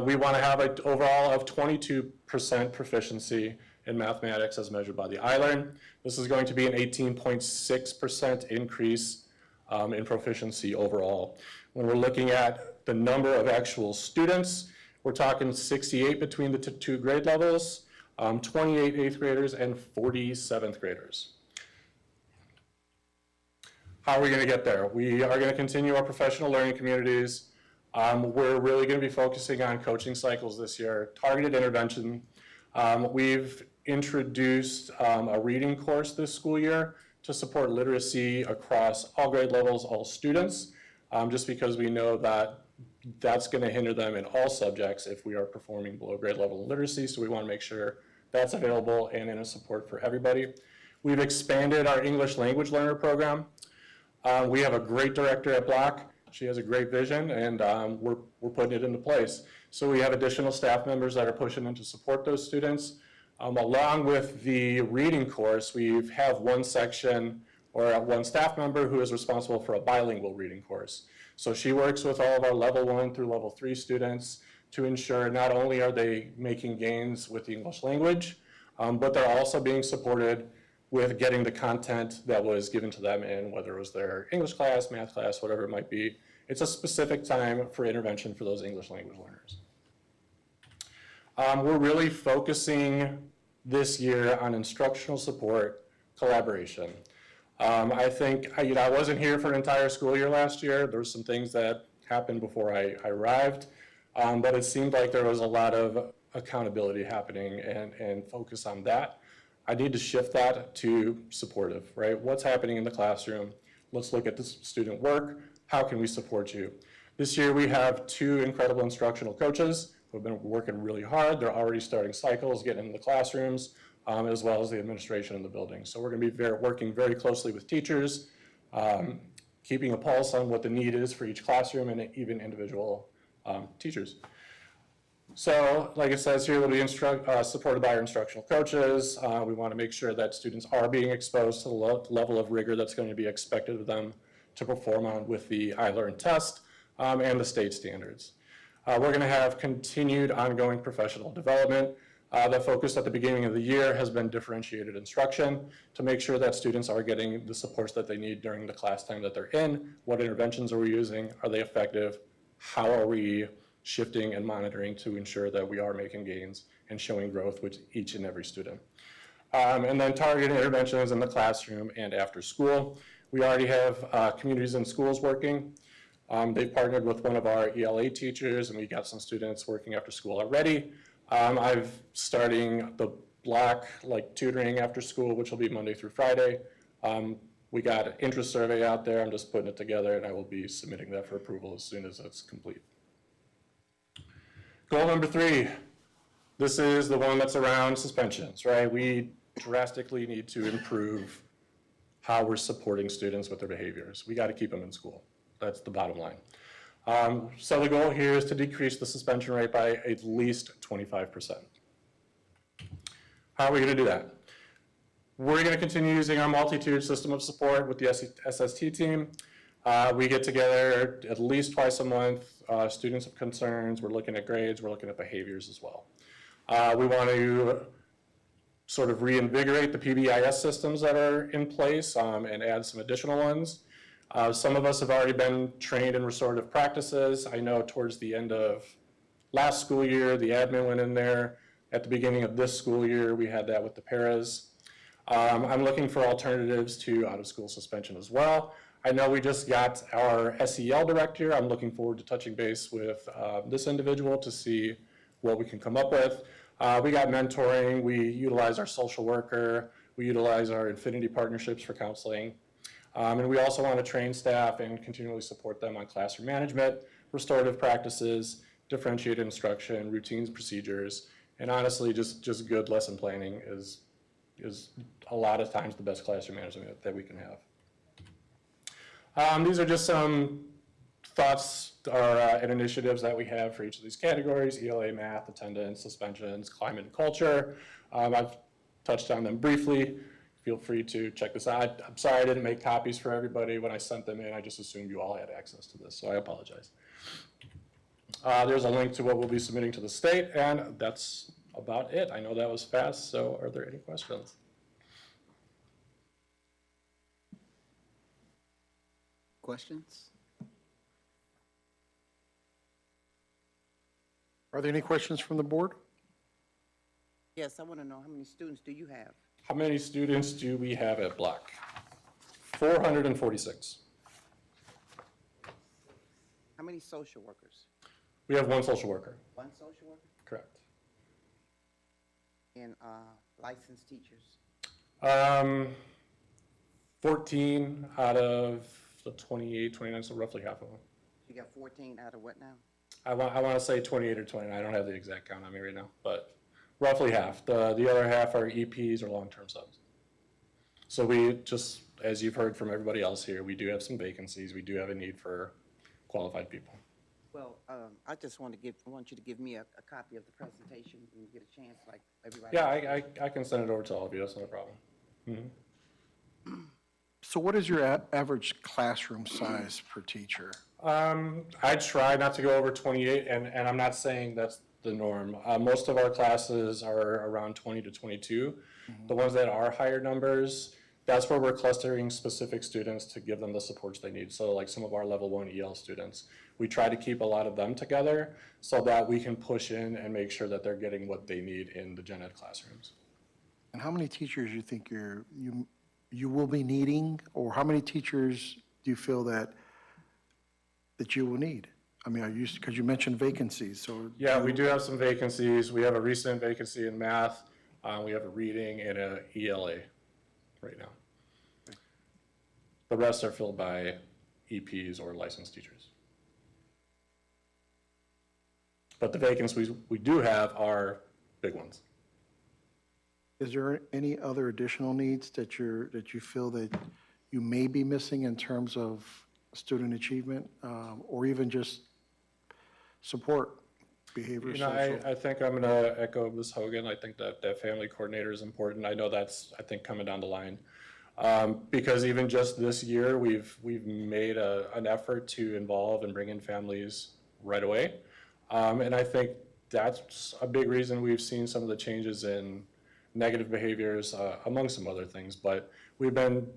We want to have an overall of 22% proficiency in mathematics as measured by the iLearn. This is going to be an 18.6% increase in proficiency overall. When we're looking at the number of actual students, we're talking 68 between the two grade levels, 28 eighth graders and 40 seventh graders. How are we going to get there? We are going to continue our professional learning communities. We're really going to be focusing on coaching cycles this year, targeted intervention. We've introduced a reading course this school year to support literacy across all grade levels, all students, just because we know that that's going to hinder them in all subjects if we are performing below grade level in literacy, so we want to make sure that's available and in a support for everybody. We've expanded our English language learner program. We have a great director at Block. She has a great vision, and we're putting it into place. So we have additional staff members that are pushing in to support those students. Along with the reading course, we have one section or one staff member who is responsible for a bilingual reading course. So she works with all of our level 1 through level 3 students to ensure not only are they making gains with the English language, but they're also being supported with getting the content that was given to them in whether it was their English class, math class, whatever it might be. It's a specific time for intervention for those English language learners. We're really focusing this year on instructional support collaboration. I think, I wasn't here for an entire school year last year. There were some things that happened before I arrived, but it seemed like there was a lot of accountability happening and focus on that. I need to shift that to supportive, right? What's happening in the classroom? Let's look at the student work. How can we support you? This year we have 2 incredible instructional coaches who have been working really hard. They're already starting cycles, getting into the classrooms, as well as the administration in the building. So we're going to be working very closely with teachers, keeping a pulse on what the need is for each classroom and even individual teachers. So, like it says here, we'll be supported by our instructional coaches. We want to make sure that students are being exposed to the level of rigor that's going to be expected of them to perform on with the iLearn test and the state standards. We're going to have continued ongoing professional development. The focus at the beginning of the year has been differentiated instruction to make sure that students are getting the supports that they need during the class time that they're in. What interventions are we using? Are they effective? How are we shifting and monitoring to ensure that we are making gains and showing growth with each and every student? And then targeted interventions in the classroom and after school. We already have communities and schools working. They've partnered with one of our ELA teachers, and we got some students working after school already. I've starting the Block tutoring after school, which will be Monday through Friday. We got an interest survey out there. I'm just putting it together, and I will be submitting that for approval as soon as it's complete. Goal number 3, this is the one that's around suspensions, right? We drastically need to improve how we're supporting students with their behaviors. We got to keep them in school. That's the bottom line. So the goal here is to decrease the suspension rate by at least 25%. How are we going to do that? We're going to continue using our multi-tiered system of support with the SST team. We get together at least twice a month, students of concerns, we're looking at grades, we're looking at behaviors as well. We want to sort of reinvigorate the PBIS systems that are in place and add some additional ones. Some of us have already been trained in restorative practices. I know towards the end of last school year, the admin went in there. At the beginning of this school year, we had that with the paras. I'm looking for alternatives to out-of-school suspension as well. I know we just got our SEL director. I'm looking forward to touching base with this individual to see what we can come up with. We got mentoring. We utilize our social worker. We utilize our Infinity partnerships for counseling. And we also want to train staff and continually support them on classroom management, restorative practices, differentiated instruction, routines, procedures, and honestly, just good lesson planning is a lot of times the best classroom management that we can have. These are just some thoughts and initiatives that we have for each of these categories: ELA, math, attendance, suspensions, climate and culture. I've touched on them briefly. Feel free to check this out. I'm sorry I didn't make copies for everybody when I sent them in. I just assumed you all had access to this, so I apologize. There's a link to what we'll be submitting to the state, and that's about it. I know that was fast, so are there any questions? Questions? Are there any questions from the board? Yes, I want to know, how many students do you have? How many students do we have at Block? 446. How many social workers? We have one social worker. One social worker? Correct. And licensed teachers? 14 out of the 28, 29, so roughly half of them. You got 14 out of what now? I want to say 28 or 29. I don't have the exact count on me right now, but roughly half. The other half are EPs or long-term subs. So we just, as you've heard from everybody else here, we do have some vacancies. We do have a need for qualified people. Well, I just want you to give me a copy of the presentation when you get a chance, like everybody. Yeah, I can send it over to all of you. That's not a problem. So what is your average classroom size per teacher? I try not to go over 28, and I'm not saying that's the norm. Most of our classes are around 20 to 22. The ones that are higher numbers, that's where we're clustering specific students to give them the supports they need. So like some of our level 1 EL students, we try to keep a lot of them together so that we can push in and make sure that they're getting what they need in the gen ed classrooms. And how many teachers you think you will be needing, or how many teachers do you feel that you will need? I mean, because you mentioned vacancies, so. Yeah, we do have some vacancies. We have a recent vacancy in math. We have a reading and a ELA right now. The rest are filled by EPs or licensed teachers. But the vacancies we do have are big ones. Is there any other additional needs that you feel that you may be missing in terms of student achievement, or even just support, behavior, You know, social? I think I'm gonna echo Ms. Hogan. I think that family coordinator is important. I know that's, I think, coming down the line. Because even just this year, we've made an effort to involve and bring in families right away. And I think that's a big reason we've seen some of the changes in negative behaviors, among some other things. But we've been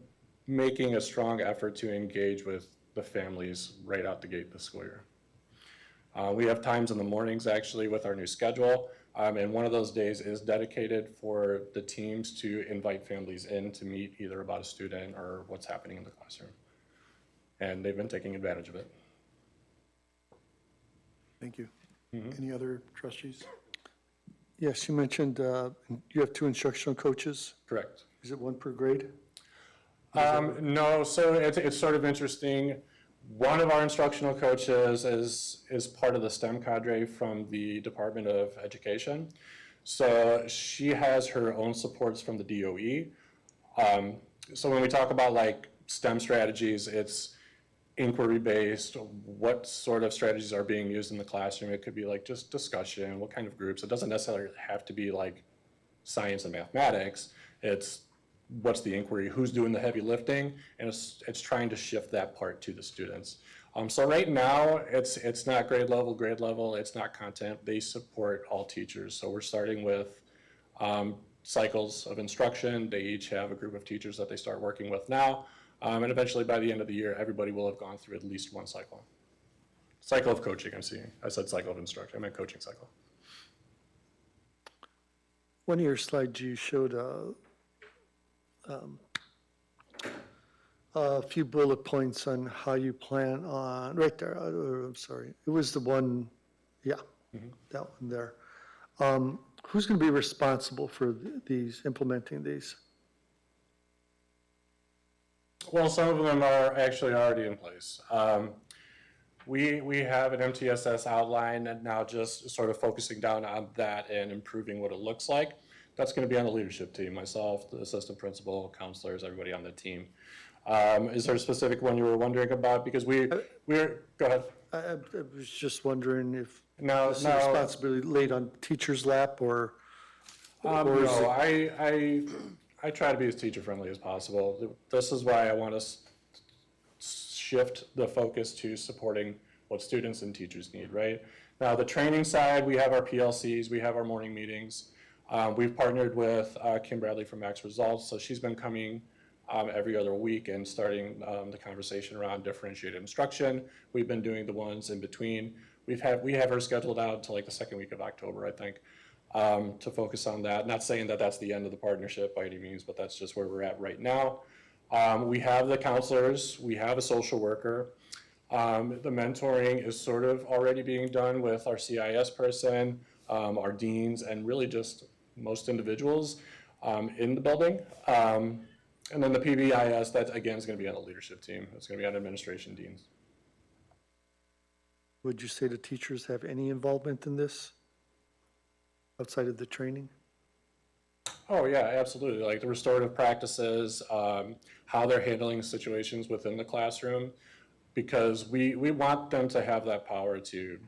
making a strong effort to engage with the families right out the gate this school year. We have times in the mornings, actually, with our new schedule, and one of those days is dedicated for the teams to invite families in to meet either about a student or what's happening in the classroom. And they've been taking advantage of it. Thank you. Any other trustees? Yes, you mentioned you have 2 instructional coaches. Correct. Is it one per grade? No, so it's sort of interesting. One of our instructional coaches is part of the STEM cadre from the Department of Education. So she has her own supports from the DOE. So when we talk about like STEM strategies, it's inquiry-based, what sort of strategies are being used in the classroom. It could be like just discussion, what kind of groups. It doesn't necessarily have to be like science and mathematics. It's what's the inquiry, who's doing the heavy lifting, and it's trying to shift that part to the students. So right now, it's not grade level, it's not content. They support all teachers. So we're starting with cycles of instruction. They each have a group of teachers that they start working with now. And eventually by the end of the year, everybody will have gone through at least one cycle. Cycle of coaching, I'm seeing. I said cycle of instruction, I meant coaching cycle. One of your slides, you showed a few bullet points on how you plan on, right there, I'm sorry, it was the one, yeah, that one there. Who's going to be responsible for these, implementing these? Well, some of them are actually already in place. We have an MTSS outline and now just sort of focusing down on that and improving what it looks like. That's going to be on the leadership team, myself, the assistant principal, counselors, everybody on the team. Is there a specific one you were wondering about? Because we're, go ahead. I was just wondering if No, this is no. responsibility laid on teacher's lap or is No, it- I try to be as teacher-friendly as possible. This is why I want to shift the focus to supporting what students and teachers need, right? Now, the training side, we have our PLCs, we have our morning meetings. We've partnered with Kim Bradley from Max Results, so she's been coming every other week and starting the conversation around differentiated instruction. We've been doing the ones in between. We have her scheduled out until like the second week of October, I think, to focus on that. Not saying that that's the end of the partnership by any means, but that's just where we're at right now. We have the counselors, we have a social worker. The mentoring is sort of already being done with our CIS person, our deans, and really just most individuals in the building. And then the PBIS, that again is going to be on the leadership team. It's going to be on administration deans. would you say the teachers have any involvement in this outside of the training? Oh, yeah, absolutely. Like the restorative practices, how they're handling situations within the classroom, because we want them to have that power to,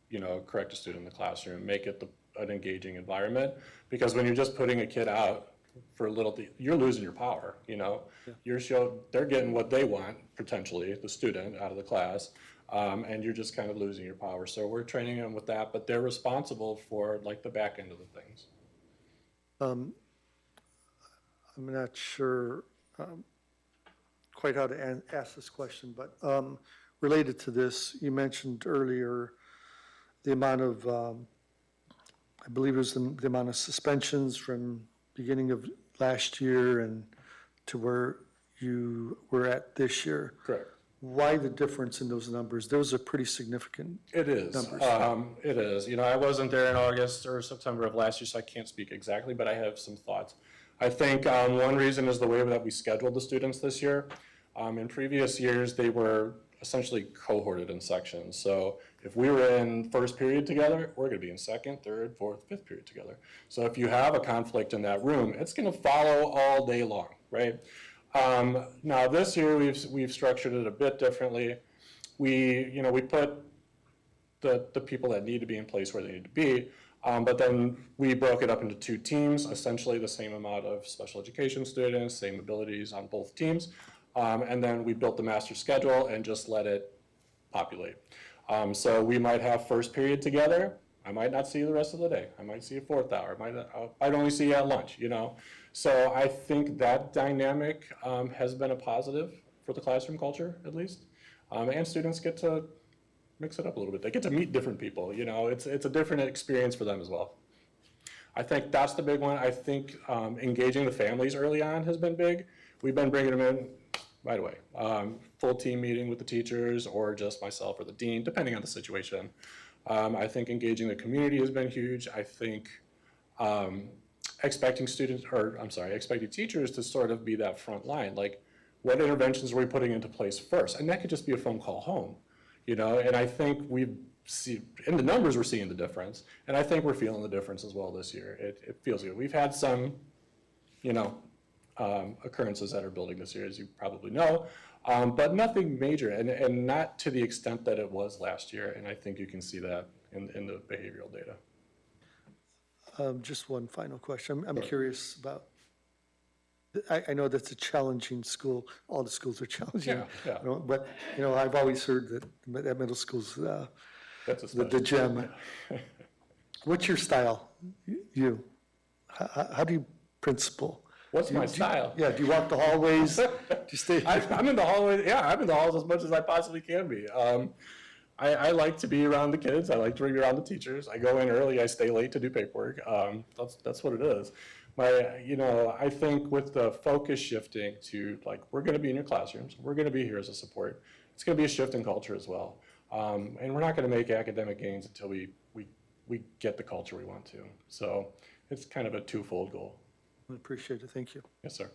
you know, correct a student in the classroom, make it an engaging environment. Because when you're just putting a kid out for a little, you're losing your power, you know? They're getting what they want, potentially, the student out of the class, and you're just kind of losing your power. So we're training them with that, but they're responsible for like the back end of the things. I'm not sure quite how to ask this question, but related to this, you mentioned earlier the amount of, I believe it was the amount of suspensions from beginning of last year and to where you were at this year. Correct. Why the difference in those numbers? Those are pretty significant. It is. Numbers. It is. You know, I wasn't there in August or September of last year, so I can't speak exactly, but I have some thoughts. I think one reason is the way that we scheduled the students this year. In previous years, they were essentially cohorted in sections. So if we were in first period together, we're going to be in second, third, fourth, fifth period together. So if you have a conflict in that room, it's going to follow all day long, right? Now this year we've structured it a bit differently. We put the people that need to be in place where they need to be, but then we broke it up into two teams, essentially the same amount of special education students, same abilities on both teams, and then we built the master schedule and just let it populate. So we might have first period together. I might not see you the rest of the day. I might see you fourth hour. I'd only see you at lunch, you know? So I think that dynamic has been a positive for the classroom culture, at least. And students get to mix it up a little bit. They get to meet different people, you know? It's a different experience for them as well. I think that's the big one. I think engaging the families early on has been big. We've been bringing them in right away. Full team meeting with the teachers or just myself or the dean, depending on the situation. I think engaging the community has been huge. I think expecting teachers to sort of be that front line. Like, what interventions are we putting into place first? And that could just be a phone call home, you know? And I think in the numbers, we're seeing the difference. And I think we're feeling the difference as well this year. It feels good. We've had some, you know, occurrences that are building this year, as you probably know, but nothing major and not to the extent that it was last year. And I think you can see that in the behavioral data. Just one final question. I'm curious about I know that's a challenging school. All the schools are challenging. Yeah, yeah. But, I've always heard that middle school's That's a the special. gem. What's your style? You? How do you principal? What's my Do you- style? Yeah, do you walk the hallways? Do you stay? I'm in the hallway. Yeah, I'm in the halls as much as I possibly can be. I like to be around the kids. I like to be around the teachers. I go in early. I stay late to do paperwork. That's what it is. I think with the focus shifting to like, we're going to be in your classrooms. We're going to be here as a support. It's going to be a shift in culture as well. And we're not going to make academic gains until we get the culture we want to. So it's kind of a twofold goal. I appreciate it. Thank you. Yes, sir.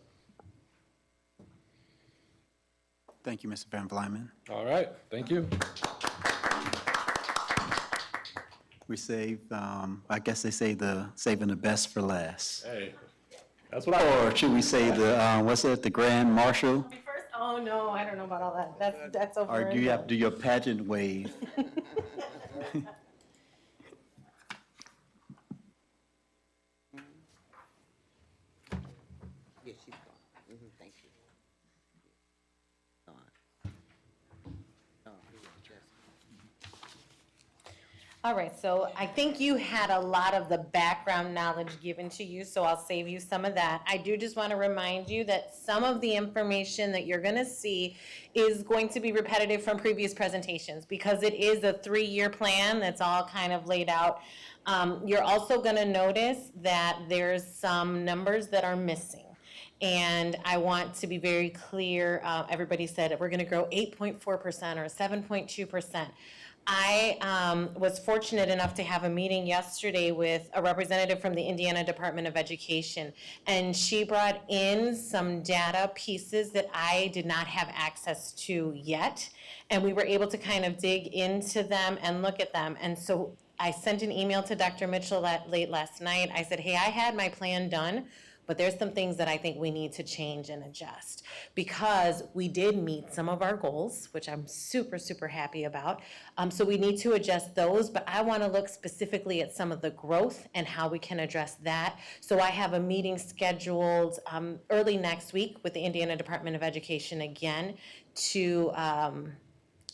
Thank you, Mr. Van Vlymen. All right. Thank you. We save, I guess they say saving the best for last. Hey, that's what I. Or should we say the Grand Marshal? First, oh no, I don't know about all that. That's over. Or do you have to do your pageant wave? Yes, she's gone. Thank you. Gone. All right, so I think you had a lot of the background knowledge given to you, so I'll save you some of that. I do just want to remind you that some of the information that you're going to see is going to be repetitive from previous presentations because it is a 3-year plan that's all kind of laid out. You're also going to notice that there's some numbers that are missing. And I want to be very clear, everybody said we're going to grow 8.4% or 7.2%. I was fortunate enough to have a meeting yesterday with a representative from the Indiana Department of Education, and she brought in some data pieces that I did not have access to yet, and we were able to kind of dig into them and look at them. And so I sent an email to Dr. Mitchell late last night. I said, hey, I had my plan done, but there's some things that I think we need to change and adjust because we did meet some of our goals, which I'm super, super happy about. So we need to adjust those, but I want to look specifically at some of the growth and how we can address that. So I have a meeting scheduled early next week with the Indiana Department of Education again to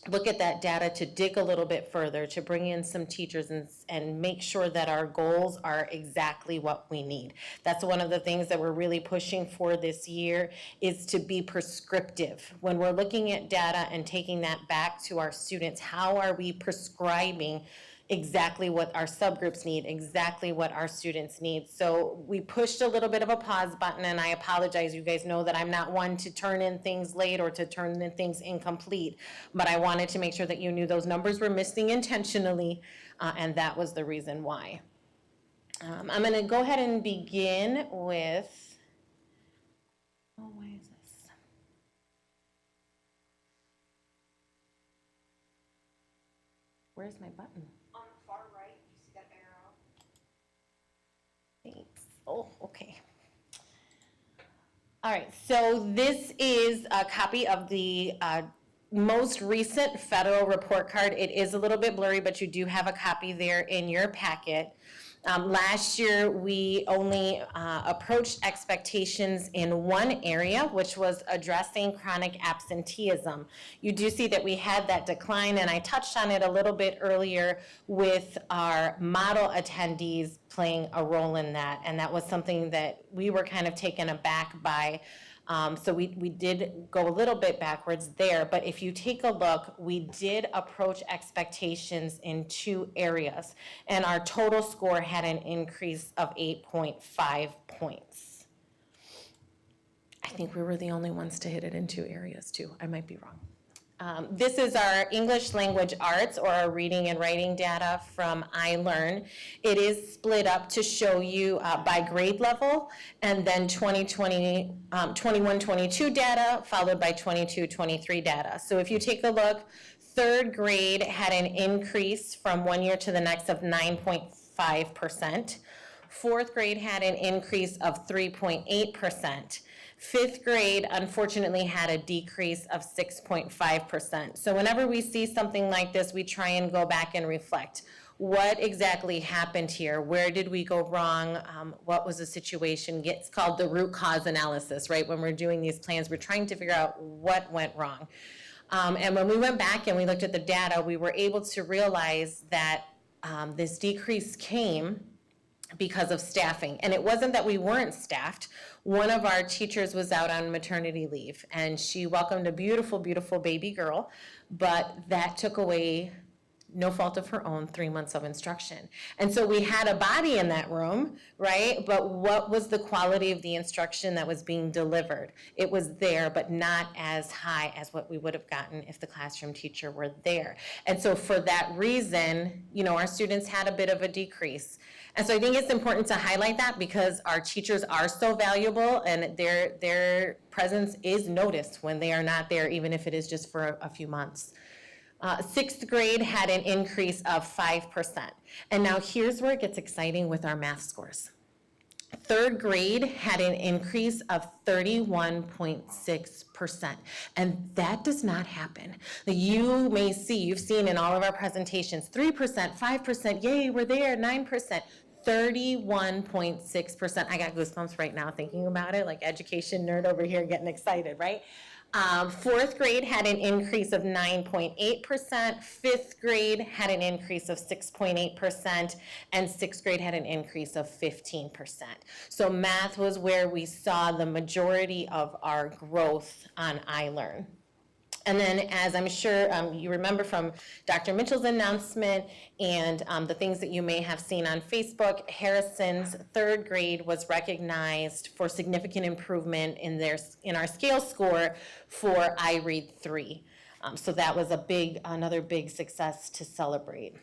look at that data, to dig a little bit further, to bring in some teachers and make sure that our goals are exactly what we need. That's one of the things that we're really pushing for this year is to be prescriptive. When we're looking at data and taking that back to our students, how are we prescribing exactly what our subgroups need, exactly what our students need. So we pushed a little bit of a pause button, and I apologize. You guys know that I'm not one to turn in things late or to turn in things incomplete, but I wanted to make sure that you knew those numbers were missing intentionally, and that was the reason why. I'm gonna go ahead and begin with, oh, why is this? Where's my button? On the far right, you see that arrow? Thanks. Oh, okay. All right, so this is a copy of the most recent federal report card. It is a little bit blurry, but you do have a copy there in your packet. Last year, we only approached expectations in one area, which was addressing chronic absenteeism. You do see that we had that decline, and I touched on it a little bit earlier with our model attendees playing a role in that, and that was something that we were kind of taken aback by. So we did go a little bit backwards there, but if you take a look, we did approach expectations in 2 areas, and our total score had an increase of 8.5 points. I think we were the only ones to hit it in 2 areas too. I might be wrong. This is our English language arts or our reading and writing data from iLearn. It is split up to show you by grade level and then 21-22 data followed by 22-23 data. So if you take a look, 3rd grade had an increase from one year to the next of 9.5%. 4th grade had an increase of 3.8%. 5th grade, unfortunately, had a decrease of 6.5%. So whenever we see something like this, we try and go back and reflect. what exactly happened here? Where did we go wrong? What was the situation? It's called the root cause analysis, right? When we're doing these plans, we're trying to figure out what went wrong. And when we went back and we looked at the data, we were able to realize that this decrease came because of staffing. And it wasn't that we weren't staffed. One of our teachers was out on maternity leave, and she welcomed a beautiful, beautiful baby girl, but that took away, no fault of her own, 3 months of instruction. And so we had a body in that room, right? But what was the quality of the instruction that was being delivered? It was there, but not as high as what we would have gotten if the classroom teacher were there. And so for that reason, you know, our students had a bit of a decrease. And so I think it's important to highlight that because our teachers are so valuable and their presence is noticed when they are not there, even if it is just for a few months. Sixth grade had an increase of 5%. And now here's where it gets exciting with our math scores. Third grade had an increase of 31.6%. And that does not happen. You may see, you've seen in all of our presentations, 3%, 5%, yay, we're there, 9%. 31.6%. I got goosebumps right now thinking about it, like education nerd over here getting excited, right? Fourth grade had an increase of 9.8%, fifth grade had an increase of 6.8%, and sixth grade had an increase of 15%. So math was where we saw the majority of our growth on iLearn. And then, as I'm sure you remember from Dr. Mitchell's announcement and the things that you may have seen on Facebook, Harrison's third grade was recognized for significant improvement in our scale score for iRead 3. So that was another big success to celebrate.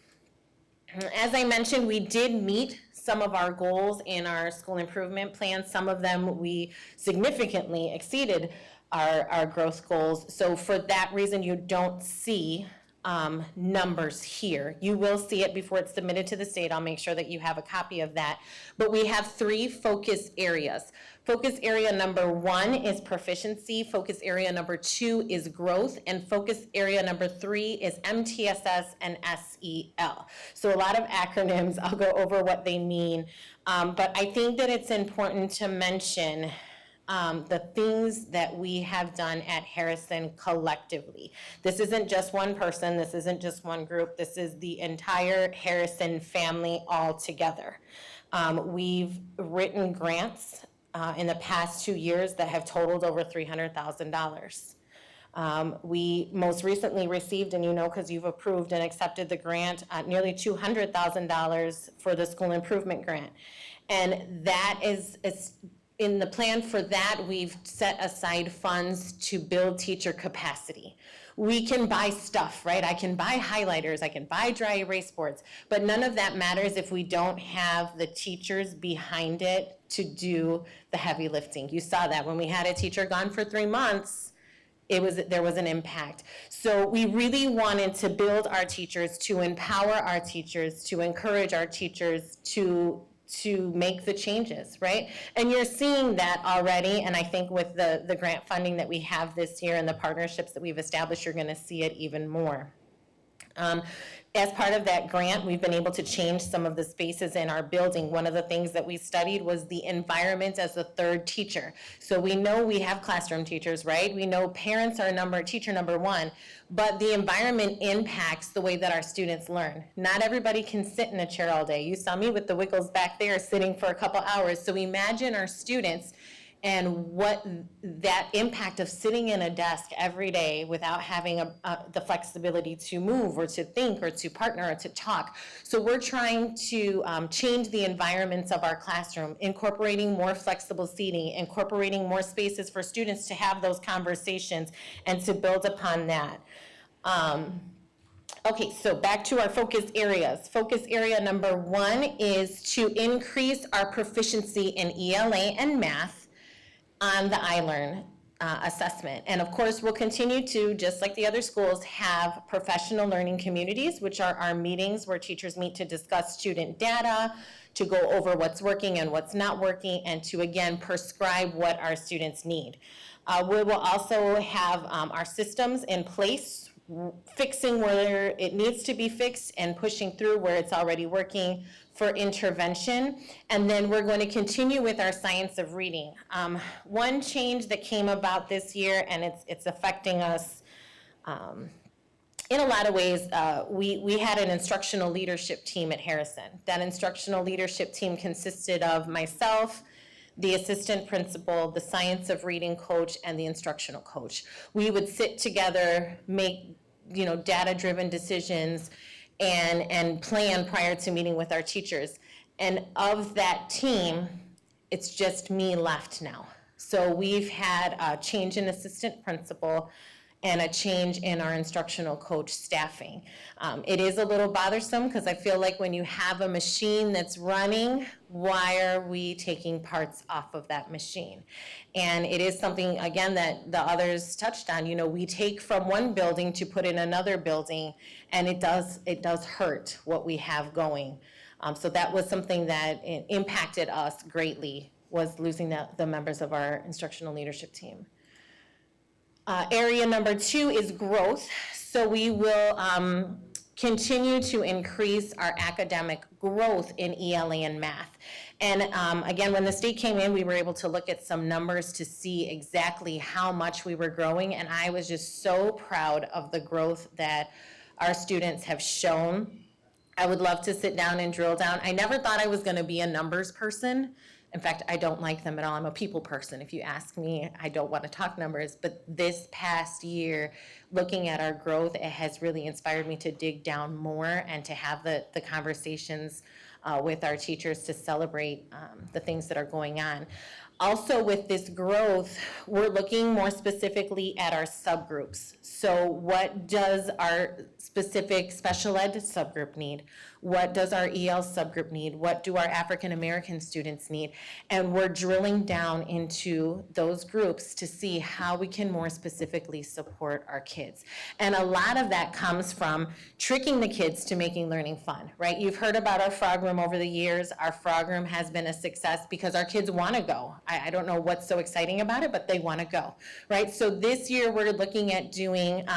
As I mentioned, we did meet some of our goals in our school improvement plan. Some of them we significantly exceeded our growth goals. So for that reason, you don't see numbers here. You will see it before it's submitted to the state. I'll make sure that you have a copy of that. But we have 3 focus areas. Focus area number 1 is proficiency. Focus area number 2 is growth. And focus area number 3 is MTSS and SEL. So a lot of acronyms. I'll go over what they mean. But I think that it's important to mention the things that we have done at Harrison collectively. This isn't just one person, this isn't just one group, this is the entire Harrison family all together. We've written grants in the past 2 years that have totaled over $300,000. We most recently received, and you know because you've approved and accepted the grant, nearly $200,000 for the school improvement grant. And that is in the plan for that, we've set aside funds to build teacher capacity. We can buy stuff, right? I can buy highlighters, I can buy dry erase boards, but none of that matters if we don't have the teachers behind it to do the heavy lifting. You saw that when we had a teacher gone for 3 months, there was an impact. So we really wanted to build our teachers, to empower our teachers, to encourage our teachers to make the changes, right? And you're seeing that already, and I think with the grant funding that we have this year and the partnerships that we've established, you're gonna see it even more. As part of that grant, we've been able to change some of the spaces in our building. One of the things that we studied was the environment as a third teacher. So we know we have classroom teachers, right? We know parents are teacher number 1, but the environment impacts the way that our students learn. Not everybody can sit in a chair all day. You saw me with the wiggles back there sitting for a couple hours. So imagine our students and what that impact of sitting in a desk every day without having the flexibility to move or to think or to partner or to talk. So we're trying to change the environments of our classroom, incorporating more flexible seating, incorporating more spaces for students to have those conversations and to build upon that. Okay, so back to our focus areas. Focus area number 1 is to increase our proficiency in ELA and math on the iLearn assessment. And of course, we'll continue to, just like the other schools, have professional learning communities, which are our meetings where teachers meet to discuss student data, to go over what's working and what's not working, and to, again, prescribe what our students need. We will also have our systems in place fixing where it needs to be fixed and pushing through where it's already working for intervention. And then we're going to continue with our science of reading. One change that came about this year, and it's affecting us in a lot of ways, we had an instructional leadership team at Harrison. That instructional leadership team consisted of myself, the assistant principal, the science of reading coach, and the instructional coach. We would sit together, make, data-driven decisions and plan prior to meeting with our teachers. And of that team, it's just me left now. So we've had a change in assistant principal and a change in our instructional coach staffing. It is a little bothersome because I feel like when you have a machine that's running, why are we taking parts off of that machine? And it is something, again, that the others touched on. We take from one building to put in another building, and it does hurt what we have going. So that was something that impacted us greatly, was losing the members of our instructional leadership team. Area number 2 is growth. So we will continue to increase our academic growth in ELA and math. And again, when the state came in, we were able to look at some numbers to see exactly how much we were growing. And I was just so proud of the growth that our students have shown. I would love to sit down and drill down. I never thought I was going to be a numbers person. In fact, I don't like them at all. I'm a people person. If you ask me, I don't want to talk numbers. But this past year, looking at our growth, it has really inspired me to dig down more and to have the conversations with our teachers to celebrate the things that are going on. Also, with this growth, we're looking more specifically at our subgroups. So what does our specific special ed subgroup need? What does our EL subgroup need? What do our African American students need? And we're drilling down into those groups to see how we can more specifically support our kids. And a lot of that comes from tricking the kids to making learning fun, right? You've heard about our frog room over the years. Our frog room has been a success because our kids want to go. I don't know what's so exciting about it, but they want to go, right? So this year we're looking at doing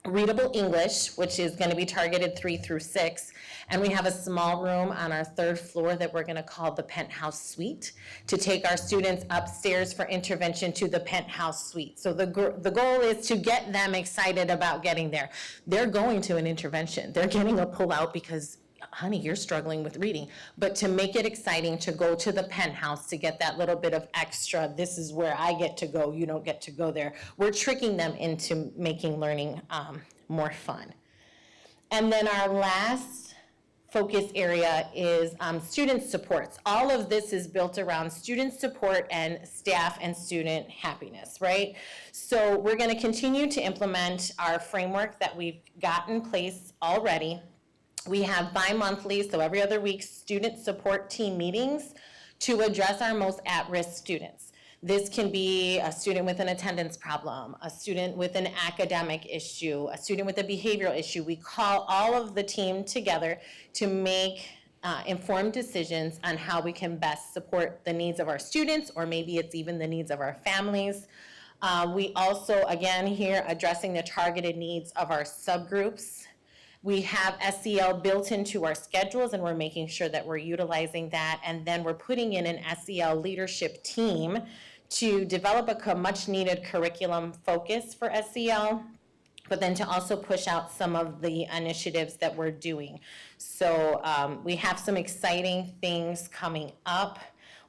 readable English, which is going to be targeted 3 through 6. And we have a small room on our 3rd floor that we're going to call the Penthouse Suite to take our students upstairs for intervention to the Penthouse Suite. So the goal is to get them excited about getting there. They're going to an intervention. They're getting a pull-out because, honey, you're struggling with reading. But to make it exciting to go to the Penthouse, to get that little bit of extra, this is where I get to go, you don't get to go there. We're tricking them into making learning more fun. And then our last focus area is student supports. All of this is built around student support and staff and student happiness, right? So we're going to continue to implement our framework that we've got in place already. We have bi-monthly, so every other week, student support team meetings to address our most at-risk students. This can be a student with an attendance problem, a student with an academic issue, a student with a behavioral issue. We call all of the team together to make informed decisions on how we can best support the needs of our students, or maybe it's even the needs of our families. We also, again, here addressing the targeted needs of our subgroups. We have SEL built into our schedules, and we're making sure that we're utilizing that. And then we're putting in an SEL leadership team to develop a much-needed curriculum focus for SEL, but then to also push out some of the initiatives that we're doing. So we have some exciting things coming up.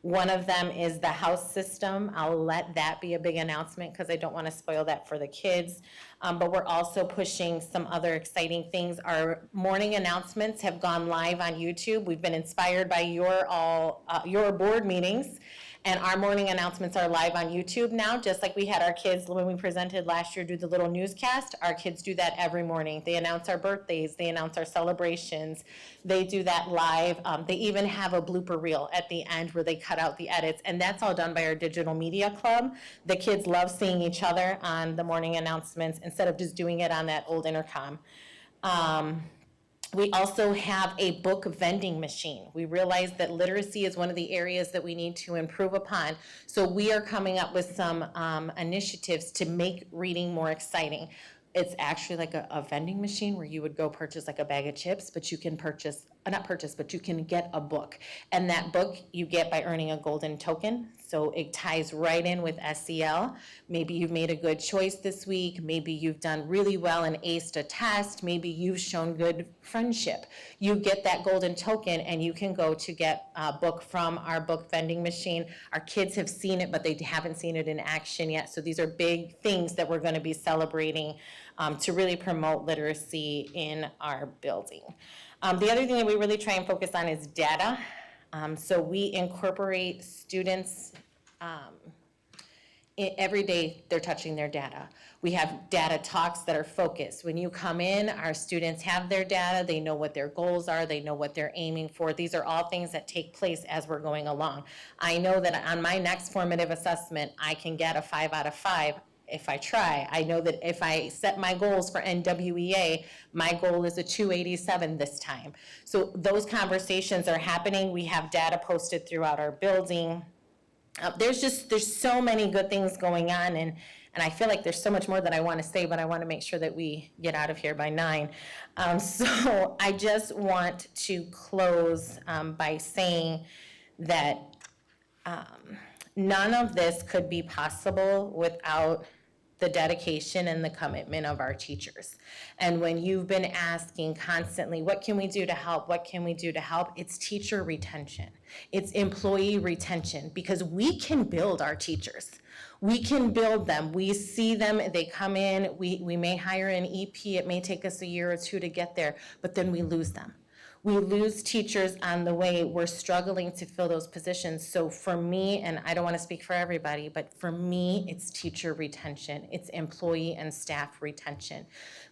One of them is the house system. I'll let that be a big announcement because I don't want to spoil that for the kids. But we're also pushing some other exciting things. Our morning announcements have gone live on YouTube. We've been inspired by your board meetings. And our morning announcements are live on YouTube now, just like we had our kids when we presented last year do the little newscast. Our kids do that every morning. They announce our birthdays, they announce our celebrations, they do that live. They even have a blooper reel at the end where they cut out the edits, and that's all done by our digital media club. The kids love seeing each other on the morning announcements instead of just doing it on that old intercom. We also have a book vending machine. We realize that literacy is one of the areas that we need to improve upon. So we are coming up with some initiatives to make reading more exciting. It's actually like a vending machine where you would go purchase like a bag of chips, but you can purchase, not purchase, but you can get a book. And that book you get by earning a golden token. So it ties right in with SEL. Maybe you've made a good choice this week. Maybe you've done really well and aced a test. Maybe you've shown good friendship. You get that golden token and you can go to get a book from our book vending machine. Our kids have seen it, but they haven't seen it in action yet. So these are big things that we're going to be celebrating to really promote literacy in our building. The other thing that we really try and focus on is data. So we incorporate students every day they're touching their data. We have data talks that are focused. When you come in, our students have their data, they know what their goals are, they know what they're aiming for. These are all things that take place as we're going along. I know that on my next formative assessment, I can get a 5 out of 5 if I try. I know that if I set my goals for NWEA, my goal is a 287 this time. So those conversations are happening. We have data posted throughout our building. There's so many good things going on, and I feel like there's so much more that I want to say, but I want to make sure that we get out of here by 9. So I just want to close by saying that none of this could be possible without the dedication and the commitment of our teachers. And when you've been asking constantly, what can we do to help? What can we do to help? It's teacher retention. It's employee retention, because we can build our teachers. We can build them. We see them, they come in, we may hire an EP, it may take us a year or 2 to get there, but then we lose them. We lose teachers on the way. We're struggling to fill those positions. So for me, and I don't want to speak for everybody, but for me, it's teacher retention. It's employee and staff retention.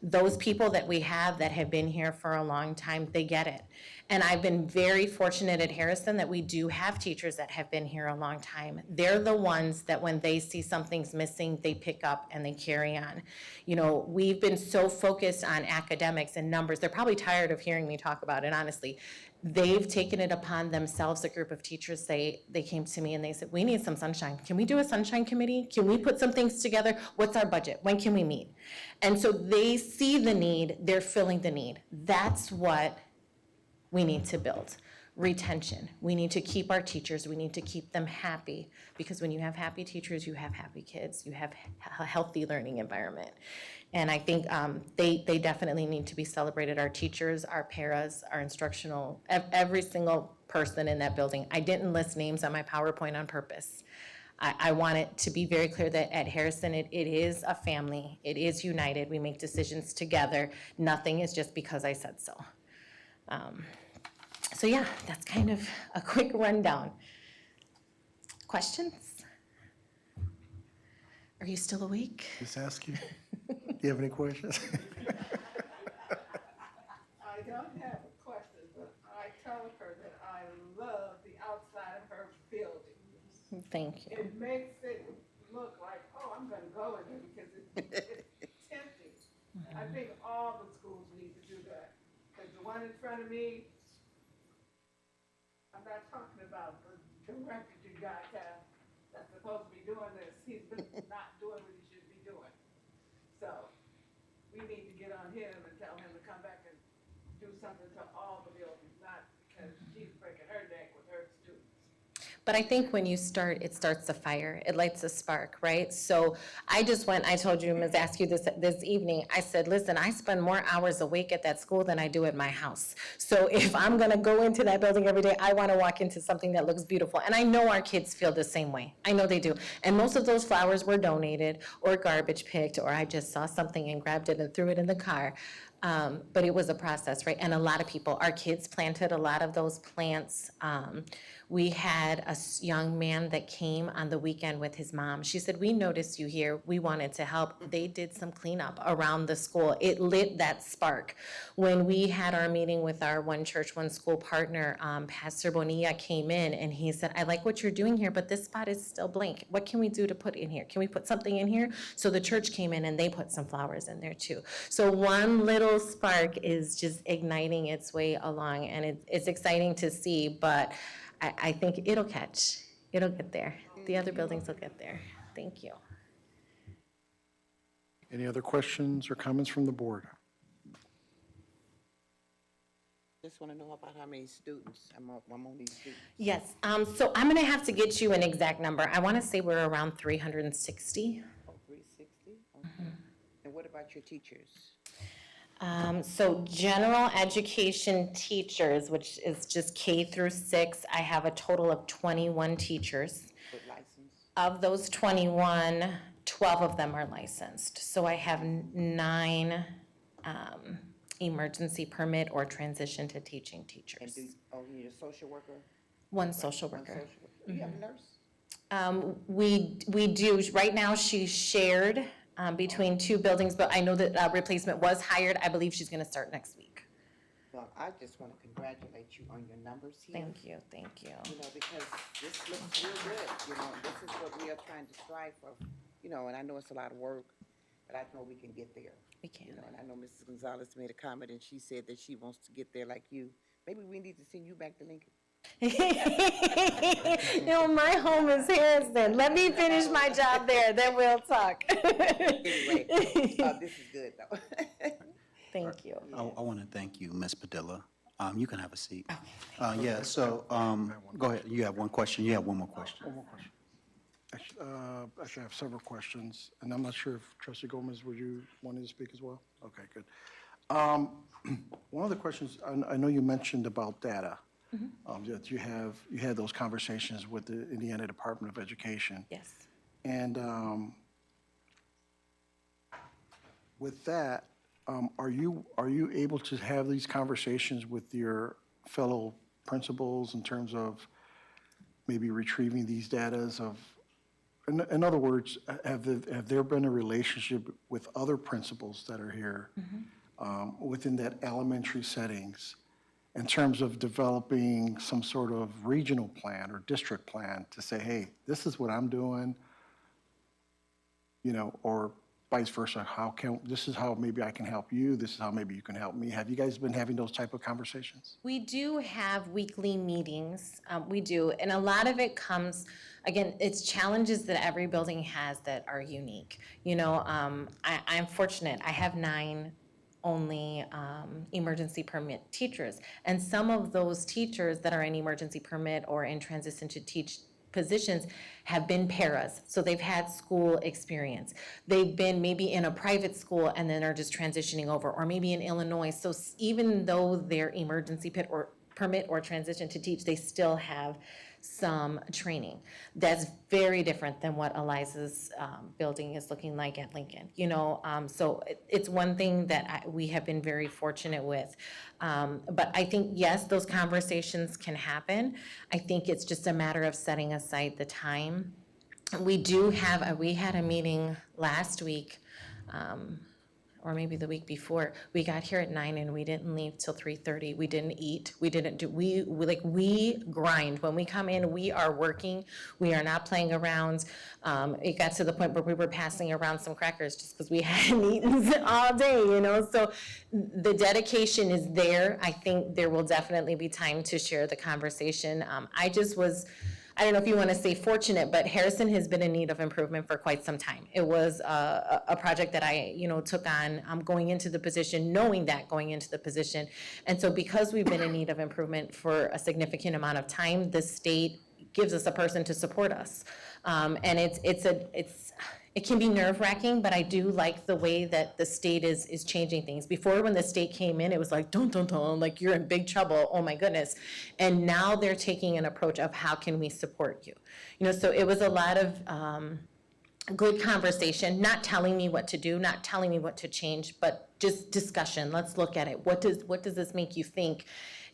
Those people that we have that have been here for a long time, they get it. And I've been very fortunate at Harrison that we do have teachers that have been here a long time. They're the ones that when they see something's missing, they pick up and they carry on. You know, we've been so focused on academics and numbers. They're probably tired of hearing me talk about it, honestly. They've taken it upon themselves, a group of teachers, they came to me and they said, we need some sunshine. Can we do a sunshine committee? Can we put some things together? What's our budget? When can we meet? And so they see the need, they're filling the need. That's what we need to build. Retention. We need to keep our teachers, we need to keep them happy, because when you have happy teachers, you have happy kids, you have a healthy learning environment. And I think they definitely need to be celebrated. Our teachers, our paras, our instructional, every single person in that building. I didn't list names on my PowerPoint on purpose. I want it to be very clear that at Harrison, it is a family. It is united. We make decisions together. Nothing is just because I said so. So yeah, that's kind of a quick rundown. Questions? Are you still awake? Just ask you. Do you have any questions? I don't have a question, but I told her that I love the outside of her building. Thank you. It makes it look like, oh, I'm gonna go in there because it's tempting. I think all the schools need to do that. Because the one in front of me, I'm not talking about the director you guys have that's supposed to be doing this. He's been not doing what he should be doing. So we need to get on him and tell him to come back and do something to all the buildings, not because she's breaking her neck with her students. But I think when you start, it starts a fire. It lights a spark, right? So I told you, Ms. Askew, this evening, I said, listen, I spend more hours awake at that school than I do at my house. So if I'm gonna go into that building every day, I wanna walk into something that looks beautiful. And I know our kids feel the same way. I know they do. And most of those flowers were donated or garbage picked, or I just saw something and grabbed it and threw it in the car. But it was a process, right? And a lot of people, our kids planted a lot of those plants. We had a young man that came on the weekend with his mom. She said, we noticed you here. We wanted to help. They did some cleanup around the school. It lit that spark. When we had our meeting with our One Church, One School partner, Pastor Bonilla came in and he said, I like what you're doing here, but this spot is still blank. What can we do to put in here? Can we put something in here? So the church came in and they put some flowers in there too. So one little spark is just igniting its way along, and it's exciting to see, but I think it'll catch. It'll get there. The other buildings will get there. Thank you. Any other questions or comments from the board? Just want to know about how many students, I'm on these students. Yes, so I'm gonna have to get you an exact number. I wanna say we're around 360. Oh, 360? Okay. And what about your teachers? So general education teachers, which is just K through 6, I have a total of 21 teachers. With license? Of those 21, 12 of them are licensed. So I have 9 emergency permit or transition to teaching And teachers. do, oh, you need a social worker? One social One worker. social worker. Do you have a nurse? We do, right now she's shared between 2 buildings, but I know that replacement was hired. I believe she's gonna start next week. Well, I just want to congratulate you on your numbers here. Thank you, thank you. You know, because this looks real good, you know, this is what we are trying to strive for, you know, and I know it's a lot of work, but I know we can get there. We can. You know, and I know Mrs. Gonzalez made a comment and she said that she wants to get there like you. Maybe we need to send you back to Lincoln. No, my home is Harrison. Let me finish my job there, then we'll talk. Anyway, this is good though. Thank you. I want to thank you, Ms. Padilla. You can have a seat. Yeah, so, go ahead. You have one question. You have one more question. One more question. Actually, I have several questions, and I'm not sure if Trustee Gomez, would you want to speak as well? Okay, good. One of the questions, I know you mentioned about data. That you had those conversations with the Indiana Department of Education. Yes. And with that, are you able to have these conversations with your fellow principals in terms of maybe retrieving these datas of, in other words, have there been a relationship with other principals that are here within that elementary settings in terms of developing some sort of regional plan or district plan to say, hey, this is what I'm doing, you know, or vice versa, this is how maybe I can help you, this is how maybe you can help me. Have you guys been having those type of conversations? We do have weekly meetings, we do, and a lot of it comes, again, it's challenges that every building has that are unique. You know, I'm fortunate, I have 9 only emergency permit teachers. And some of those teachers that are in emergency permit or in transition to teach positions have been paras. So they've had school experience. They've been maybe in a private school and then are just transitioning over, or maybe in Illinois. So even though they're emergency permit or transition to teach, they still have some training. That's very different than what Eliza's building is looking like at Lincoln. You know, so it's one thing that we have been very fortunate with. But I think, yes, those conversations can happen. I think it's just a matter of setting aside the time. We had a meeting last week, or maybe the week before. We got here at 9 and we didn't leave till 3:30. We didn't eat. We grind. When we come in, we are working. We are not playing around. It got to the point where we were passing around some crackers just because we hadn't eaten all day, you know? So the dedication is there. I think there will definitely be time to share the conversation. I don't know if you want to say fortunate, but Harrison has been in need of improvement for quite some time. It was a project that I, took on going into the position, knowing that going into the position. And so because we've been in need of improvement for a significant amount of time, the state gives us a person to support us. And it can be nerve-wracking, but I do like the way that the state is changing things. Before, when the state came in, it was like, don't, like you're in big trouble, oh my goodness. And now they're taking an approach of how can we support you? So it was a lot of good conversation, not telling me what to do, not telling me what to change, but just discussion. Let's look at it. What does this make you think?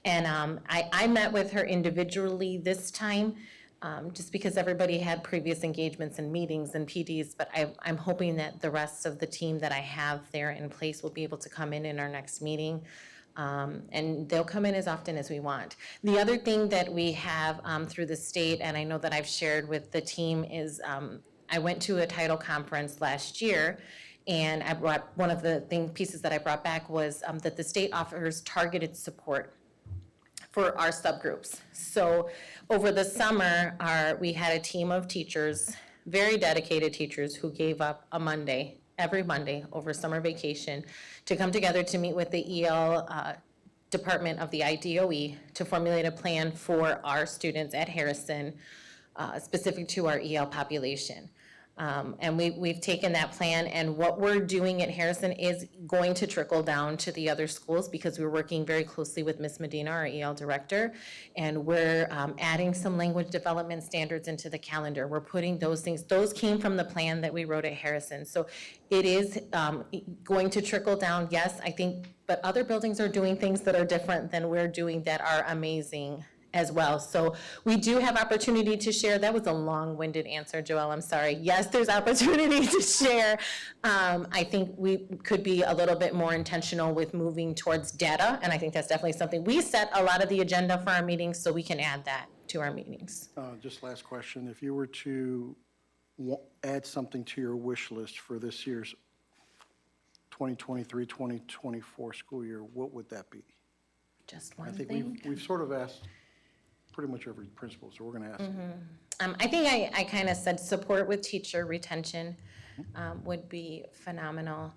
And I met with her individually this time, just because everybody had previous engagements and meetings and PDs, but I'm hoping that the rest of the team that I have there in place will be able to come in our next meeting. And they'll come in as often as we want. The other thing that we have through the state, and I know that I've shared with the team, is I went to a title conference last year, and I brought, one of the pieces that I brought back was that the state offers targeted support for our subgroups. So over the summer, we had a team of teachers, very dedicated teachers, who gave up a Monday every Monday over summer vacation to come together to meet with the EL department of the IDOE to formulate a plan for our students at Harrison, specific to our EL population. And we've taken that plan, and what we're doing at Harrison is going to trickle down to the other schools because we're working very closely with Ms. Medina, our EL director, and we're adding some language development standards into the calendar. We're putting those things, those came from the plan that we wrote at Harrison. So it is going to trickle down, yes, I think, but other buildings are doing things that are different than we're doing that are amazing as well. So we do have opportunity to share. That was a long-winded answer, Joelle, I'm sorry. Yes, there's opportunity to share. I think we could be a little bit more intentional with moving towards data, and I think that's definitely something. We set a lot of the agenda for our meetings, so we can add that to our meetings. Just last question, if you were to add something to your wish list for this year's 2023, 2024 school year, what would that be? Just one I think thing. we've sort of asked pretty much every principal, so we're going to ask you. I think I kind of said support with teacher retention would be phenomenal.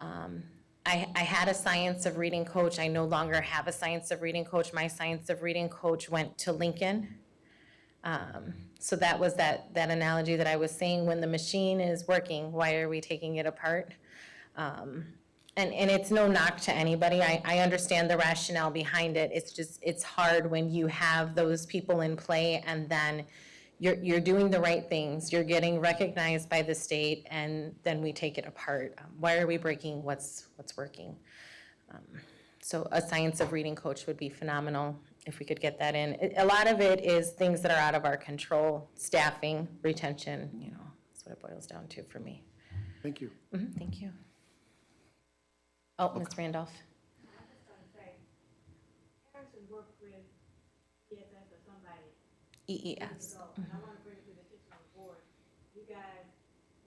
I had a science of reading coach. I no longer have a science of reading coach. My science of reading coach went to Lincoln. So that was that analogy that I was saying, when the machine is working, why are we taking it apart? And it's no knock to anybody. I understand the rationale behind it. It's just, it's hard when you have those people in play and then you're doing the right things. You're getting recognized by the state and then we take it apart. Why are we breaking what's working? So a science of reading coach would be phenomenal if we could get that in. A lot of it is things that are out of our control, staffing, retention, that's what it boils down to for me. Thank you. Thank you. Oh, Ms. Randolph. I was just gonna say, Harrison worked with ESS or somebody EES. ago, and I wanna bring it to the attention of the board. You guys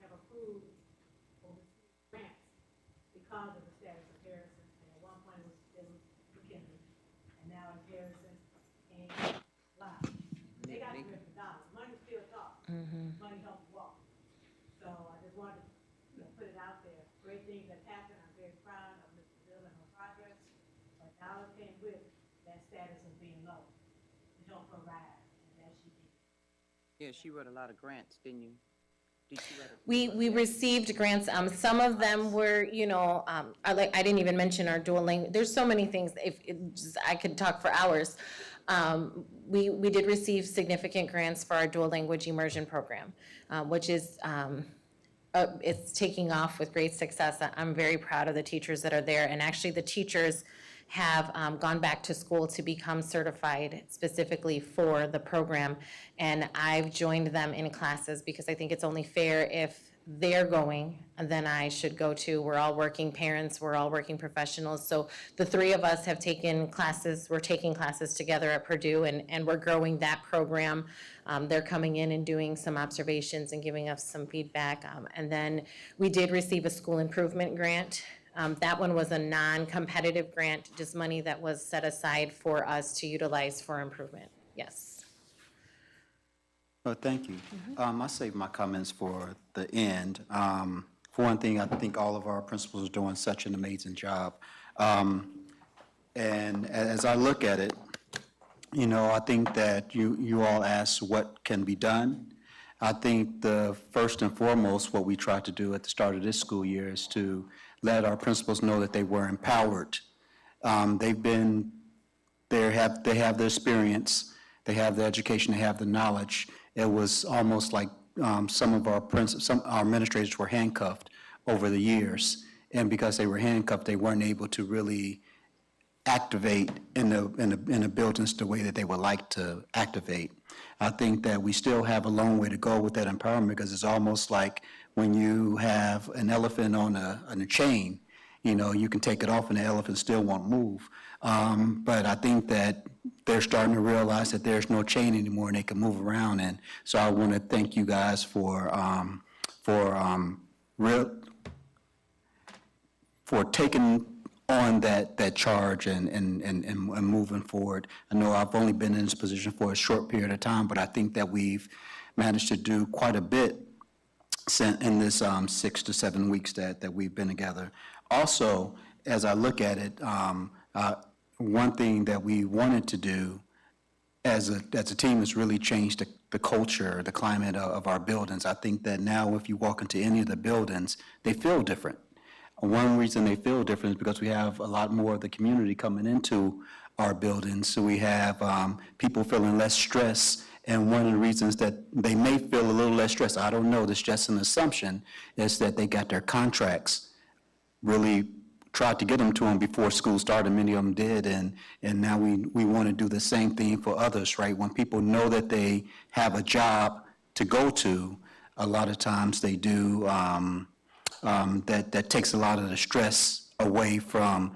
have approved or received grants because of the status of Harrison, and at one point it was McKinley, and now it's Harrison and Lyle. They got the $1 million. Money still talks. Money helps walk. So I just wanted to put it out there. Great things that happen. I'm very proud of Mr. Bill and her progress. But dollars came with that status of being low to help her rise, and that she did. Yeah, she wrote a lot of grants, didn't you? Did she write We received grants. Some of them were, I didn't even mention our dual language. There's so many things. I could talk for hours. We did receive significant grants for our dual language immersion program, which is it's taking off with great success. I'm very proud of the teachers that are there, and actually the teachers have gone back to school to become certified specifically for the program, and I've joined them in classes because I think it's only fair if they're going, and then I should go too. We're all working parents, we're all working professionals, so the three of us have taken classes, we're taking classes together at Purdue, and we're growing that program. They're coming in and doing some observations and giving us some feedback, and then we did receive a school improvement grant. That one was a non-competitive grant, just money that was set aside for us to utilize for improvement, yes. Well, thank you. I saved my comments for the end. For one thing, I think all of our principals are doing such an amazing job. And as I look at it, I think that you all asked what can be done. I think the first and foremost, what we tried to do at the start of this school year is to let our principals know that they were empowered. They have the experience, they have the education, they have the knowledge. It was almost like some of our administrators were handcuffed over the years, and because they were handcuffed, they weren't able to really activate in the buildings the way that they would like to activate. I think that we still have a long way to go with that empowerment, because it's almost like when you have an elephant on a chain, you can take it off and the elephant still won't move. But I think that they're starting to realize that there's no chain anymore and they can move around. And so I want to thank you guys for taking on that charge and moving forward. I know I've only been in this position for a short period of time, but I think that we've managed to do quite a bit in this 6 to 7 weeks that we've been together. Also, as I look at it, one thing that we wanted to do as a team is really change the culture, the climate of our buildings. I think that now if you walk into any of the buildings, they feel different. One reason they feel different is because we have a lot more of the community coming into our buildings. So we have people feeling less stress. And one of the reasons that they may feel a little less stress, I don't know, this is just an assumption, is that they got their contracts really tried to get them to them before school started. Many of them did, and now we want to do the same thing for others, right? When people know that they have a job to go to, a lot of times they do, that takes a lot of the stress away from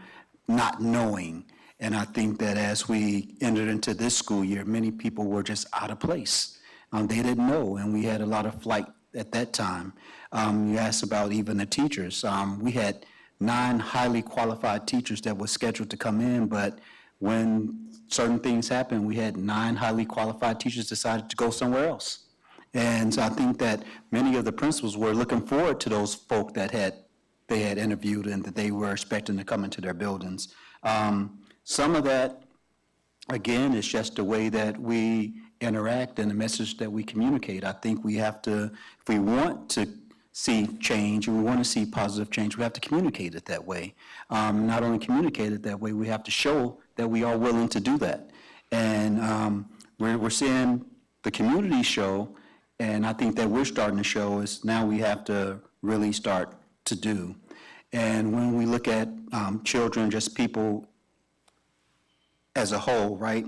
not knowing. And I think that as we entered into this school year, many people were just out of place. They didn't know, and we had a lot of flight at that time. You asked about even the teachers. We had 9 highly qualified teachers that were scheduled to come in, but when certain things happened, we had 9 highly qualified teachers decided to go somewhere else. And so I think that many of the principals were looking forward to those folk that they had interviewed and that they were expecting to come into their buildings. Some of that, again, is just the way that we interact and the message that we communicate. I think we have to, if we want to see change and we want to see positive change, we have to communicate it that way. Not only communicate it that way, we have to show that we are willing to do that. And we're seeing the community show, and I think that we're starting to show is now we have to really start to do. And when we look at children, just people as a whole, right,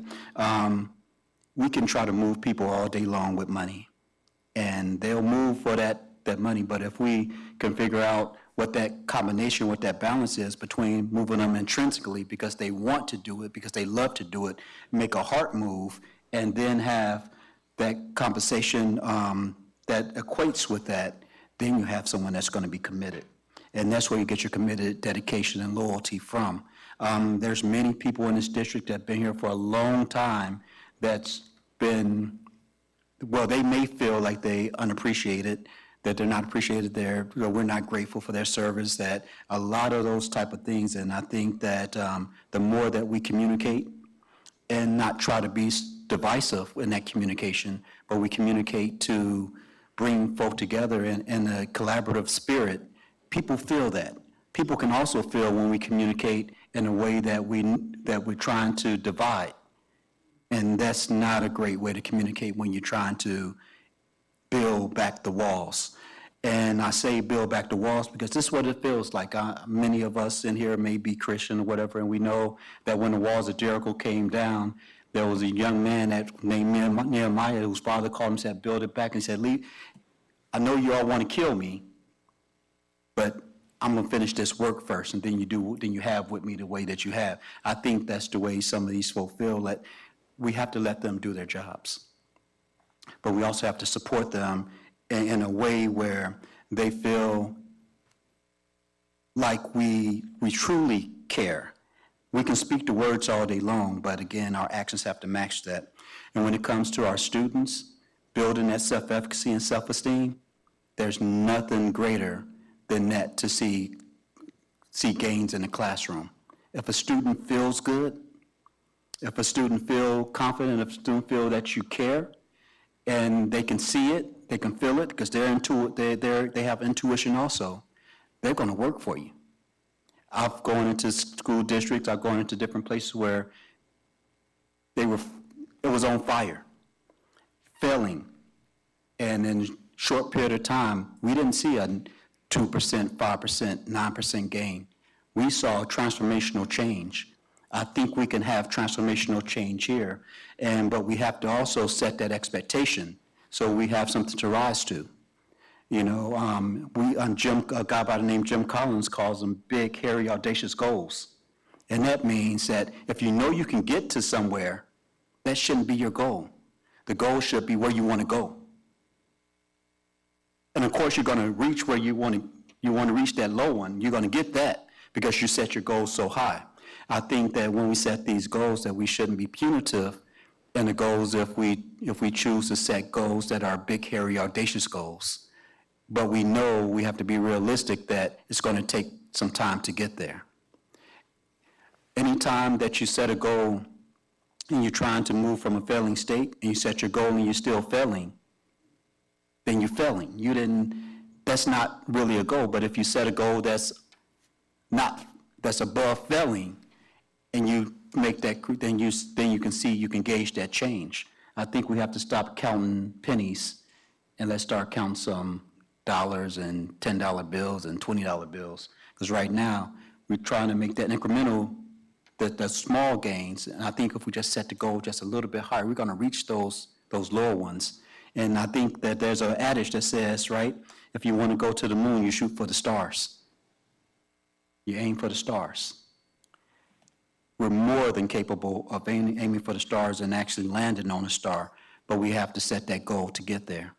we can try to move people all day long with money, and they'll move for that money. But if we can figure out what that combination, what that balance is between moving them intrinsically because they want to do it, because they love to do it, make a heart move, and then have that compensation that equates with that, then you have someone that's going to be committed. And that's where you get your committed dedication and loyalty from. There's many people in this district that have been here for a long time that's been, well, they may feel like they unappreciated, that they're not appreciated there, we're not grateful for their service, that a lot of those type of things. And I think that the more that we communicate and not try to be divisive in that communication, but we communicate to bring folk together in a collaborative spirit, people feel that. People can also feel when we communicate in a way that we're trying to divide. And that's not a great way to communicate when you're trying to build back the walls. And I say build back the walls because this is what it feels like. Many of us in here may be Christian or whatever, and we know that when the walls of Jericho came down, there was a young man named Nehemiah whose father called him and said, build it back. And he said, Lee, I know you all want to kill me, but I'm going to finish this work first, and then you have with me the way that you have. I think that's the way some of these folk feel, that we have to let them do their jobs. But we also have to support them in a way where they feel like we truly care. We can speak the words all day long, but again, our actions have to match that. And when it comes to our students, building that self-efficacy and self-esteem, there's nothing greater than that to see gains in the classroom. If a student feels good, if a student feels confident, if a student feels that you care, and they can see it, they can feel it, because they have intuition also, they're going to work for you. I've gone into school districts, I've gone into different places where it was on fire, failing, and in a short period of time, we didn't see a 2%, 5%, 9% gain. We saw transformational change. I think we can have transformational change here, but we have to also set that expectation so we have something to rise to. You know, a guy by the name Jim Collins calls them big, hairy, audacious goals. And that means that if you know you can get to somewhere, that shouldn't be your goal. The goal should be where you want to go. And of course, you're going to reach where you want to reach that low one. You're going to get that because you set your goals so high. I think that when we set these goals, that we shouldn't be punitive in the goals if we choose to set goals that are big, hairy, audacious goals. but we know we have to be realistic that it's going to take some time to get there. Anytime that you set a goal and you're trying to move from a failing state, and you set your goal and you're still failing, then you're failing. That's not really a goal, but if you set a goal that's above failing, and you make that, then you can see, you can gauge that change. I think we have to stop counting pennies, and let's start counting some dollars and $10 bills and $20 bills. Because right now, we're trying to make that incremental, the small gains, and I think if we just set the goal just a little bit higher, we're gonna reach those lower ones. And I think that there's an adage that says, right, if you wanna go to the moon, you shoot for the stars. You aim for the stars. We're more than capable of aiming for the stars and actually landing on a star, but we have to set that goal to get there.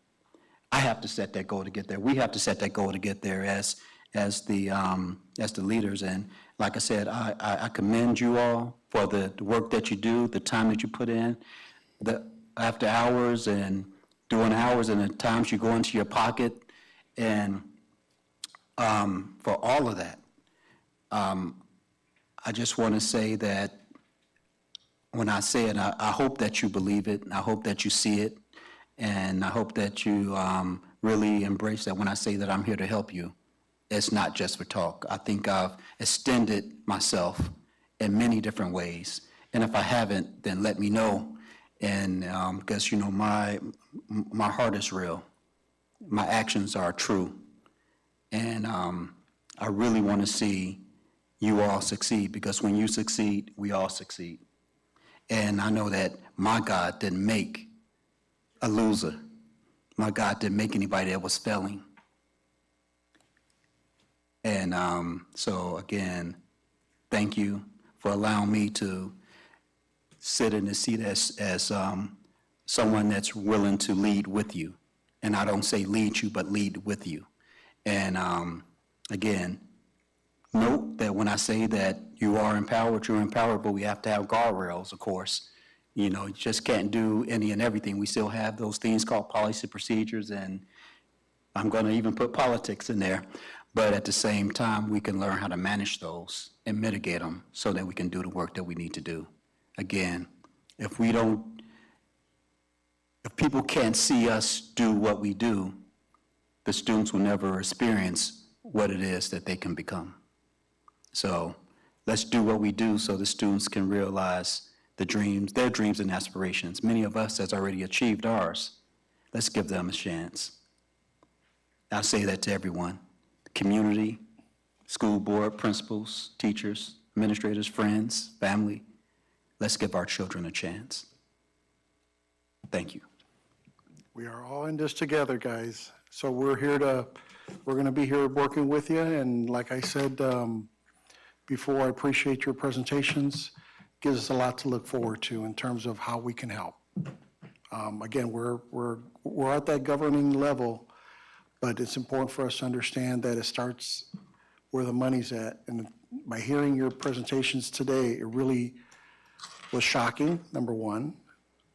I have to set that goal to get there. We have to set that goal to get there as the leaders. And like I said, I commend you all for the work that you do, the time that you put in, the after hours and doing hours and the times you go into your pocket, and for all of that. I just want to say that when I say it, I hope that you believe it, and I hope that you see it, and I hope that you really embrace that when I say that I'm here to help you. It's not just for talk. I think I've extended myself in many different ways, and if I haven't, then let me know. And because, you know, my heart is real. My actions are true. And I really want to see you all succeed, because when you succeed, we all succeed. And I know that my God didn't make a loser. My God didn't make anybody that was failing. And so again, thank you for allowing me to sit in the seat as someone that's willing to lead with you. And I don't say lead you, but lead with you. And again, note that when I say that you are empowered, you're empowered, but we have to have guardrails, of course. You know, you just can't do any and everything. We still have those things called policy procedures, and I'm going to even put politics in there. But at the same time, we can learn how to manage those and mitigate them so that we can do the work that we need to do. Again, if people can't see us do what we do, the students will never experience what it is that they can become. So let's do what we do so the students can realize their dreams and aspirations. Many of us has already achieved ours. Let's give them a chance. I say that to everyone, community, school board, principals, teachers, administrators, friends, family. Let's give our children a chance. Thank you. We are all in this together, guys. So we're going to be here working with you. And like I said before, I appreciate your presentations. Gives us a lot to look forward to in terms of how we can help. Again, we're at that governing level, but it's important for us to understand that it starts where the money's at. And by hearing your presentations today, it really was shocking, number one,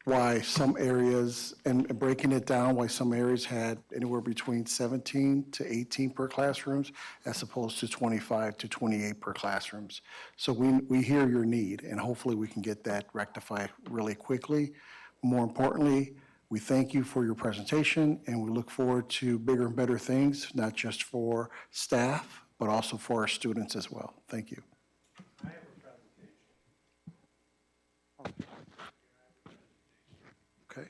why some areas, and breaking it down, why some areas had anywhere between 17 to 18 per classrooms as opposed to 25 to 28 per classrooms. So we hear your need, and hopefully we can get that rectified really quickly. More importantly, we thank you for your presentation, and we look forward to bigger and better things, not just for staff, but also for our students as well. Thank you. Okay.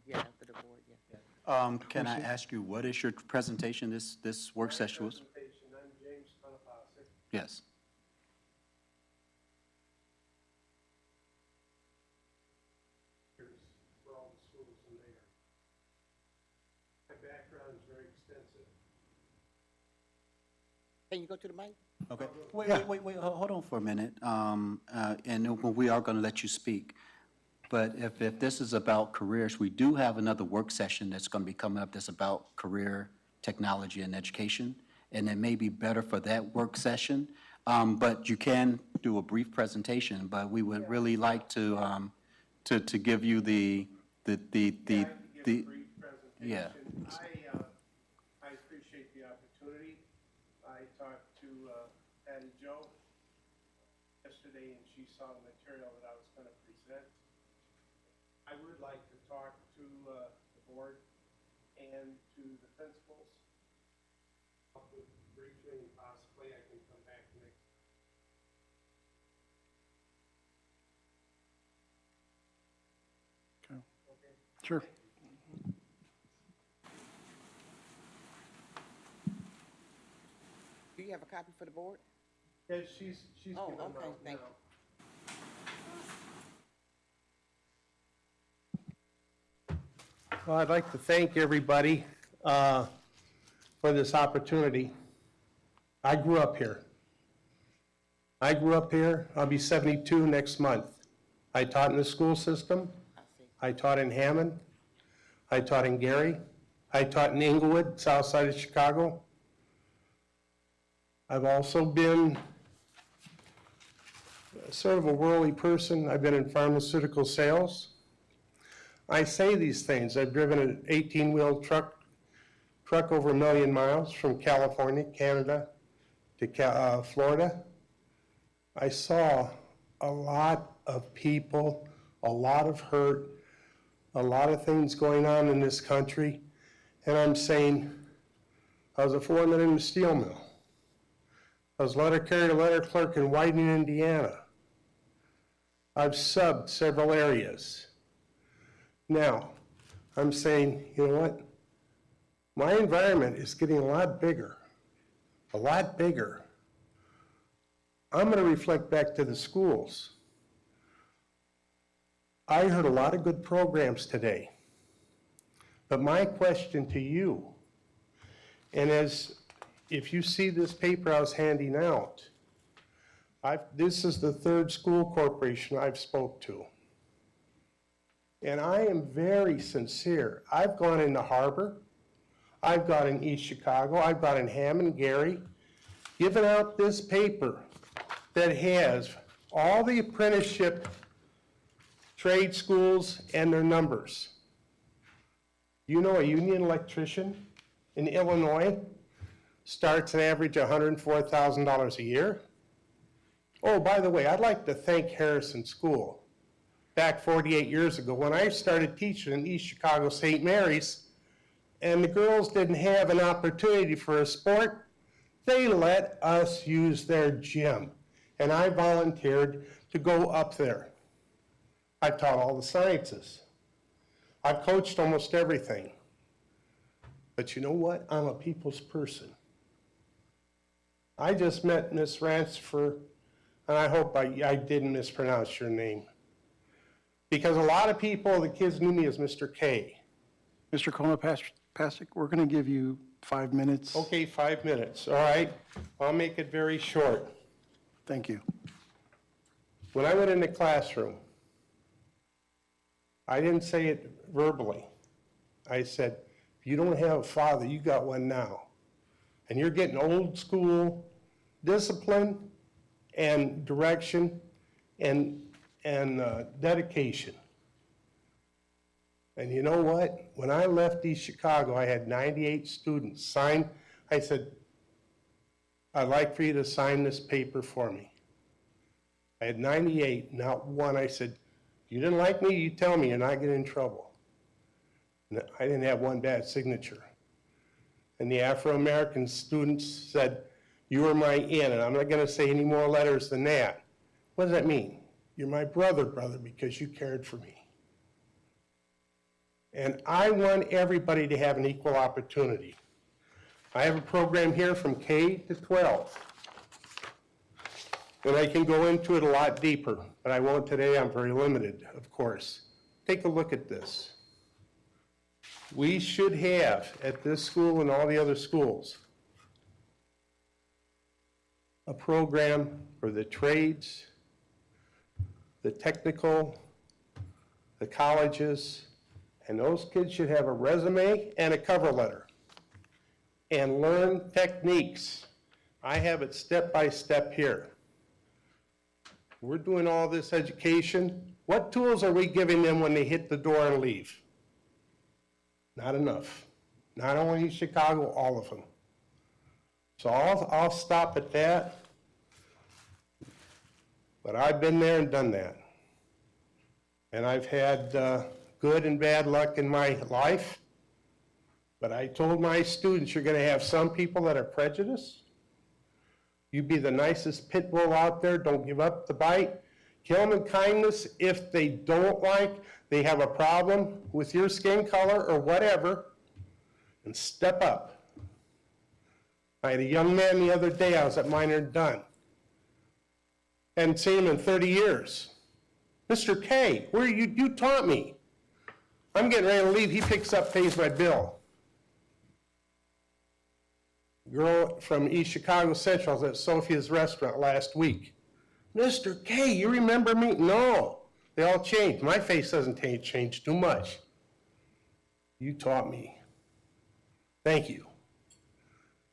Yeah, after the board, yeah. Can I ask you, what is your presentation, this work session was? I'm James Panapasek. Yes. For all the schools in there. My background is very extensive. Can you go to the mic? Okay. Wait, hold on for a minute. And we are going to let you speak. But if this is about careers, we do have another work session that's going to be coming up that's about career, technology, and education. And it may be better for that work session. But you can do a brief presentation, but we would really like to give you the the, Yeah, I can give a the, brief presentation. yeah. I appreciate the opportunity. I talked to Patty Jo yesterday, and she saw the material that I was going to present. I would like to talk to the board and to the principals. Briefly, and possibly I can come back next. Sure. Do you have a copy for the board? Yeah, she's giving Oh, them okay, out thank now. Well, I'd like to thank everybody for this opportunity. I grew up here. I'll be 72 next month. I taught in the school system. I taught in Hammond. I taught in Gary. I taught in Inglewood, south side of Chicago. I've also been sort of a worldly person. I've been in pharmaceutical sales. I say these things. I've driven an 18-wheel truck over 1 million miles from California, Canada to Florida. I saw a lot of people, a lot of hurt, a lot of things going on in this country. And I'm saying, I was a foreman in a steel mill. I was letter carrier to letter clerk in Whiting, Indiana. I've subbed several areas. Now, I'm saying, you know what? My environment is getting a lot bigger, a lot bigger. I'm going to reflect back to the schools. I heard a lot of good programs today. But my question to you, and if you see this paper I was handing out, this is the third school corporation I've spoke to. And I am very sincere. I've gone into Harbor, I've gone in East Chicago, I've gone in Hammond, Gary, given out this paper that has all the apprenticeship trade schools and their numbers. You know, a union electrician in Illinois starts an average $104,000 a year. Oh, by the way, I'd like to thank Harrison School. Back 48 years ago, when I started teaching in East Chicago St. Mary's, and the girls didn't have an opportunity for a sport, they let us use their gym. And I volunteered to go up there. I taught all the sciences. I've coached almost everything. But you know what? I'm a people's person. I just met Miss Ransford, and I hope I didn't mispronounce your name. Because a lot of people, the kids knew me as Mr. K. Mr. Konopasek, we're going to give you 5 minutes. Okay, 5 minutes, all right? I'll make it very short. Thank you. When I went in the classroom, I didn't say it verbally. I said, if you don't have a father, you got one now. And you're getting old school discipline and direction and dedication. And you know what? When I left East Chicago, I had 98 students sign. I said, I'd like for you to sign this paper for me. I had 98, not one. I said, if you didn't like me, you tell me, and I get in trouble. And I didn't have one bad signature. And the Afro-American students said, you are my in, and I'm not going to say any more letters than that. What does that mean? You're my brother, because you cared for me. And I want everybody to have an equal opportunity. I have a program here from K to 12. And I can go into it a lot deeper, but I won't today. I'm very limited, of course. Take a look at this. We should have, at this school and all the other schools, a program for the trades, the technical, the colleges, and those kids should have a resume and a cover letter and learn techniques. I have it step by step here. We're doing all this education. What tools are we giving them when they hit the door and leave? Not enough. Not only in Chicago, all of them. So I'll stop at that. But I've been there and done that. And I've had good and bad luck in my life. But I told my students, you're going to have some people that are prejudiced. You be the nicest pit bull out there. Don't give up the bite. Kill them in kindness. If they don't like, they have a problem with your skin color or whatever, and step up. I had a young man the other day, I was at Minor and Dunn. Hadn't seen him in 30 years. Mr. K, where you taught me. I'm getting ready to leave, he picks up, pays my bill. Girl from East Chicago Central was at Sophia's restaurant last week. Mr. K, you remember me? No, they all changed. My face doesn't change too much. You taught me. Thank you.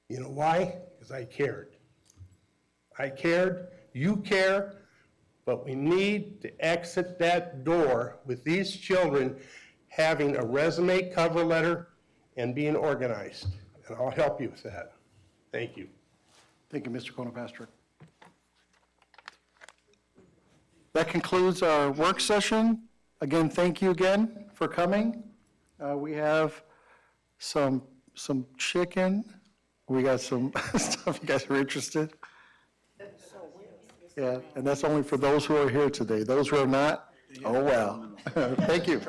You know why? Because I cared. I cared, you care, but we need to exit that door with these children having a resume, cover letter, and being organized. And I'll help you with that. Thank you. Thank you, Mr. Konopastor. That concludes our work session. Again, thank you again for coming. We have some chicken. We got some stuff you guys are interested. Yeah, and that's only for those who are here today. Those who are not, oh well. Thank you.